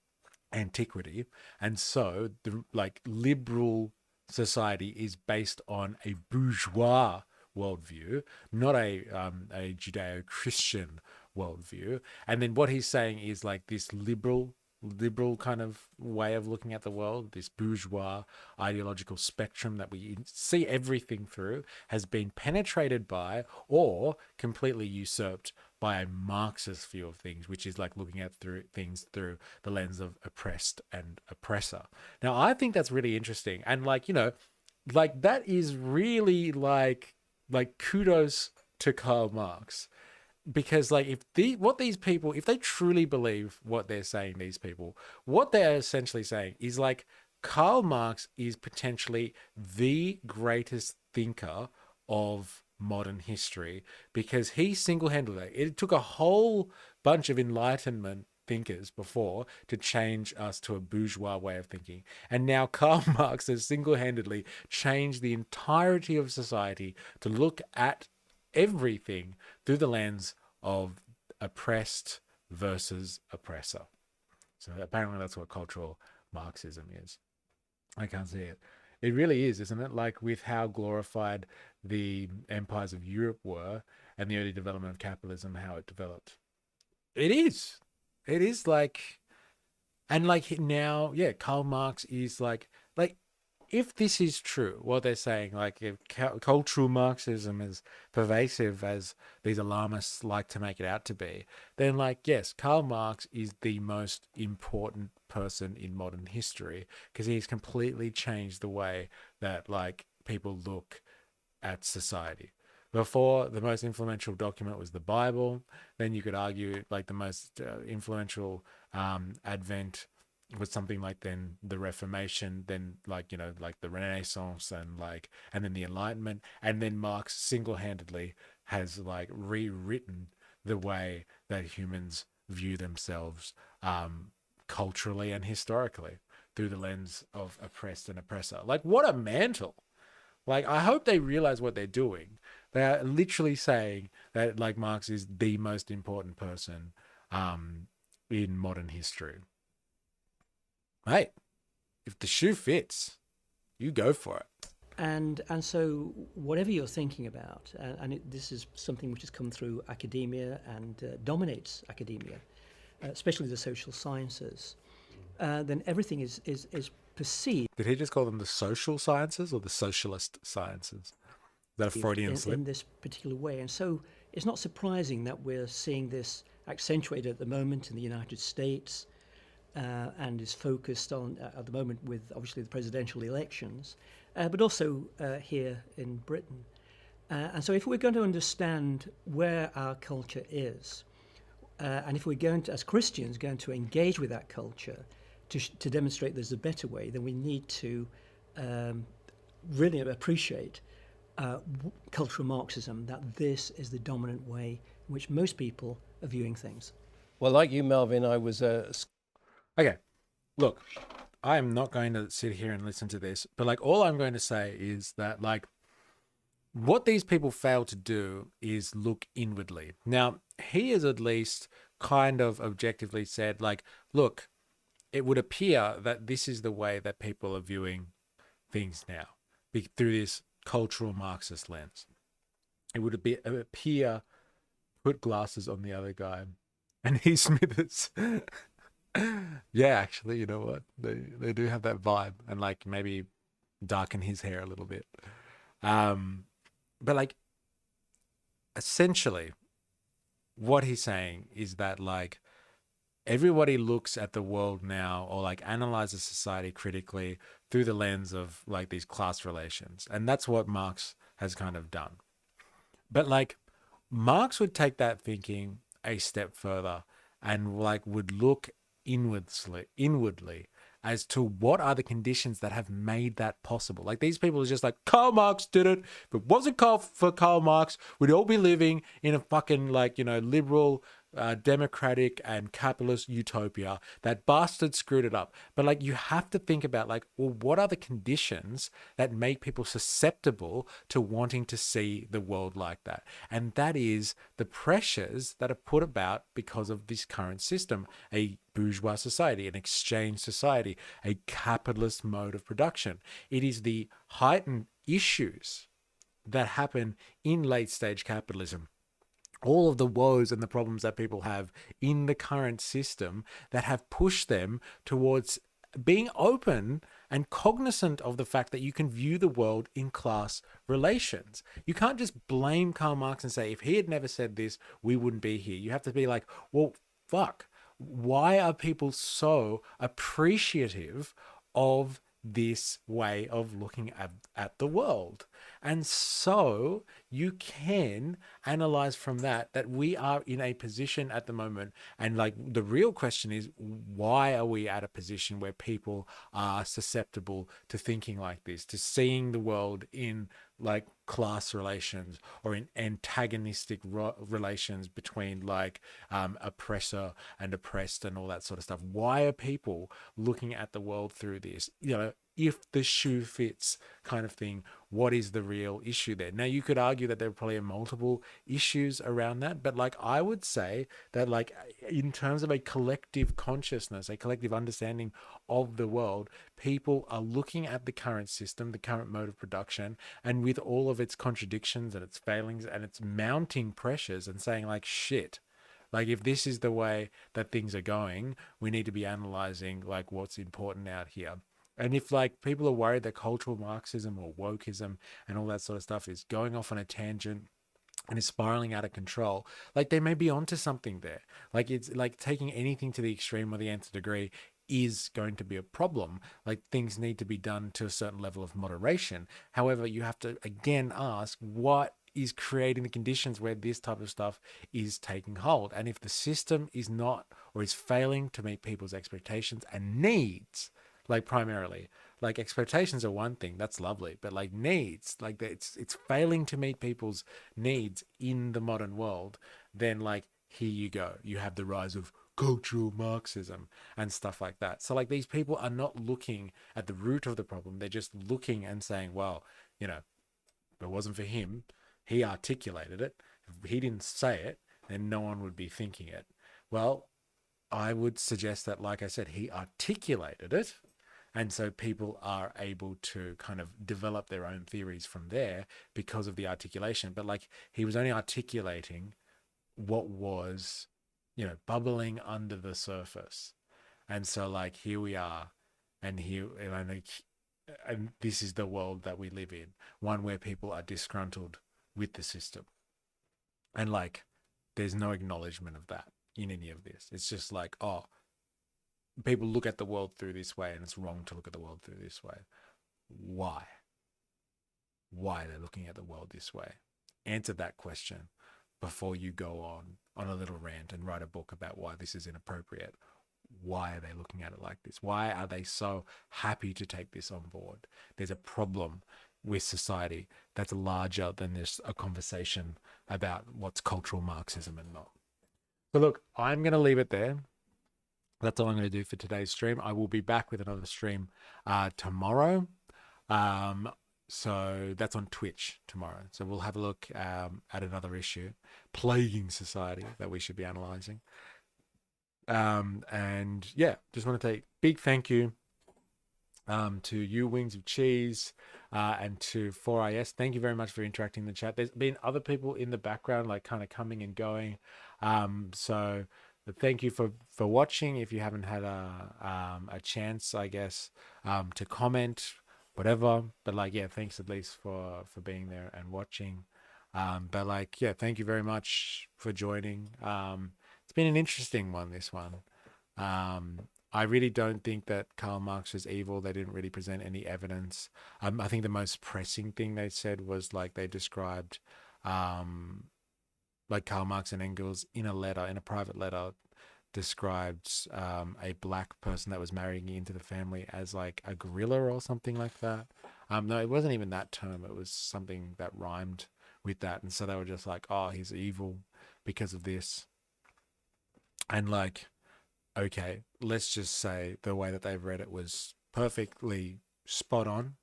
antiquity. And so the like liberal society is based on a bourgeois worldview, not a Judeo-Christian worldview. And then what he's saying is like this liberal kind of way of looking at the world, this bourgeois ideological spectrum that we see everything through, has been penetrated by or completely usurped by a Marxist view of things, which is like looking at things through the lens of oppressed and oppressor. Now, I think that's really interesting. And like, you know, like that is really like kudos to Karl Marx. Because like if they truly believe what they're saying, these people, what they're essentially saying is like Karl Marx is potentially the greatest thinker of modern history, because he single-handedly, it took a whole bunch of Enlightenment thinkers before to change us to a bourgeois way of thinking. And now Karl Marx has single-handedly changed the entirety of society to look at everything through the lens of oppressed versus oppressor. So apparently that's what cultural Marxism is. I can't see it. It really is, isn't it? Like with how glorified the empires of Europe were and the early development of capitalism, how it developed. It is. It is like, and like now, yeah, Karl Marx is like if this is true, what they're saying, like if cultural Marxism is pervasive as these alarmists like to make it out to be, then like, yes, Karl Marx is the most important person in modern history, because he's completely changed the way that like people look at society. Before, the most influential document was the Bible. Then you could argue like the most influential advent was something like then the Reformation, then like, you know, like the Renaissance and then the Enlightenment. And then Marx single-handedly has like rewritten the way that humans view themselves culturally and historically through the lens of oppressed and oppressor. Like what a mantle. Like I hope they realize what they're doing. They are literally saying that like Marx is the most important person in modern history. Mate, if the shoe fits, you go for it. And so whatever you're thinking about, and this is something which has come through academia and dominates academia, especially the social sciences, then everything is perceived. Did he just call them the social sciences or the socialist sciences? Is that a Freudian slip? In this particular way. And so it's not surprising that we're seeing this accentuated at the moment in the United States, and is focused on at the moment with obviously the presidential elections, but also here in Britain. And so if we're going to understand where our culture is, and if we're going to, as Christians, going to engage with that culture to demonstrate there's a better way, then we need to really appreciate cultural Marxism, that this is the dominant way in which most people are viewing things. Well, like you, Melvin, I was Okay, look, I am not going to sit here and listen to this, but like all I'm going to say is that like what these people fail to do is look inwardly. Now, he has at least kind of objectively said like, look, it would appear that this is the way that people are viewing things now, through this cultural Marxist lens. It would appear, put glasses on the other guy, and he Smithers. Yeah, actually, you know what? They do have that vibe, and like maybe darken his hair a little bit. But like essentially what he's saying is that like everybody looks at the world now, or like analyzes society critically through the lens of like these class relations. And that's what Marx has kind of done. But like Marx would take that thinking a step further and like would look inwardly as to what are the conditions that have made that possible. Like these people are just like, Karl Marx did it. If it wasn't for Karl Marx, we'd all be living in a fucking like, you know, liberal, democratic and capitalist utopia. That bastard screwed it up. But like you have to think about like, well, what are the conditions that make people susceptible to wanting to see the world like that? And that is the pressures that are put about because of this current system, a bourgeois society, an exchange society, a capitalist mode of production. It is the heightened issues that happen in late stage capitalism, all of the woes and the problems that people have in the current system that have pushed them towards being open and cognizant of the fact that you can view the world in class relations. You can't just blame Karl Marx and say, if he had never said this, we wouldn't be here. You have to be like, well, fuck, why are people so appreciative of this way of looking at the world? And so you can analyze from that we are in a position at the moment, and like the real question is, why are we at a position where people are susceptible to thinking like this, to seeing the world in like class relations or in antagonistic relations between like oppressor and oppressed and all that sort of stuff? Why are people looking at the world through this, you know, if the shoe fits kind of thing? What is the real issue there? Now, you could argue that there are probably multiple issues around that, but like I would say that like in terms of a collective consciousness, a collective understanding of the world, people are looking at the current system, the current mode of production, and with all of its contradictions and its failings and its mounting pressures, and saying like, shit, like if this is the way that things are going, we need to be analyzing like what's important out here. And if like people are worried that cultural Marxism or wokeism and all that sort of stuff is going off on a tangent and is spiraling out of control, like they may be onto something there. Like it's like taking anything to the extreme or the nth degree is going to be a problem. Like things need to be done to a certain level of moderation. However, you have to again ask, what is creating the conditions where this type of stuff is taking hold? And if the system is not, or is failing to meet people's expectations and needs, like primarily, like expectations are one thing, that's lovely, but like needs, like it's failing to meet people's needs in the modern world, then like here you go, you have the rise of cultural Marxism and stuff like that. So like these people are not looking at the root of the problem, they're just looking and saying, well, you know, if it wasn't for him, he articulated it, if he didn't say it, then no one would be thinking it. Well, I would suggest that, like I said, he articulated it, and so people are able to kind of develop their own theories from there because of the articulation. But like he was only articulating what was, you know, bubbling under the surface. And so like here we are, and and this is the world that we live in, one where people are disgruntled with the system. And like there's no acknowledgement of that in any of this. It's just like, oh, people look at the world through this way, and it's wrong to look at the world through this way. Why? Why are they looking at the world this way? Answer that question before you go on a little rant and write a book about why this is inappropriate. Why are they looking at it like this? Why are they so happy to take this on board? There's a problem with society that's larger than just a conversation about what's cultural Marxism and not. So look, I'm going to leave it there. That's all I'm going to do for today's stream. I will be back with another stream tomorrow. So that's on Twitch tomorrow. So we'll have a look at another issue plaguing society that we should be analyzing. And yeah, just want to say big thank you to you, Wings of Cheese, and to 4IS. Thank you very much for interacting in the chat. There's been other people in the background, like kind of coming and going. So thank you for watching. If you haven't had a chance, I guess, to comment, whatever. But like, yeah, thanks at least for being there and watching. But like, yeah, thank you very much for joining. It's been an interesting one, this one. I really don't think that Karl Marx was evil. They didn't really present any evidence. I think the most pressing thing they said was like they described like Karl Marx and Engels in a private letter, described a black person that was marrying into the family as like a gorilla or something like that. No, it wasn't even that term. It was something that rhymed with that. And so they were just like, oh, he's evil because of this. And like, okay, let's just say the way that they've read it was perfectly spot on,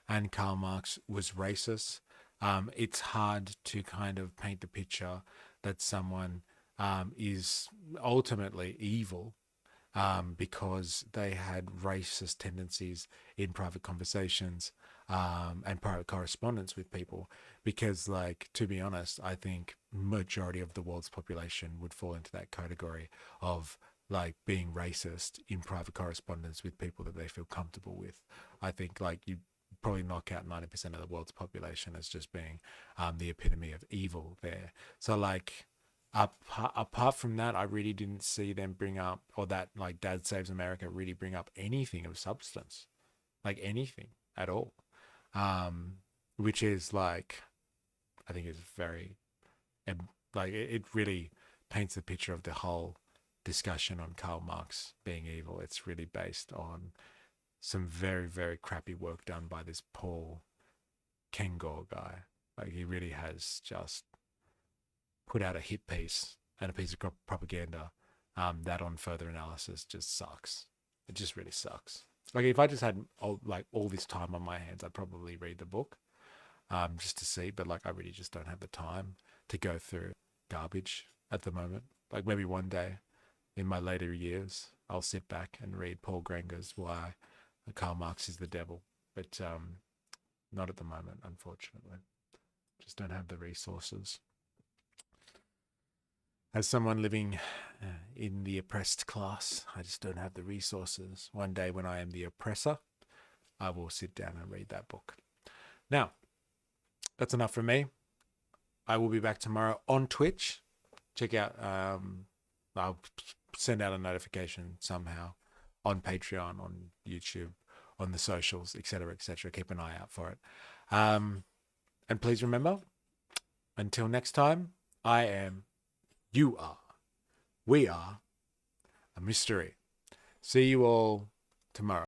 and Karl Marx was racist. It's hard to kind of paint the picture that someone is ultimately evil because they had racist tendencies in private conversations and private correspondence with people. Because, like, to be honest, I think majority of the world's population would fall into that category of like being racist in private correspondence with people that they feel comfortable with. I think like you probably knock out 90% of the world's population as just being the epitome of evil there. So like apart from that, I really didn't see them bring up, or that like Dad Saves America really bring up anything of substance, like anything at all, which is like, I think is very, like it really paints the picture of the whole discussion on Karl Marx being evil. It's really based on some very, very crappy work done by this Paul Kengor guy. Like he really has just put out a hit piece and a piece of propaganda that on further analysis just sucks. It just really sucks. Like if I just had all this time on my hands, I'd probably read the book just to see, but like I really just don't have the time to go through garbage at the moment. Like maybe one day in my later years, I'll sit back and read Paul Granger's Why Karl Marx is the Devil, but not at the moment, unfortunately. Just don't have the resources. As someone living in the oppressed class, I just don't have the resources. One day when I am the oppressor, I will sit down and read that book. Now, that's enough from me. I will be back tomorrow on Twitch. Check out, I'll send out a notification somehow on Patreon, on YouTube, on the socials, etc., etc. Keep an eye out for it. And please remember, until next time, I am, you are, we are a MysterE. See you all tomorrow.